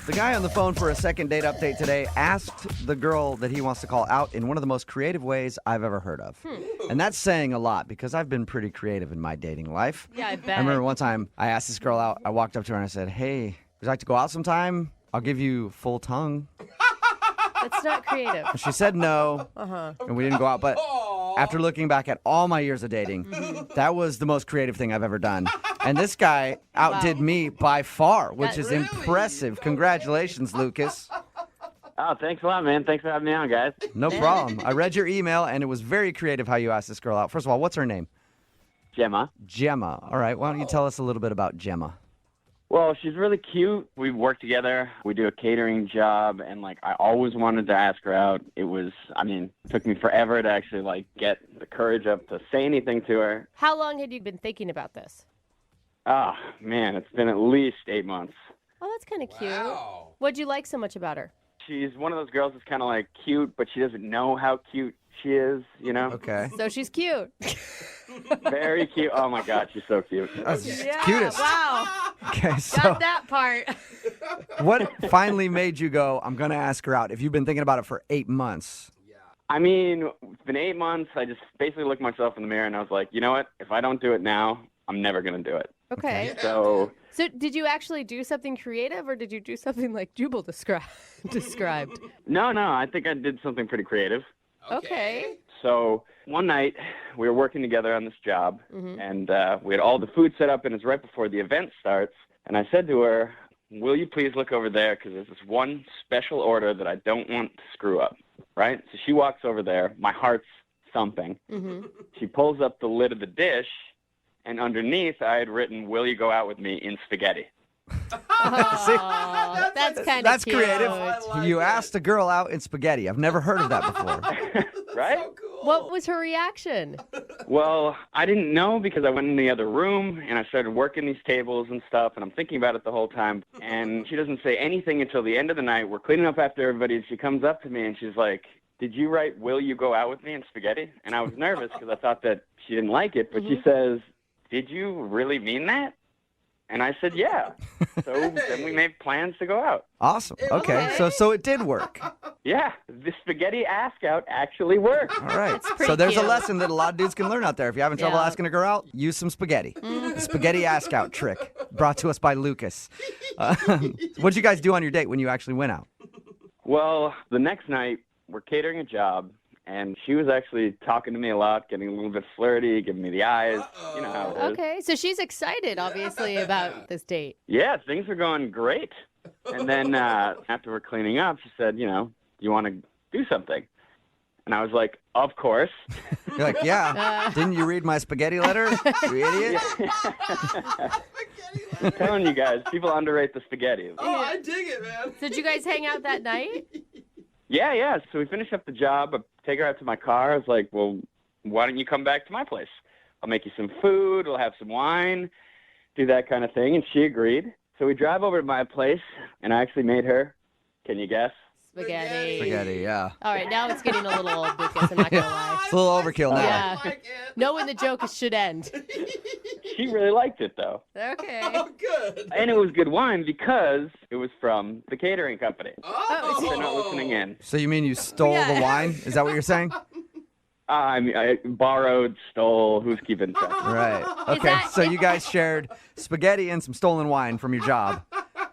The guy on the phone for a second date update today asked the girl that he wants to call out in one of the most creative ways I've ever heard of. And that's saying a lot because I've been pretty creative in my dating life. Yeah, I bet. I remember one time I asked this girl out. I walked up to her and I said, "Hey, would you like to go out sometime? I'll give you full tongue." That's not creative. And she said no, and we didn't go out. But after looking back at all my years of dating, that was the most creative thing I've ever done. And this guy outdid me by far, which is impressive. Congratulations, Lucas. Oh, thanks a lot, man. Thanks for having me on, guys. No problem. I read your email, and it was very creative how you asked this girl out. First of all, what's her name? Gemma. Gemma. All right. Why don't you tell us a little bit about Gemma? Well, she's really cute. We work together. We do a catering job, and I always wanted to ask her out. It took me forever to actually get the courage up to say anything to her. How long had you been thinking about this? Oh, man, it's been at least 8 months. Oh, that's kind of cute. What'd you like so much about her? She's one of those girls that's kind of cute, but she doesn't know how cute she is, you know? Okay. So she's cute. Very cute. Oh, my God, she's so cute. That's Yeah, cutest. Wow. Okay, so Got that part. what finally made you go, I'm going to ask her out? If you've been thinking about it for 8 months. I mean, it's been 8 months. I just basically looked myself in the mirror, and I was like, you know what? If I don't do it now, I'm never going to do it. Okay. So did you actually do something creative, or did you do something like Jubal described? No, I think I did something pretty creative. Okay. So one night we were working together on this job, and we had all the food set up, and it's right before the event starts. And I said to her, "Will you please look over there, because there's this one special order that I don't want to screw up." Right? So she walks over there. My heart's thumping. She pulls up the lid of the dish, and underneath I had written, "Will you go out with me in spaghetti?" Oh, that's kind of That's cute. creative. You asked a girl out in spaghetti. I've never heard of that before. Right? What was her reaction? Well, I didn't know because I went in the other room and I started working these tables and stuff, and I'm thinking about it the whole time. And she doesn't say anything until the end of the night. We're cleaning up after everybody, and she comes up to me and she's like, "Did you write, 'Will you go out with me in spaghetti?'" And I was nervous because I thought that she didn't like it, but she says, "Did you really mean that?" And I said, "Yeah." So then we made plans to go out. Awesome. Okay. So it did work. Yeah, the spaghetti ask out actually worked. All right. So there's a lesson that a lot of dudes can learn out there. If you're having trouble asking a girl out, use some spaghetti. The spaghetti ask out trick brought to us by Lucas. What'd you guys do on your date when you actually went out? Well, the next night, we're catering a job, And she was actually talking to me a lot, getting a little bit flirty, giving me the eyes. You know how it is. Okay, so she's excited, obviously, about this date. Yeah, things were going great. And then after we're cleaning up, she said, do you want to do something? And I was like, of course. You're like, yeah. Didn't you read my spaghetti letter, you idiot? I'm telling you guys, people underrate the spaghetti. Oh, I dig it, man. So did you guys hang out that night? Yeah. So we finished up the job. I take her out to my car. I was like, well, why don't you come back to my place? I'll make you some food. We'll have some wine, do that kind of thing. And she agreed. So we drive over to my place, and I actually made her, can you guess? Spaghetti, yeah. All right, now it's getting a little old, Lucas. I'm not going to lie. It's a little overkill now. Yeah. Know when the joke should end. She really liked it, though. Okay. Oh, good. And it was good wine because it was from the catering company. Oh. They're not listening in. So you mean you stole the wine? Is that what you're saying? I borrowed, stole, who's keeping track? Right. Okay, so you guys shared spaghetti and some stolen wine from your job.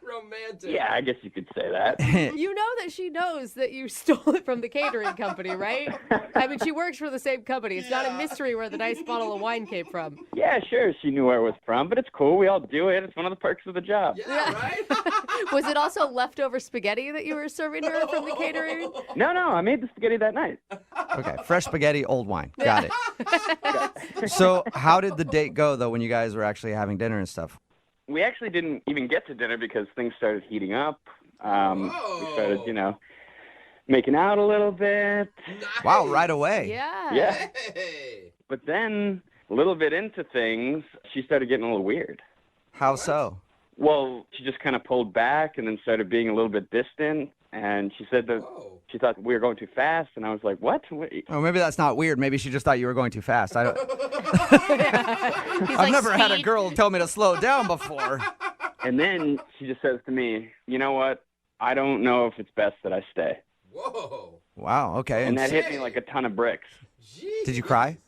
Romantic. Yeah, I guess you could say that. You know that she knows that you stole it from the catering company, right? I mean, she works for the same company. It's not a mystery where the nice bottle of wine came from. Yeah, sure, she knew where it was from, but it's cool. We all do it. It's one of the perks of the job. Yeah, right? Was it also leftover spaghetti that you were serving her from the catering? No, I made the spaghetti that night. Okay, fresh spaghetti, old wine. Got it. So how did the date go, though, when you guys were actually having dinner and stuff? We actually didn't even get to dinner because things started heating up. We started, making out a little bit. Wow, right away. Yeah. But then, a little bit into things, she started getting a little weird. How so? Well, she just kind of pulled back and then started being a little bit distant. And she said that she thought we were going too fast. And I was like, what? Oh, maybe that's not weird. Maybe she just thought you were going too fast. I've never had a girl tell me to slow down before. And then she just says to me, you know what? I don't know if it's best that I stay. Whoa. Wow, okay. And that hit me like a ton of bricks. Did you cry?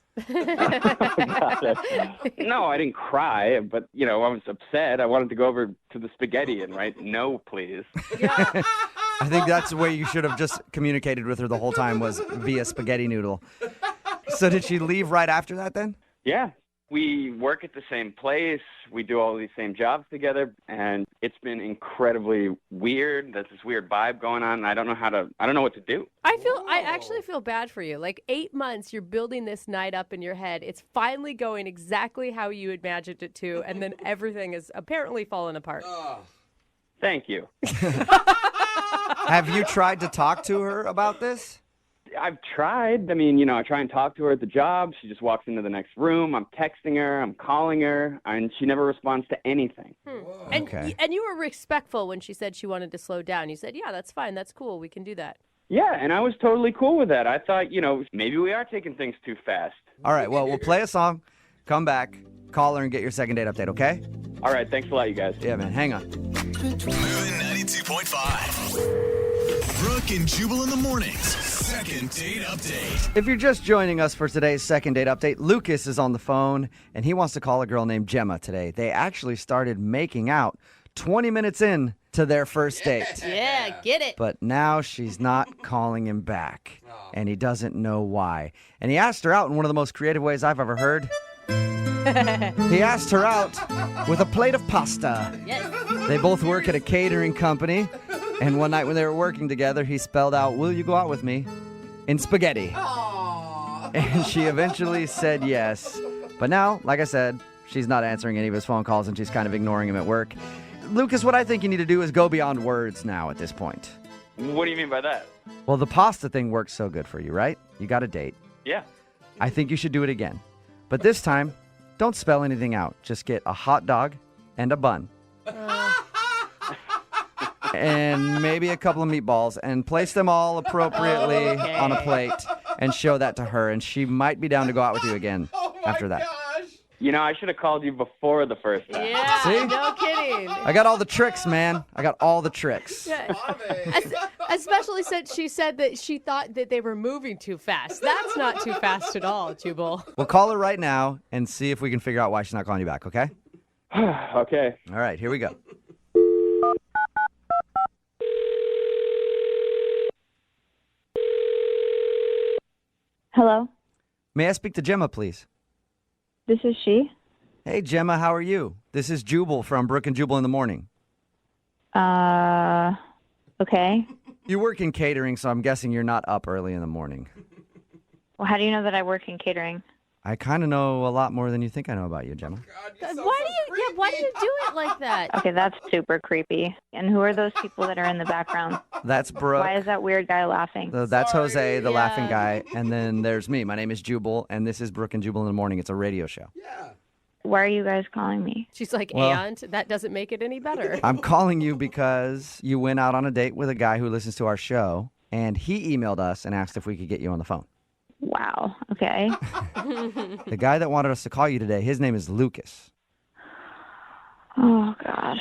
No, I didn't cry, but, I was upset. I wanted to go over to the spaghetti and write, no, please. I think that's the way you should have just communicated with her the whole time was via spaghetti noodle. So did she leave right after that then? Yeah. We work at the same place. We do all these same jobs together, and it's been incredibly weird. There's this weird vibe going on, and I don't know what to do. I actually feel bad for you. Like 8 months, you're building this night up in your head. It's finally going exactly how you imagined it to, and then everything is apparently falling apart. Thank you. Have you tried to talk to her about this? I've tried. I mean, I try and talk to her at the job. She just walks into the next room. I'm texting her. I'm calling her. And she never responds to anything. And you were respectful when she said she wanted to slow down. You said, yeah, that's fine. That's cool. We can do that. Yeah, and I was totally cool with that. I thought, maybe we are taking things too fast. All right, well, we'll play a song, come back, call her, and get your second date update, okay? All right, thanks a lot, you guys. Yeah, man, hang on. Moving 92.5. Brooke and Jubal in the mornings. Second date update. If you're just joining us for today's second date update, Lucas is on the phone, and he wants to call a girl named Gemma today. They actually started making out 20 minutes in to their first date. Yeah, get it. But now she's not calling him back, and he doesn't know why. And he asked her out in one of the most creative ways I've ever heard. He asked her out with a plate of pasta. Yes. They both work at a catering company, and one night when they were working together, he spelled out, "Will you go out with me?" in spaghetti. And she eventually said yes. But now, like I said, she's not answering any of his phone calls, and she's kind of ignoring him at work. Lucas, what I think you need to do is go beyond words now at this point. What do you mean by that? Well, the pasta thing worked so good for you, right? You got a date. Yeah. I think you should do it again. But this time, don't spell anything out. Just get a hot dog and a bun. And maybe a couple of meatballs, and place them all appropriately on a plate and show that to her, and she might be down to go out with you again after that. I should have called you before the first time. Yeah, See? no kidding. I got all the tricks, man. I got all the tricks. Yeah. Especially since she said that she thought that they were moving too fast. That's not too fast at all, Jubal. We'll call her right now and see if we can figure out why she's not calling you back, okay? Okay. All right, here we go. Hello, May I speak to Gemma, please? this is she. Hey, Gemma, how are you? This is Jubal from Brooke and Jubal in the morning. Okay. You work in catering, so I'm guessing you're not up early in the morning. Well, how do you know that I work in catering? I kind of know a lot more than you think I know about you, Gemma. Why do you do it like that? Okay, that's super creepy. And who are those people that are in the background? That's Brooke. Why is that weird guy laughing? That's Jose, the laughing guy. And then there's me. My name is Jubal, and this is Brooke and Jubal in the morning. It's a radio show. Why are you guys calling me? She's like, Well- and that doesn't make it any better. I'm calling you because you went out on a date with a guy who listens to our show, and he emailed us and asked if we could get you on the phone. Wow. Okay. The guy that wanted us to call you today, his name is Lucas. Oh, God.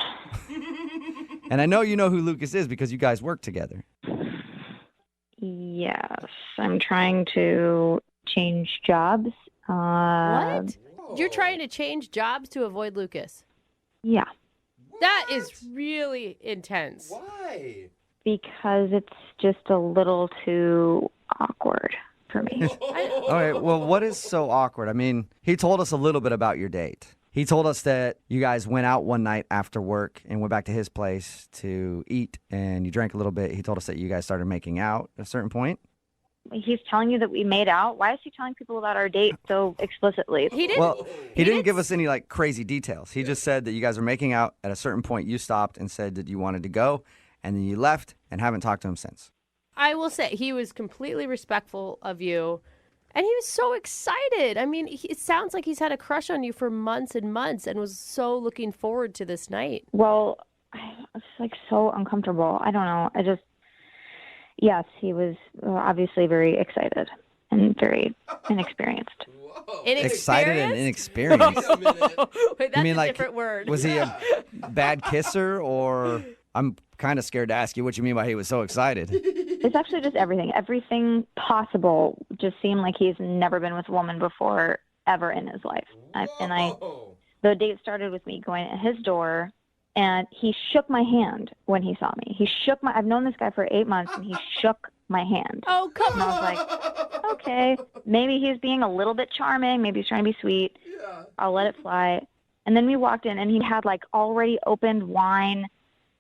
And I know you know who Lucas is because you guys work together. Yes. I'm trying to change jobs. What? You're trying to change jobs to avoid Lucas? Yeah. That is really intense. Why? Because it's just a little too awkward for me. All right, well, what is so awkward? I mean, he told us a little bit about your date. He told us that you guys went out one night after work and went back to his place to eat, and you drank a little bit. He told us that you guys started making out at a certain point. He's telling you that we made out? Why is he telling people about our date so explicitly? He didn't. Well, he didn't give us any like crazy details. He just said that you guys were making out at a certain point. You stopped and said that you wanted to go, and then you left and haven't talked to him since. I will say he was completely respectful of you, and he was so excited. I mean, it sounds like he's had a crush on you for months and months and was so looking forward to this night. Well, it's like so uncomfortable. I don't know. Yes, he was obviously very excited and very inexperienced. Excited and inexperienced. Wait, that's You mean a like, different word. was he a bad kisser, or I'm kind of scared to ask you what you mean by he was so excited. It's actually just everything. Everything possible just seemed like he's never been with a woman before ever in his life. The date started with me going at his door, and he shook my hand when he saw me. I've known this guy for 8 months, and he shook my hand. Oh, come and I was like, okay, maybe he's being a little bit charming. Maybe he's trying to be sweet. I'll let it fly. And then we walked in, and he had like already opened wine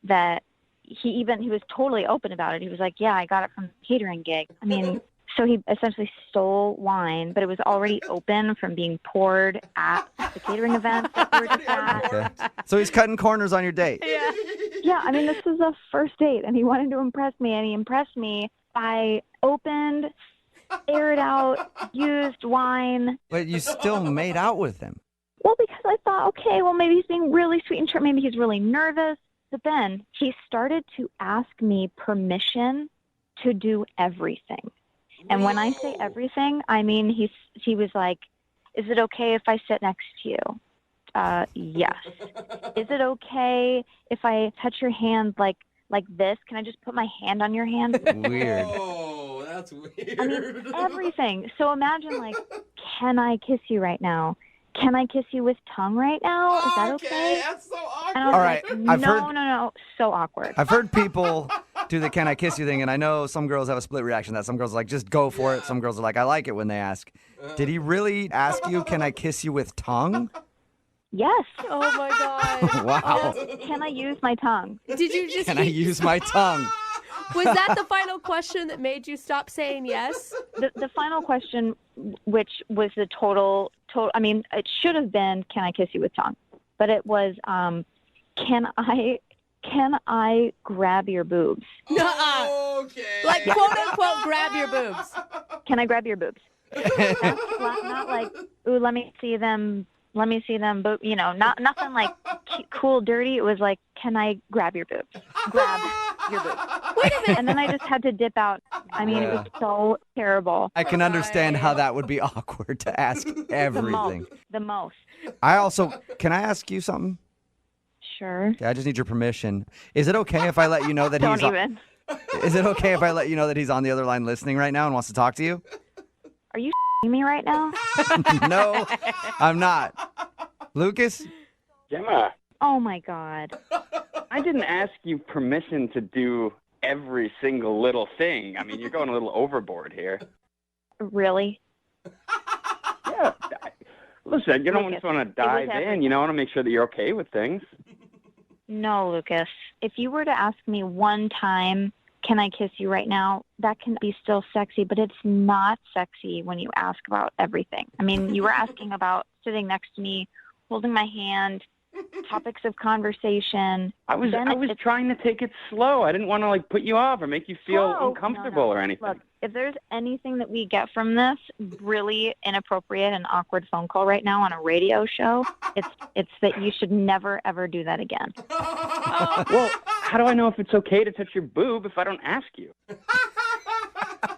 that he was totally open about it. He was like, yeah, I got it from the catering gig. I mean, so he essentially stole wine, but it was already open from being poured at the catering event that we were just at. Okay. So he's cutting corners on your date. Yeah, I mean, this was a first date, and he wanted to impress me, and he impressed me by opened, aired out, used wine. But you still made out with him. Well, because I thought, okay, well, maybe he's being really sweet and charming. Maybe he's really nervous. But then he started to ask me permission to do everything. And when I say everything, I mean he was like, is it okay if I sit next to you? Yes. Is it okay if I touch your hand like this? Can I just put my hand on your hand? Weird. Oh, that's weird. I mean, everything. So imagine, like, can I kiss you right now? Can I kiss you with tongue right now? Is that okay? That's so awkward. And I was All right, like, no, so awkward. I've heard people do the "can I kiss you" thing, and I know some girls have a split reaction to that. Some girls are like, just go for it. Some girls are like, I like it when they ask. Did he really ask you, can I kiss you with tongue? Yes. Oh my God. Wow. Can I use my tongue? Did you just Can I use my tongue? Was that the final question that made you stop saying yes? The final question, which was the total, I mean, it should have been, can I kiss you with tongue? But it was, can I grab your boobs? Okay. Like, quote unquote, grab your boobs. Can I grab your boobs? Not like, ooh, let me see them, boob, nothing like cool, dirty. It was like, can I grab your boobs? Grab your boobs. Wait a minute. And then I just had to dip out. I mean, it was so terrible. I can understand how that would be awkward to ask everything. The most. Can I ask you something? Sure. Okay, I just need your permission. Is it okay if I let you know that Don't even. Is it okay if I let you know that he's on the other line listening right now and wants to talk to you? Are you me right now? No, I'm not. Lucas? Gemma, Oh my God. I didn't ask you permission to do every single little thing. I mean, you're going a little overboard here. Really? Yeah. Listen, you don't Lucas, just want to it was dive in. everything. I want to make sure that you're okay with things. No, Lucas. If you were to ask me one time, can I kiss you right now? That can be still sexy, but it's not sexy when you ask about everything. I mean, you were asking about sitting next to me, holding my hand, topics of conversation. I was trying to take it slow. I didn't want to put you off or make you feel uncomfortable or anything. Look, if there's anything that we get from this really inappropriate and awkward phone call right now on a radio show, it's that you should never ever do that again. Well, how do I know if it's okay to touch your boob if I don't ask you?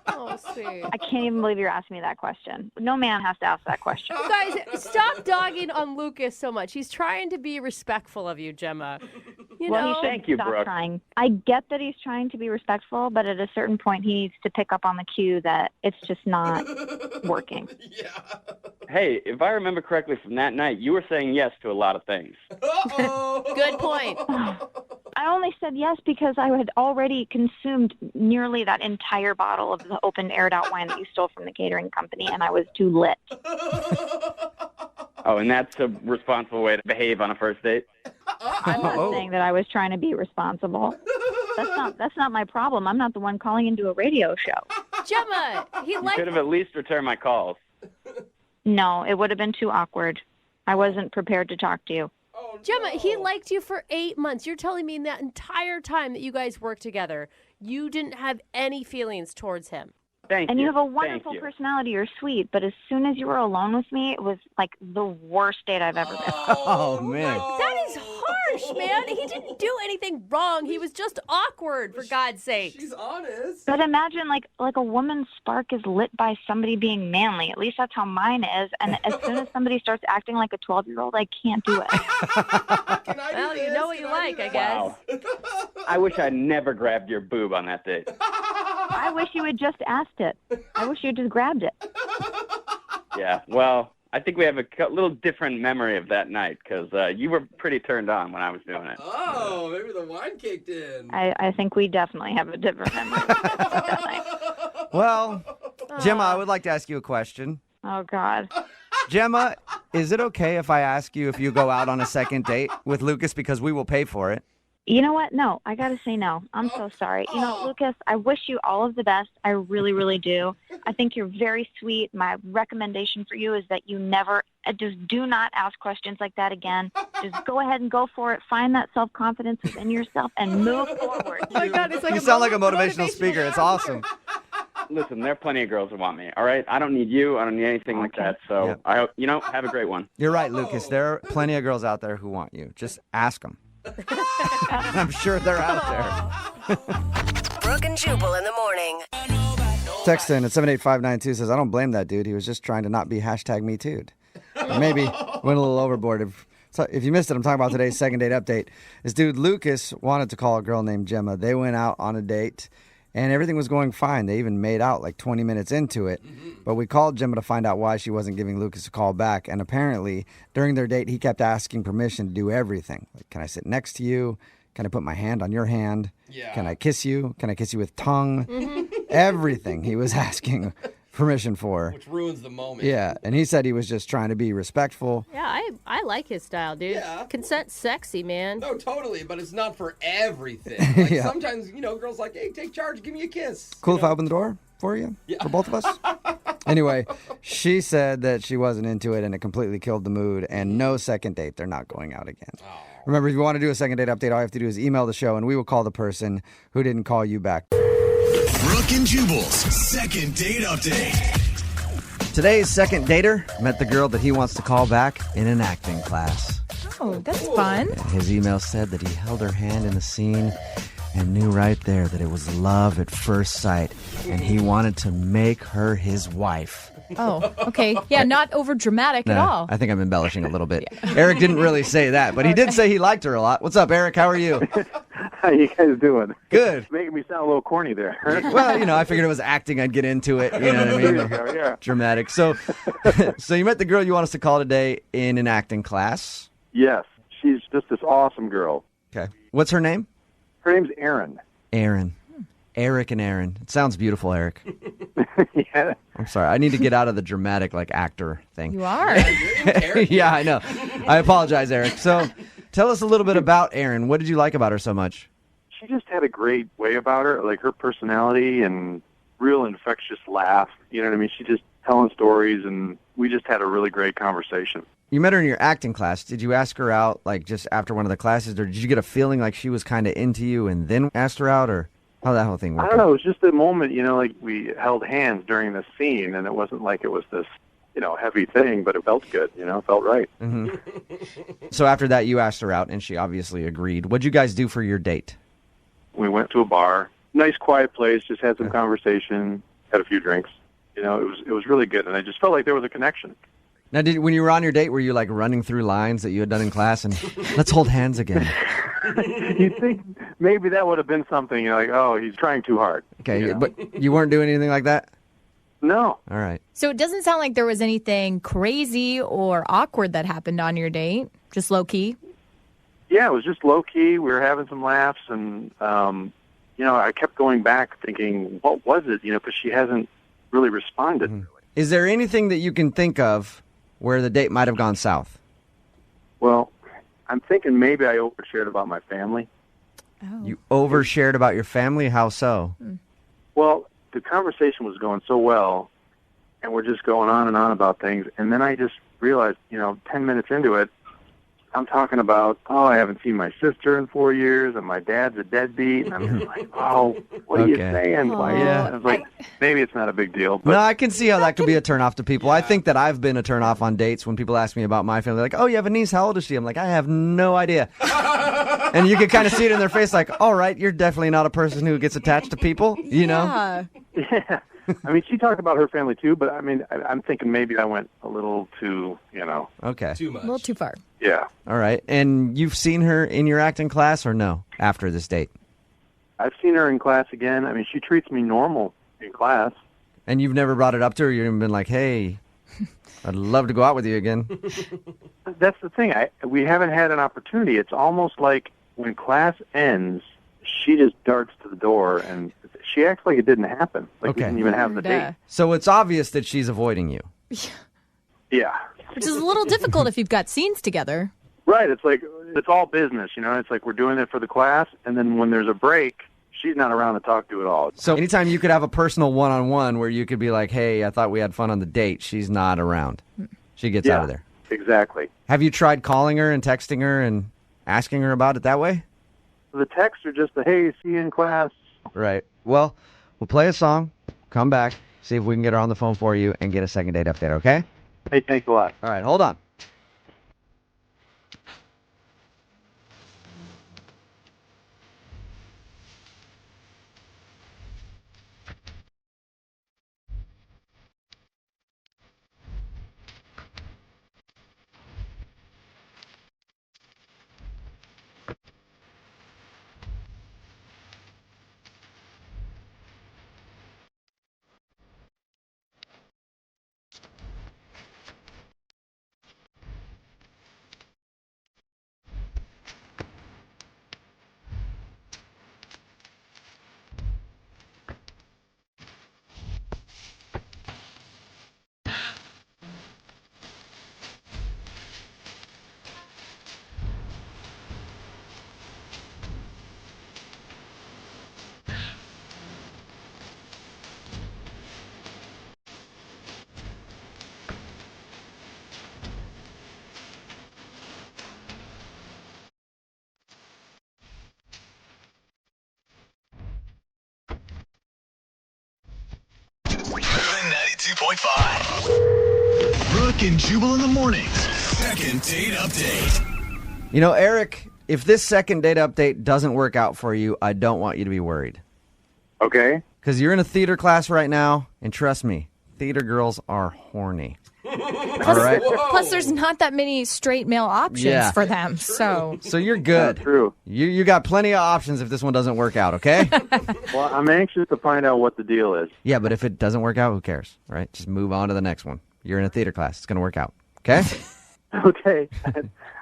Oh, sweet. I can't even believe you're asking me that question. No man has to ask that question. You guys, stop dogging on Lucas so much. He's trying to be respectful of you, Gemma. You know? Thank you, Stop Brooke. trying. I get that he's trying to be respectful, but at a certain point, he needs to pick up on the cue that it's just not working. Hey, if I remember correctly from that night, you were saying yes to a lot of things. Good point. I only said yes because I had already consumed nearly that entire bottle of the open aired out wine that you stole from the catering company, and I was too lit. Oh, and that's a responsible way to behave on a first date? I'm not saying that I was trying to be responsible. That's not my problem. I'm not the one calling into a radio show. Gemma, he You liked could have at least returned my calls. No, it would have been too awkward. I wasn't prepared to talk to you. Gemma, he liked you for 8 months. You're telling me in that entire time that you guys worked together, you didn't have any feelings towards him. Thank And you. you have a Thank wonderful you. personality. You're sweet, but as soon as you were alone with me, it was like the worst date I've ever been. Oh, man. That is harsh, man. He didn't do anything wrong. He was just awkward, for God's sake. She's honest. But imagine like a woman's spark is lit by somebody being manly. At least that's how mine is. And as soon as somebody starts acting like a 12-year-old, I can't do it. Well, you know what you like, I guess. Wow. I wish I never grabbed your boob on that date. I wish you had just asked it. I wish you had just grabbed it. Yeah, well, I think we have a little different memory of that night because you were pretty turned on when I was doing it. Oh, maybe the wine kicked in. I think we definitely have a different memory of that night. Well, Gemma, I would like to ask you a question. Oh, God. Gemma, is it okay if I ask you if you go out on a second date with Lucas because we will pay for it? You know what? No, I got to say no. I'm so sorry. You know, Lucas, I wish you all of the best. I really, really do. I think you're very sweet. My recommendation for you is that you never, just do not ask questions like that again. Just go ahead and go for it. Find that self-confidence within yourself and move forward. Oh my God, it's like You sound like a motivational speaker. It's awesome. Listen, there are plenty of girls who want me, all right? I don't need you. I don't need anything like that. So, Yeah. I hope, have a great one. You're right, Lucas. There are plenty of girls out there who want you. Just ask them. I'm sure they're out there. Brooke and Jubal in the morning. Text in at 78592 says, I don't blame that dude. He was just trying to not be #MeToo'd. Or maybe went a little overboard. If you missed it, I'm talking about today's second date update. This dude, Lucas, wanted to call a girl named Gemma. They went out on a date, and everything was going fine. They even made out like 20 minutes into it. But we called Gemma to find out why she wasn't giving Lucas a call back. And apparently, during their date, he kept asking permission to do everything. Like, can I sit next to you? Can I put my hand on your hand? Yeah. Can I kiss you? Can I kiss you with tongue? Everything he was asking permission for. Which ruins the moment. Yeah, and he said he was just trying to be respectful. Yeah, I like his style, dude. Yeah. Consent's sexy, man. No, totally, but it's not for everything. Like Yeah. sometimes, girls like, hey, take charge, give me a kiss. Cool if I open the door for you? For both of us? Anyway, she said that she wasn't into it and it completely killed the mood, and no second date. They're not going out again. Remember, if you want to do a second date update, all you have to do is email the show and we will call the person who didn't call you back. Brooke and Jubal's second date update. Today's second dater met the girl that he wants to call back in an acting class. Oh, that's fun. His email said that he held her hand in the scene and knew right there that it was love at first sight, and he wanted to make her his wife. Oh, okay. Yeah, not over dramatic at all. I think I'm embellishing a little bit. Eric didn't really say that, but he did say he liked her a lot. What's up, Eric? How are you? How you guys doing? Good. Making me sound a little corny there. Well, I figured it was acting. I'd get into it. You know what I mean? There you go, yeah. Dramatic. So you met the girl you want us to call today in an acting class. Yes, she's just this awesome girl. Okay. What's her name? Her name's Erin. Erin. Eric and Erin. It sounds beautiful, Eric. Yeah. I'm sorry. I need to get out of the dramatic, like, actor thing. You are. Yeah, I know. I apologize, Eric. So tell us a little bit about Erin. What did you like about her so much? She just had a great way about her, like her personality and real infectious laugh. You know what I mean? She just telling stories, and we just had a really great conversation. You met her in your acting class. Did you ask her out, like, just after one of the classes, or did you get a feeling like she was kind of into you and then asked her out, or how that whole thing worked? I don't know. It was just a moment, like we held hands during the scene, and it wasn't like it was this, heavy thing, but it felt good, it felt right. Mm-hmm. So after that, you asked her out, and she obviously agreed. What'd you guys do for your date? We went to a bar, nice quiet place, just had some conversation, had a few drinks. It was really good, and I just felt like there was a connection. Now, when you were on your date, were you like running through lines that you had done in class and let's hold hands again? You'd think maybe that would have been something, like, oh, he's trying too hard. Okay, but you weren't doing anything like that? No. All right. So it doesn't sound like there was anything crazy or awkward that happened on your date. Just low key. Yeah, it was just low key. We were having some laughs, and I kept going back thinking, what was it? Because she hasn't really responded. Mm-hmm. Is there anything that you can think of where the date might have gone south? Well, I'm thinking maybe I overshared about my family. Oh. You overshared about your family? How so? Well, the conversation was going so well, and we're just going on and on about things, and then I just realized, 10 minutes into it, I'm talking about, I haven't seen my sister in 4 years, and my dad's a deadbeat, and I'm just like, what are you saying? Yeah. I was like, maybe it's not a big deal. But No, I can see how that could be a turnoff to people. I think that I've been a turnoff on dates when people ask me about my family. Like, oh, you have a niece. How old is she? I'm like, I have no idea. And you can kind of see it in their face like, all right, you're definitely not a person who gets attached to people, know? Yeah. I mean, she talked about her family too, but I mean, I'm thinking maybe I went a little too, Okay. Too much. A little too far. Yeah. All right. And you've seen her in your acting class or no after this date? I've seen her in class again. I mean, she treats me normal in class. And you've never brought it up to her? You've been like, hey, I'd love to go out with you again. That's the thing. We haven't had an opportunity. It's almost like when class ends, she just darts to the door, and she acts like it didn't happen. Like we didn't even have the date. So it's obvious that she's avoiding you. Yeah. Which is a little difficult if you've got scenes together. Right. It's like, it's all business, It's like we're doing it for the class, and then when there's a break, she's not around to talk to at all. So anytime you could have a personal one-on-one where you could be like, hey, I thought we had fun on the date, she's not around. She gets out of there. Exactly. Have you tried calling her and texting her and asking her about it that way? The texts are just the, hey, see you in class. Right. Well, we'll play a song, come back, see if we can get her on the phone for you, and get a second date update, okay? Hey, thanks a lot. All right, hold on. Moving 92.5. Brooke and Jubal in the mornings. Second date update. Eric, if this second date update doesn't work out for you, I don't want you to be worried. Okay. Because you're in a theater class right now, and trust me, theater girls are horny. All right? Plus, there's not that many straight male options for them. So you're good. True. You got plenty of options if this one doesn't work out, okay? Well, I'm anxious to find out what the deal is. Yeah, but if it doesn't work out, who cares, right? Just move on to the next one. You're in a theater class. It's going to work out, okay? Okay.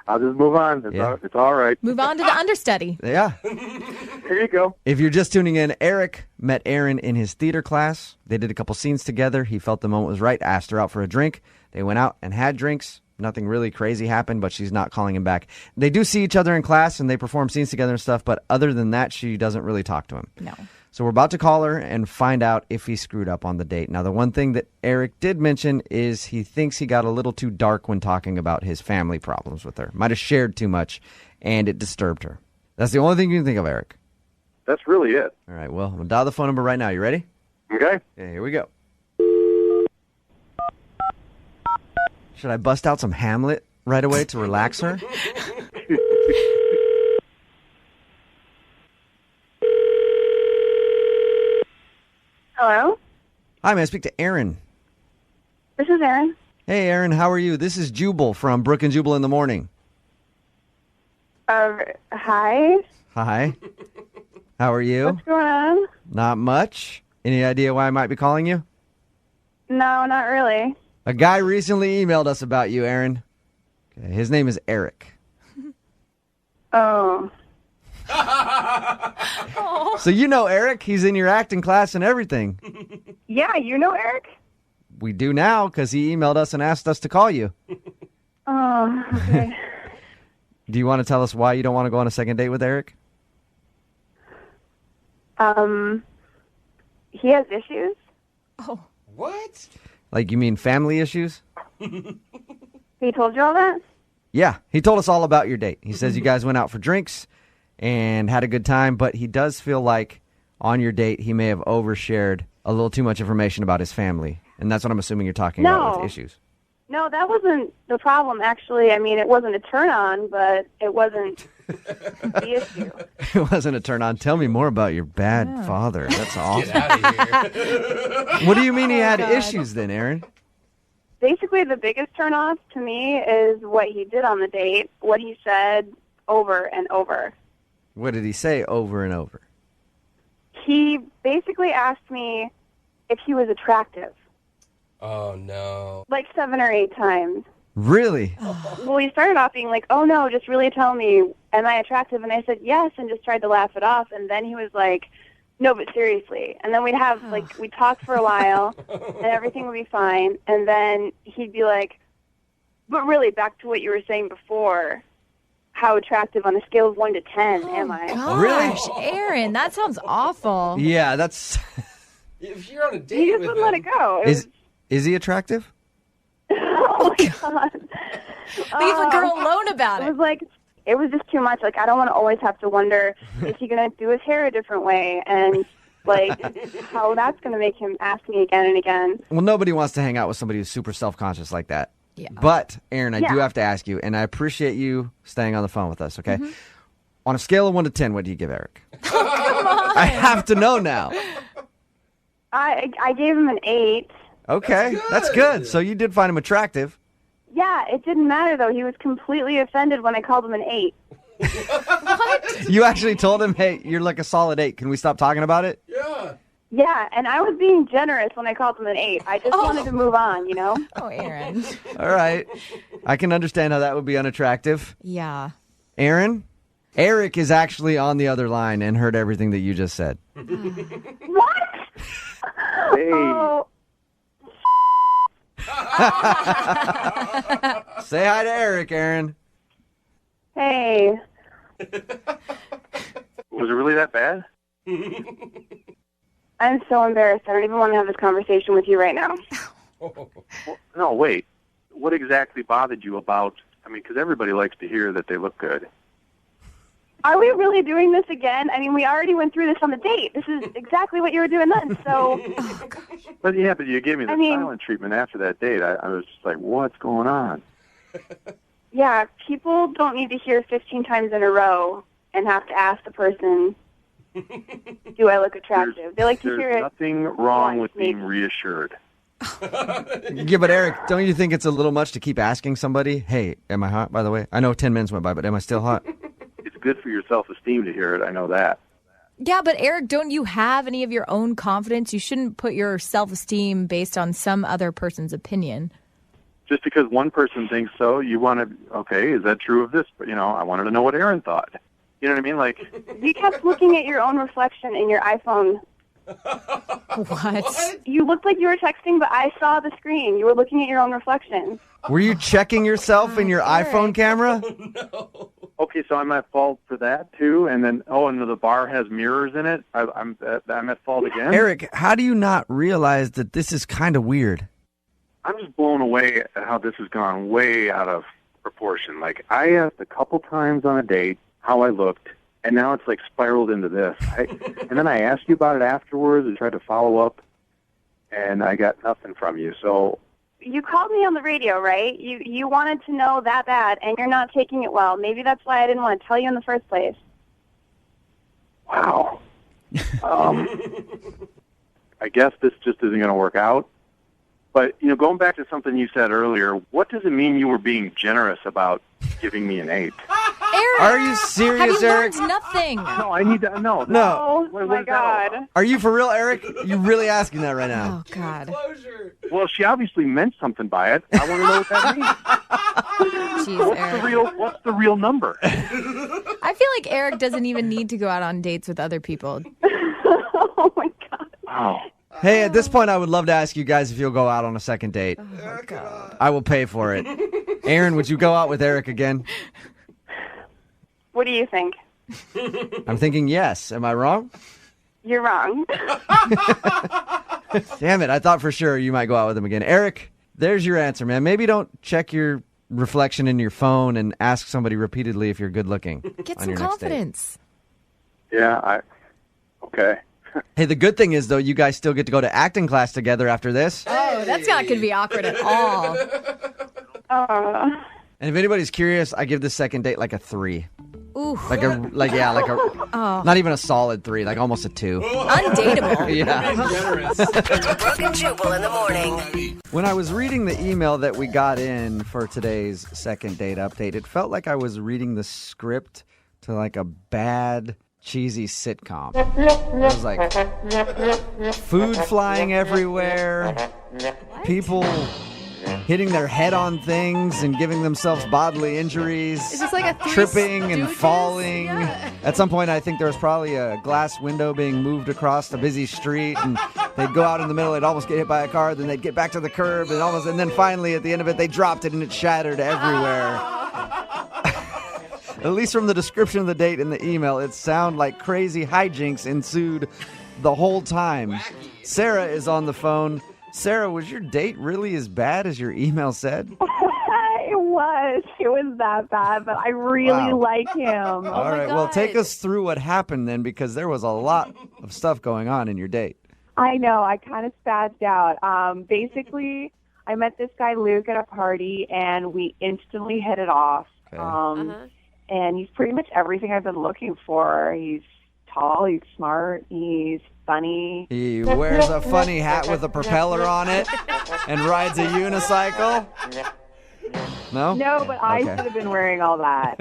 I'll just move on. It's all right. Move on to the understudy. Yeah. Here you go. If you're just tuning in, Eric met Erin in his theater class. They did a couple scenes together. He felt the moment was right, asked her out for a drink. They went out and had drinks. Nothing really crazy happened, but she's not calling him back. They do see each other in class, and they perform scenes together and stuff, but other than that, she doesn't really talk to him. No. So we're about to call her and find out if he screwed up on the date. Now, the one thing that Eric did mention is he thinks he got a little too dark when talking about his family problems with her. Might have shared too much, and it disturbed her. That's the only thing you can think of, Eric. That's really it. All right, well, we'll dial the phone number right now. You ready? Okay. Okay, here we go. Should I bust out some Hamlet right away to relax her? Hello? Hi, may I speak to Erin? This is Erin. Hey, Erin, how are you? This is Jubal from Brooke and Jubal in the morning. Hi. Hi. How are you? What's going on? Not much. Any idea why I might be calling you? No, not really. A guy recently emailed us about you, Erin. Okay, his name is Eric. Oh. So you know Eric. He's in your acting class and everything. Yeah, you know Eric? We do now because he emailed us and asked us to call you. Oh, okay. Do you want to tell us why you don't want to go on a second date with Eric? He has issues. Oh. What? Like, you mean family issues? He told you all that? Yeah, he told us all about your date. He says you guys went out for drinks and had a good time, but he does feel like on your date he may have overshared a little too much information about his family. And that's what I'm assuming you're talking about with issues. No, that wasn't the problem, actually. I mean, it wasn't a turn-on, but it wasn't the issue. It wasn't a turn-on. Tell me more about your bad father. That's awesome. Get out of here. What do you mean he had issues then, Erin? Basically, the biggest turn-off to me is what he did on the date, what he said over and over. What did he say over and over? He basically asked me if he was attractive. Oh, no. Like 7 or 8 times. Really? Well, he started off being like, oh, no, just really tell me, am I attractive? And I said, yes, and just tried to laugh it off. And then he was like, no, but seriously. And then we'd talk for a while, and everything would be fine. And then he'd be like, but really, back to what you were saying before, how attractive on a scale of 1 to 10 am I? Gosh, Erin, that sounds awful. Yeah, that's... If you're on a date He just with wouldn't let it go. Is he attractive? Oh, my God. Leave a girl alone about it. It was just too much. Like, I don't want to always have to wonder, is he going to do his hair a different way? And, like, how that's going to make him ask me again and again. Well, nobody wants to hang out with somebody who's super self-conscious like that. Yeah. But, Erin, I do Yeah. have to ask you, and I appreciate you staying on the phone with us, okay? On a scale of 1 to 10, what do you give Eric? Come on. I have to know now. I gave him an 8. Okay, that's good. So you did find him attractive. Yeah, it didn't matter, though. He was completely offended when I called him an 8. What? You actually told him, hey, you're like a solid 8. Can we stop talking about it? Yeah. Yeah, and I was being generous when I called him an 8. I just wanted to move on, you know? Oh, Erin. All right. I can understand how that would be unattractive. Yeah. Erin? Eric is actually on the other line and heard everything that you just said. What? Hey. Oh, Say hi to Eric, Erin. hey. Was it really that bad? I'm so embarrassed. I don't even want to have this conversation with you right now. No, wait. What exactly bothered you about... I mean, because everybody likes to hear that they look good. Are we really doing this again? I mean, we already went through this on the date. This is exactly what you were doing then, so... But yeah, but you gave me the I mean- silent treatment after that date. I was just like, what's going on? Yeah, people don't need to hear 15 times in a row and have to ask the person, do I look attractive? They like to hear There's it. nothing wrong once, with being maybe. reassured. Yeah, but Eric, don't you think it's a little much to keep asking somebody, hey, am I hot, by the way? I know 10 minutes went by, but am I still hot? It's good for your self-esteem to hear it. I know that. Yeah, but Eric, don't you have any of your own confidence? You shouldn't put your self-esteem based on some other person's opinion. just because one person thinks so, you want to, okay, is that true of this? But, I wanted to know what Aaron thought. You know what I mean? Like, You kept looking at your own reflection in your iPhone. What? You looked like you were texting, but I saw the screen. You were looking at your own reflection. Were you checking yourself in your iPhone camera? okay, so I'm at fault for that too. And then, and the bar has mirrors in it. I'm at fault again. Eric, how do you not realize that this is kind of weird? I'm just blown away at how this has gone way out of proportion. Like, I asked a couple times on a date how I looked, and now it's like spiraled into this. And then I asked you about it afterwards and tried to follow up, and I got nothing from you. So You called me on the radio, right? You wanted to know that bad, and you're not taking it well. Maybe that's why I didn't want to tell you in the first place. wow. I guess this just isn't going to work out. But, going back to something you said earlier, what does it mean you were being generous about giving me an 8? Eric, are you serious, have you Eric? learned nothing? No, I need to know. No. Oh, my God. Are you for real, Eric? You really asking that right now? Oh, God. Well, she obviously meant something by it. I want to know what that means. Jeez, What's the real number? I feel like Eric doesn't even need to go out on dates with other people. Oh, my God. Wow. Hey, at this point, I would love to ask you guys if you'll go out on a second date. Oh, my God. I will pay for it. Aaron, would you go out with Eric again? What do you think? I'm thinking yes. Am I wrong? You're wrong. Damn it. I thought for sure you might go out with him again. Eric, there's your answer, man. Maybe don't check your reflection in your phone and ask somebody repeatedly if you're good looking. Get on some your next date. confidence. Yeah, okay. Hey, the good thing is, though, you guys still get to go to acting class together after this. Oh, that's not going to be awkward at all. And if anybody's curious, I give this second date like a 3. Ooh. Not even a solid 3, like almost a 2. Undateable. Yeah. Brooke and Jubal in the morning. When I was reading the email that we got in for today's second date update, it felt like I was reading the script to like a bad, cheesy sitcom. It was like food flying everywhere, people hitting their head on things and giving themselves bodily injuries. Is this like a Three tripping and Stooges? falling? Yeah. At some point, I think there was probably a glass window being moved across a busy street, and they'd go out in the middle, they'd almost get hit by a car, then they'd get back to the curb, and then finally at the end of it, they dropped it and it shattered everywhere. At least from the description of the date in the email, it sounded like crazy hijinks ensued the whole time. Sarah is on the phone. Sarah, was your date really as bad as your email said? It was that bad, but I really like him. All right, well, take us through what happened then, because there was a lot of stuff going on in your date. I know. I kind of spazzed out. Basically, I met this guy, Luke, at a party, and we instantly hit it off. Okay. And he's pretty much everything I've been looking for. He's tall, he's smart, he's funny. He wears a funny hat with a propeller on it and rides a unicycle. No? No, but I Okay. should have been wearing all that.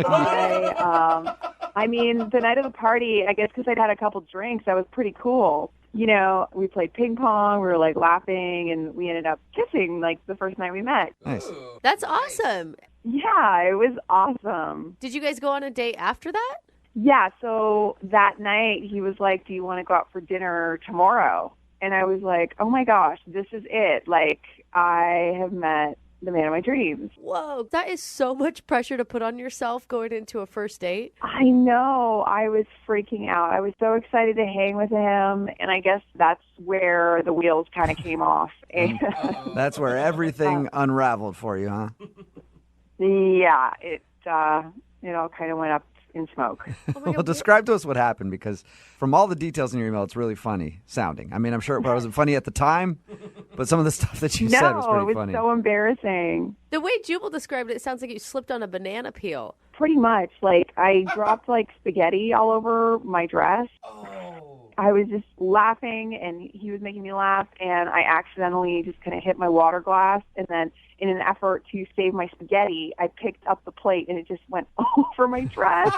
I mean, the night of the party, I guess because I'd had a couple drinks, that was pretty cool. You know, we played ping pong, we were like laughing, and we ended up kissing like the first night we met. Nice. That's awesome. Yeah, it was awesome. Did you guys go on a date after that? Yeah, so that night he was like, do you want to go out for dinner tomorrow? And I was like, oh my gosh, this is it. Like, I have met the man of my dreams. Whoa, that is so much pressure to put on yourself going into a first date. I know. I was freaking out. I was so excited to hang with him, and I guess that's where the wheels kind of came off. That's where everything unraveled for you, huh? Yeah, it all kind of went up in smoke. Well, describe to us what happened, because from all the details in your email, it's really funny sounding. I mean, I'm sure it wasn't funny at the time, but some of the stuff that you said was pretty it was funny. so embarrassing. The way Jubal described it, it sounds like you slipped on a banana peel. Pretty much. Like, I dropped, like, spaghetti all over my dress. I was just laughing, and he was making me laugh, and I accidentally just kind of hit my water glass, and then in an effort to save my spaghetti, I picked up the plate, and it just went over my dress.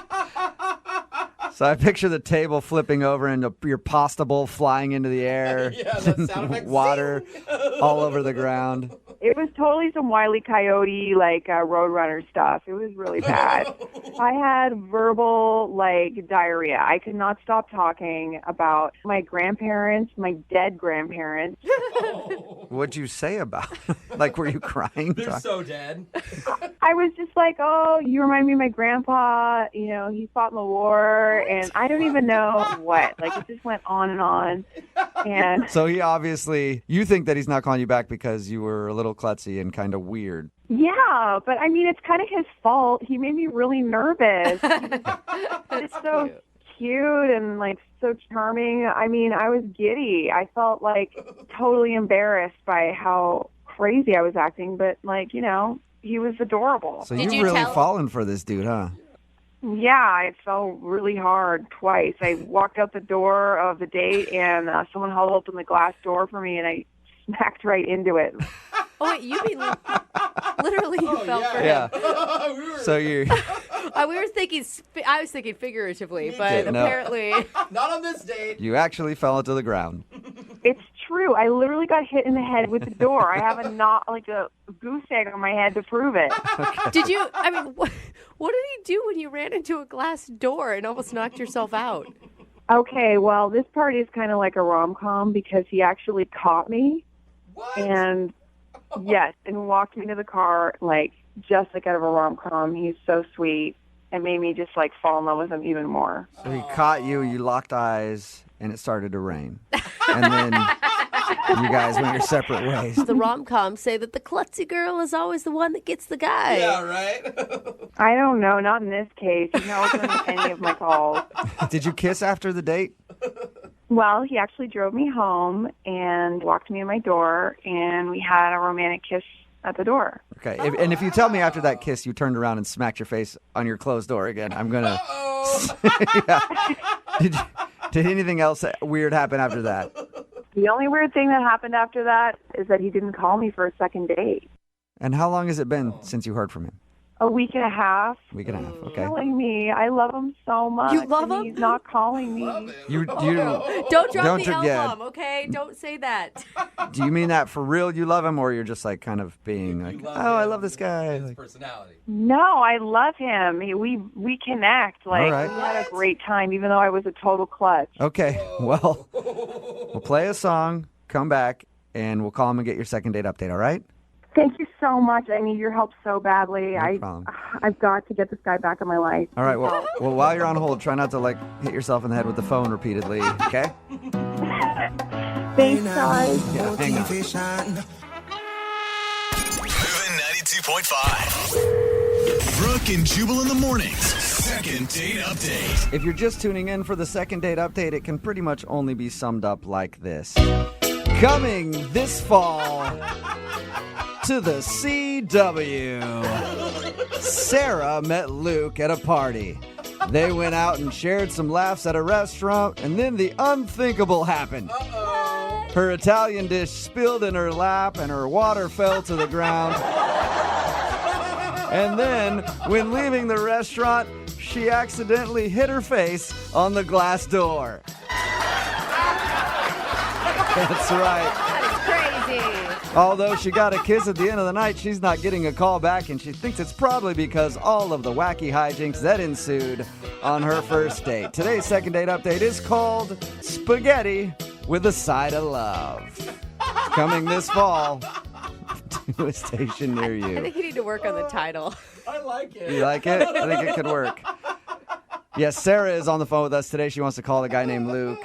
So I picture the table flipping over and your pasta bowl flying into the air. Yeah, that sound effect. Water all over the ground. It was totally some Wile E. Coyote, like Roadrunner stuff. It was really bad. I had verbal, like, diarrhea. I could not stop talking about my grandparents, my dead grandparents. What'd you say about it? Like, were you crying? They're so dead. I was just like, oh, you remind me of my grandpa. You know, he fought in the war, and I don't even know what. Like, it just went on and on. And So he obviously, you think that he's not calling you back because you were a little klutzy and kind of weird. yeah, but I mean, it's kind of his fault. He made me really nervous. It's so cute and like so charming. I mean, I was giddy. I felt like totally embarrassed by how crazy I was acting, but like, you know, he was adorable. So you've really fallen for this dude, huh? Yeah, it fell really hard twice. I walked out the door of the date and someone held open the glass door for me and I smacked right into it. Oh, wait, you mean literally you fell for him? Yeah. So you We were thinking, I was thinking figuratively, but did, no. apparently. Not on this date. you actually fell into the ground. It's true. I literally got hit in the head with the door. I have a goose egg on my head to prove it. Did you, I mean, what did he do when you ran into a glass door and almost knocked yourself out? Okay, well, this part is kind of like a rom-com because he actually caught me. What? And yes, and walked me to the car, like, just like out of a rom-com. He's so sweet. It made me just, like, fall in love with him even more. So he caught you, you locked eyes, and it started to rain. And then you guys went your separate ways. The rom-coms say that the klutzy girl is always the one that gets the guy. Yeah, right? I don't know, not in this case. He never returned any of my calls. Did you kiss after the date? Well, he actually drove me home and walked me in my door, and we had a romantic kiss at the door. Okay, and if you tell me after that kiss you turned around and smacked your face on your closed door again, I'm going to... yeah. Did anything else weird happen after that? The only weird thing that happened after that is that he didn't call me for a second date. And how long has it been since you heard from him? A week and a half. Week and a half, okay. Calling me. I love him so much. You love him? He's not calling me. You Don't drop the L yeah. bomb, okay? Don't say that. Do you mean that for real you love him, or you're just like kind of being like, oh, I love this guy? His Like, personality. No, I love him. We connect. Like, All right. we had a great time, even though I was a total klutz. okay, well, we'll play a song, come back, and we'll call him and get your second date update, all right? Thank you so much. I need your help so badly. No problem. I've got to get this guy back in my life. All right, well, while you're on hold, try not to, like, hit yourself in the head with the phone repeatedly, okay? Thanks, guys. Yeah, hang on. Moving 92.5. Brooke and Jubal in the mornings. Second date update. If you're just tuning in for the second date update, it can pretty much only be summed up like this. Coming this fall to the CW, Sarah met Luke at a party. They went out and shared some laughs at a restaurant, and then the unthinkable happened. Her Italian dish spilled in her lap, and her water fell to the ground. And then, when leaving the restaurant, she accidentally hit her face on the glass door. That's right. Crazy. Although she got a kiss at the end of the night, she's not getting a call back, and she thinks it's probably because all of the wacky hijinks that ensued on her first date. Today's second date update is called Spaghetti with a Side of Love. Coming this fall to a station near I you. think you need to work on the title. I like it. You like it? I think it could work. Yes, Sarah is on the phone with us today. She wants to call a guy named Luke.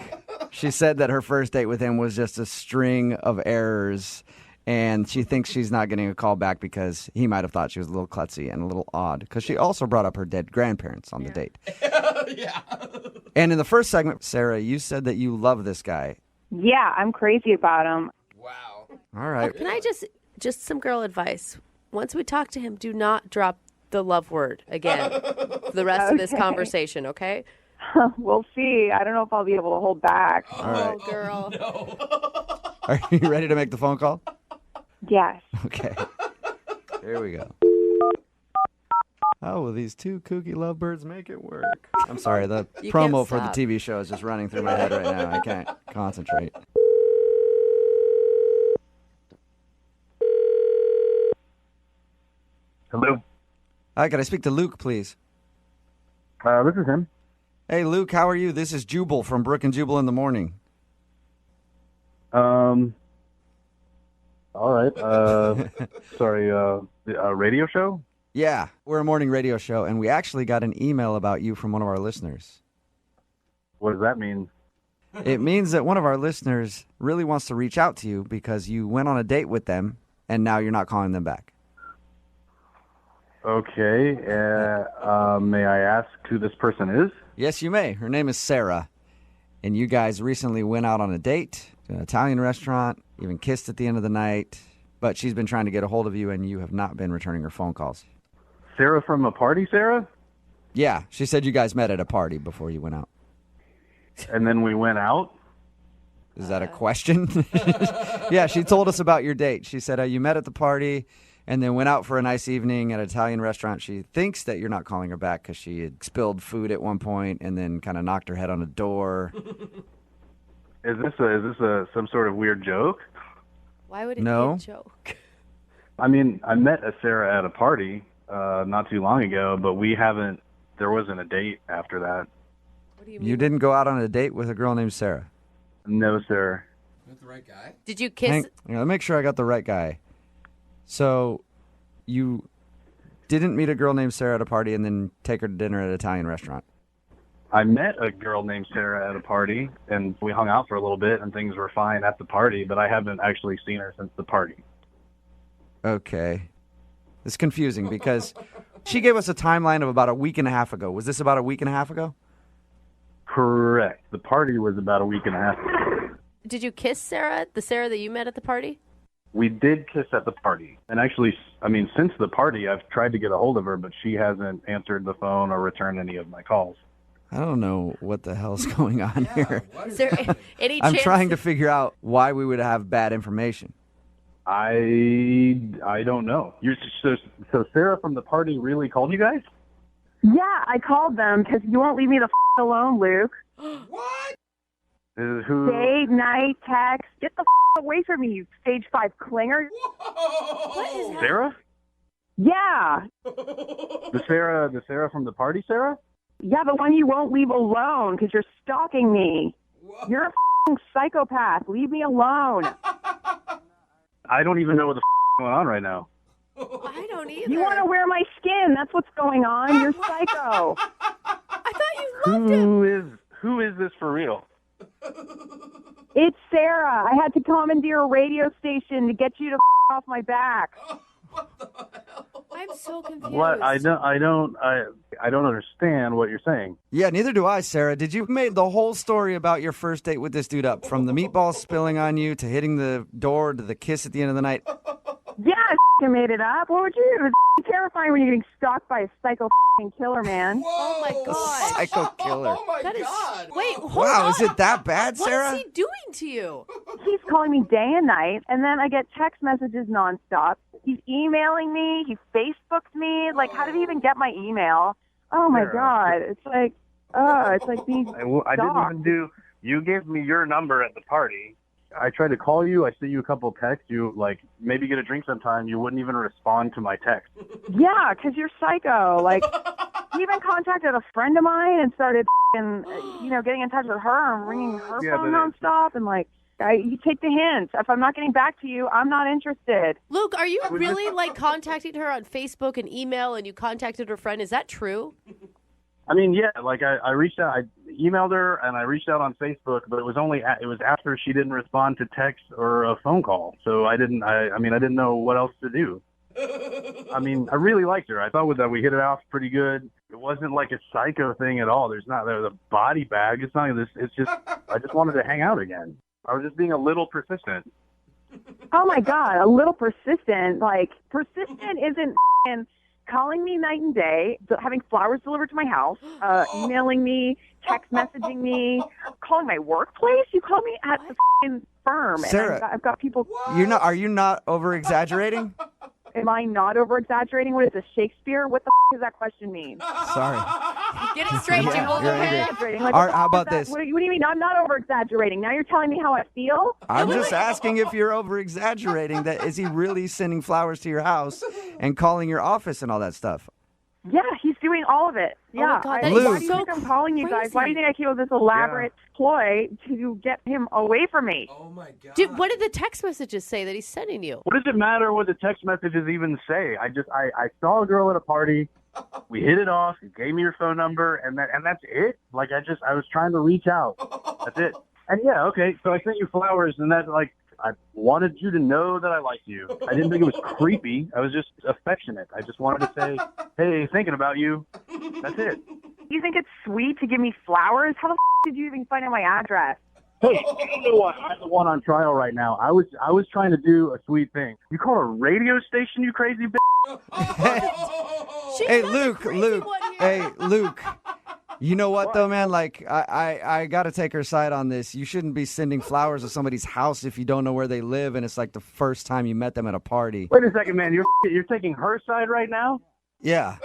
She said that her first date with him was just a string of errors, and she thinks she's not getting a call back because he might have thought she was a little klutzy and a little odd, because she also brought up her dead grandparents on the date. Yeah. And in the first segment, Sarah, you said that you love this guy. Yeah, I'm crazy about him. Wow. All right. Can I just some girl advice? Once we talk to him, do not drop the love word again for the rest of this Okay. conversation, okay? We'll see. I don't know if I'll be able to hold back. All right. Oh, girl. Are you ready to make the phone call? Yes. Okay. Here we go. How will these two kooky lovebirds make it work? I'm sorry, the You promo can't for the stop. TV show is just running through my head right now. I can't concentrate. Hello. Hi, can I speak to Luke, please? This is him. Hey, Luke, how are you? This is Jubal from Brooke and Jubal in the morning. All right. Sorry, a radio show? Yeah, we're a morning radio show, and we actually got an email about you from one of our listeners. What does that mean? It means that one of our listeners really wants to reach out to you because you went on a date with them, and now you're not calling them back. Okay. May I ask who this person is? Yes, you may. Her name is Sarah, and you guys recently went out on a date to an Italian restaurant, even kissed at the end of the night, but she's been trying to get a hold of you, and you have not been returning her phone calls. Sarah from a party, Sarah? Yeah, she said you guys met at a party before you went out. And then we went out? Is that a question? Yeah, she told us about your date. She said you met at the party and then went out for a nice evening at an Italian restaurant. She thinks that you're not calling her back because she had spilled food at one point and then kind of knocked her head on a door. Is this some sort of weird joke? Why would it No. be a joke? I mean, I met a Sarah at a party not too long ago, but there wasn't a date after that. What do you You didn't go out on a date with a girl named Sarah? No, sir. That's the right guy. Did you kiss? Hang on, let me make sure I got the right guy. So you didn't meet a girl named Sarah at a party and then take her to dinner at an Italian restaurant? I met a girl named Sarah at a party, and we hung out for a little bit, and things were fine at the party, but I haven't actually seen her since the party. Okay. It's confusing because she gave us a timeline of about a week and a half ago. Was this about a week and a half ago? Correct. The party was about a week and a half ago. Did you kiss Sarah, the Sarah that you met at the party? We did kiss at the party. And actually, I mean, since the party, I've tried to get a hold of her, but she hasn't answered the phone or returned any of my calls. I don't know what the hell's going on here. Is there any I'm chance? trying to figure out why we would have bad information. I don't know. So Sarah from the party really called you guys? Yeah, I called them because you won't leave me the alone, Luke. What? Who? Day, night, text. Get the away from me, you stage 5 clinger. What is that? Sarah? Yeah. The Sarah from the party, Sarah? Yeah, the one you won't leave alone because you're stalking me. You're a psychopath. Leave me alone. I don't even know what the going on right now. I don't either. You want to wear my skin. That's what's going on. You're psycho. I thought you loved him. Who is this for real? It's Sarah. I had to commandeer a radio station to get you to off my back. I'm so confused. What? I don't understand what you're saying. Yeah, neither do I, Sarah. Did you make the whole story about your first date with this dude up? From the meatballs spilling on you to hitting the door to the kiss at the end of the night? Yeah, I made it up. What would you do? It's terrifying when you're getting stalked by a psycho killer, man. Oh my god. Psycho killer. Oh my That is. God. Wait, hold Wow, on. is it that bad, Sarah? What is he doing to you? He's calling me day and night, and then I get text messages nonstop. He's emailing me. He Facebooked me. Like, how did he even get my email? Oh my God! It's like being I didn't even do. You gave me your number at the party. I tried to call you. I sent you a couple texts. You maybe get a drink sometime. You wouldn't even respond to my text. Yeah, because you're psycho. Like, he even contacted a friend of mine and started, getting in touch with her and ringing her phone nonstop. And you take the hint. If I'm not getting back to you, I'm not interested. Luke, are you really contacting her on Facebook and email, and you contacted her friend? Is that true? I mean, yeah. I reached out. I emailed her and I reached out on Facebook, but it was after she didn't respond to text or a phone call. So I didn't know what else to do. I mean, I really liked her. I thought that we hit it off pretty good. It wasn't like a psycho thing at all. There's a body bag. It's not this. It's just I just wanted to hang out again. I was just being a little persistent. Oh my God, a little persistent. Persistent isn't calling me night and day, having flowers delivered to my house, emailing me, text messaging me, calling my workplace. You call me at the firm, Sarah, and I've got people. Are you not over exaggerating? Am I not over exaggerating? What is this, Shakespeare? What the is that question mean? Sorry. Get it straight, Yeah, Jubal. you're Okay. angry. Exaggerating. Like, All right, what how is about that? this? What do you mean? I'm not over exaggerating. Now you're telling me how I feel? I'm just asking if you're over exaggerating. That is he really sending flowers to your house and calling your office and all that stuff? Yeah, he's doing all of it. Oh my Yeah. God, that is why do you so think I'm calling you guys? Why do you crazy. think I came up with this elaborate ploy to get him away from me? Oh my god. Dude, what did the text messages say that he's sending you? What does it matter what the text messages even say? I saw a girl at a party. We hit it off. You gave me your phone number, and that's it. Like I was trying to reach out. That's it. And yeah, okay. So I sent you flowers, and that like I wanted you to know that I liked you. I didn't think it was creepy. I was just affectionate. I just wanted to say, hey, thinking about you. That's it. You think it's sweet to give me flowers? How the did you even find out my address? Hey, you don't know what? I'm the one on trial right now. I was trying to do a sweet thing. You call a radio station, you crazy bitch? Hey, Luke. Hey, Luke. You know what, though, man? Like, I got to take her side on this. You shouldn't be sending flowers to somebody's house if you don't know where they live and it's like the first time you met them at a party. Wait a second, man. You're taking her side right now? Yeah.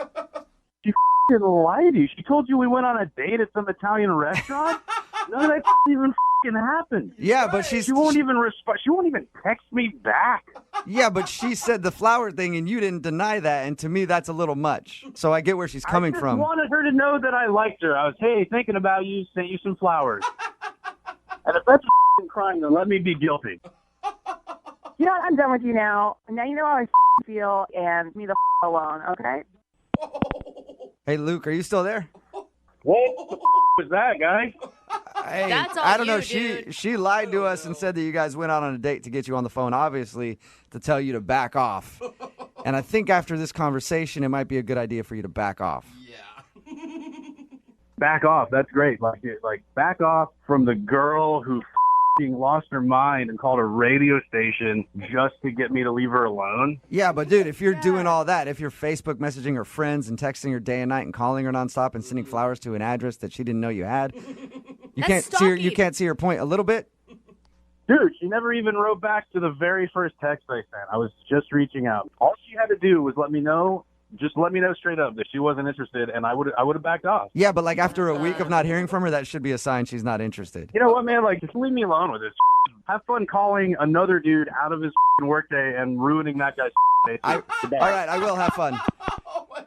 She lied to you. She told you we went on a date at some Italian restaurant? None of that even happened. Yeah, but she won't even respond. She won't even text me back. Yeah, but she said the flower thing and you didn't deny that. And to me, that's a little much. So I get where she's coming from. I wanted her to know that I liked her. I was, hey, thinking about you, sent you some flowers. And if that's a crime, then let me be guilty. You know what? I'm done with you now. Now you know how I feel, and leave me the alone, okay? Hey, Luke, are you still there? What the was that, guy? Hey, That's all I don't know. you, She lied to us and said that you guys went out on a date to get you on the phone, obviously, to tell you to back off. And I think after this conversation, it might be a good idea for you to back off. Back off. That's great. Like back off from the girl who lost her mind and called a radio station just to get me to leave her alone. Yeah, but dude, if you're doing all that, if you're Facebook messaging her friends and texting her day and night and calling her nonstop and sending flowers to an address that she didn't know you had, you can't see her point a little bit. Dude, she never even wrote back to the very first text I sent. I was just reaching out. All she had to do was let me know. Just let me know straight up that she wasn't interested, and I would have backed off. Yeah, but like after a week of not hearing from her, that should be a sign she's not interested. You know what, man? Like, just leave me alone with this. Have fun calling another dude out of his workday and ruining that guy's day. All right, I will have fun.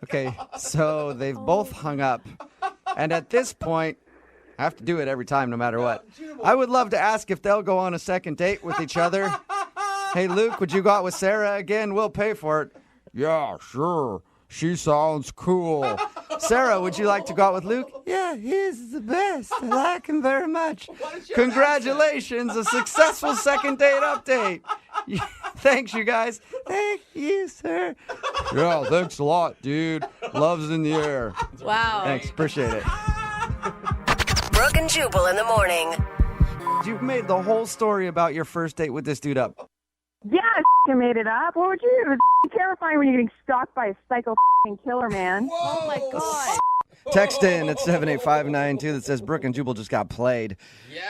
Okay, so they've both hung up, and at this point, I have to do it every time, no matter what. I would love to ask if they'll go on a second date with each other. Hey, Luke, would you go out with Sarah again? We'll pay for it. Yeah, sure. She sounds cool. Sarah, would you like to go out with Luke? Yeah, he's the best. I like him very much. Congratulations, a successful second date update. Thanks, you guys. Thank you, sir. Yeah, thanks a lot, dude. Love's in the air. Wow. Thanks, appreciate it. Brooke and Jubal in the morning. You've made the whole story about your first date with this dude up. Yeah, I made it up. What would you do? It was terrifying when you're getting stalked by a psycho killer, man. Oh, my God. Text in at 78592 that says Brooke and Jubal just got played.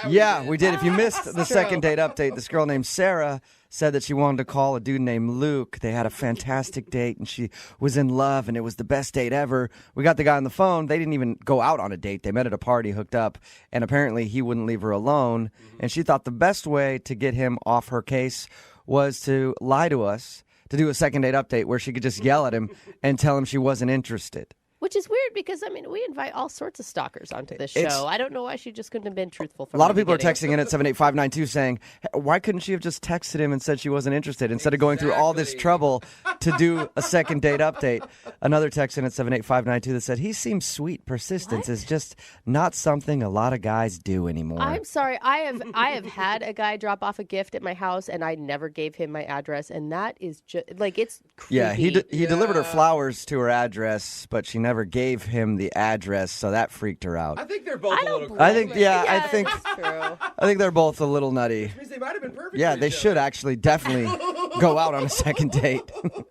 Yeah, we did. If you missed the second date update, this girl named Sarah said that she wanted to call a dude named Luke. They had a fantastic date, and she was in love, and it was the best date ever. We got the guy on the phone. They didn't even go out on a date. They met at a party, hooked up, and apparently he wouldn't leave her alone. And she thought the best way to get him off her case was to lie to us, to do a second date update where she could just yell at him and tell him she wasn't interested. Which is weird because, I mean, we invite all sorts of stalkers onto this show. I don't know why she just couldn't have been truthful from A lot of the people are beginning. texting in at 78592 saying, hey, why couldn't she have just texted him and said she wasn't interested instead of going through all this trouble to do a second date update? Another text in at 78592 that said, he seems sweet. Persistence is just not something a lot of guys do anymore. I'm sorry. I have had a guy drop off a gift at my house, and I never gave him my address, and that is just, like, it's creepy. Yeah, he delivered her flowers to her address, but she never gave him the address, so that freaked her out. I think they're both a little I think, crazy. I think they're both a little nutty. Which means they might have been perfect. Yeah, for they each should other. actually definitely go out on a second date.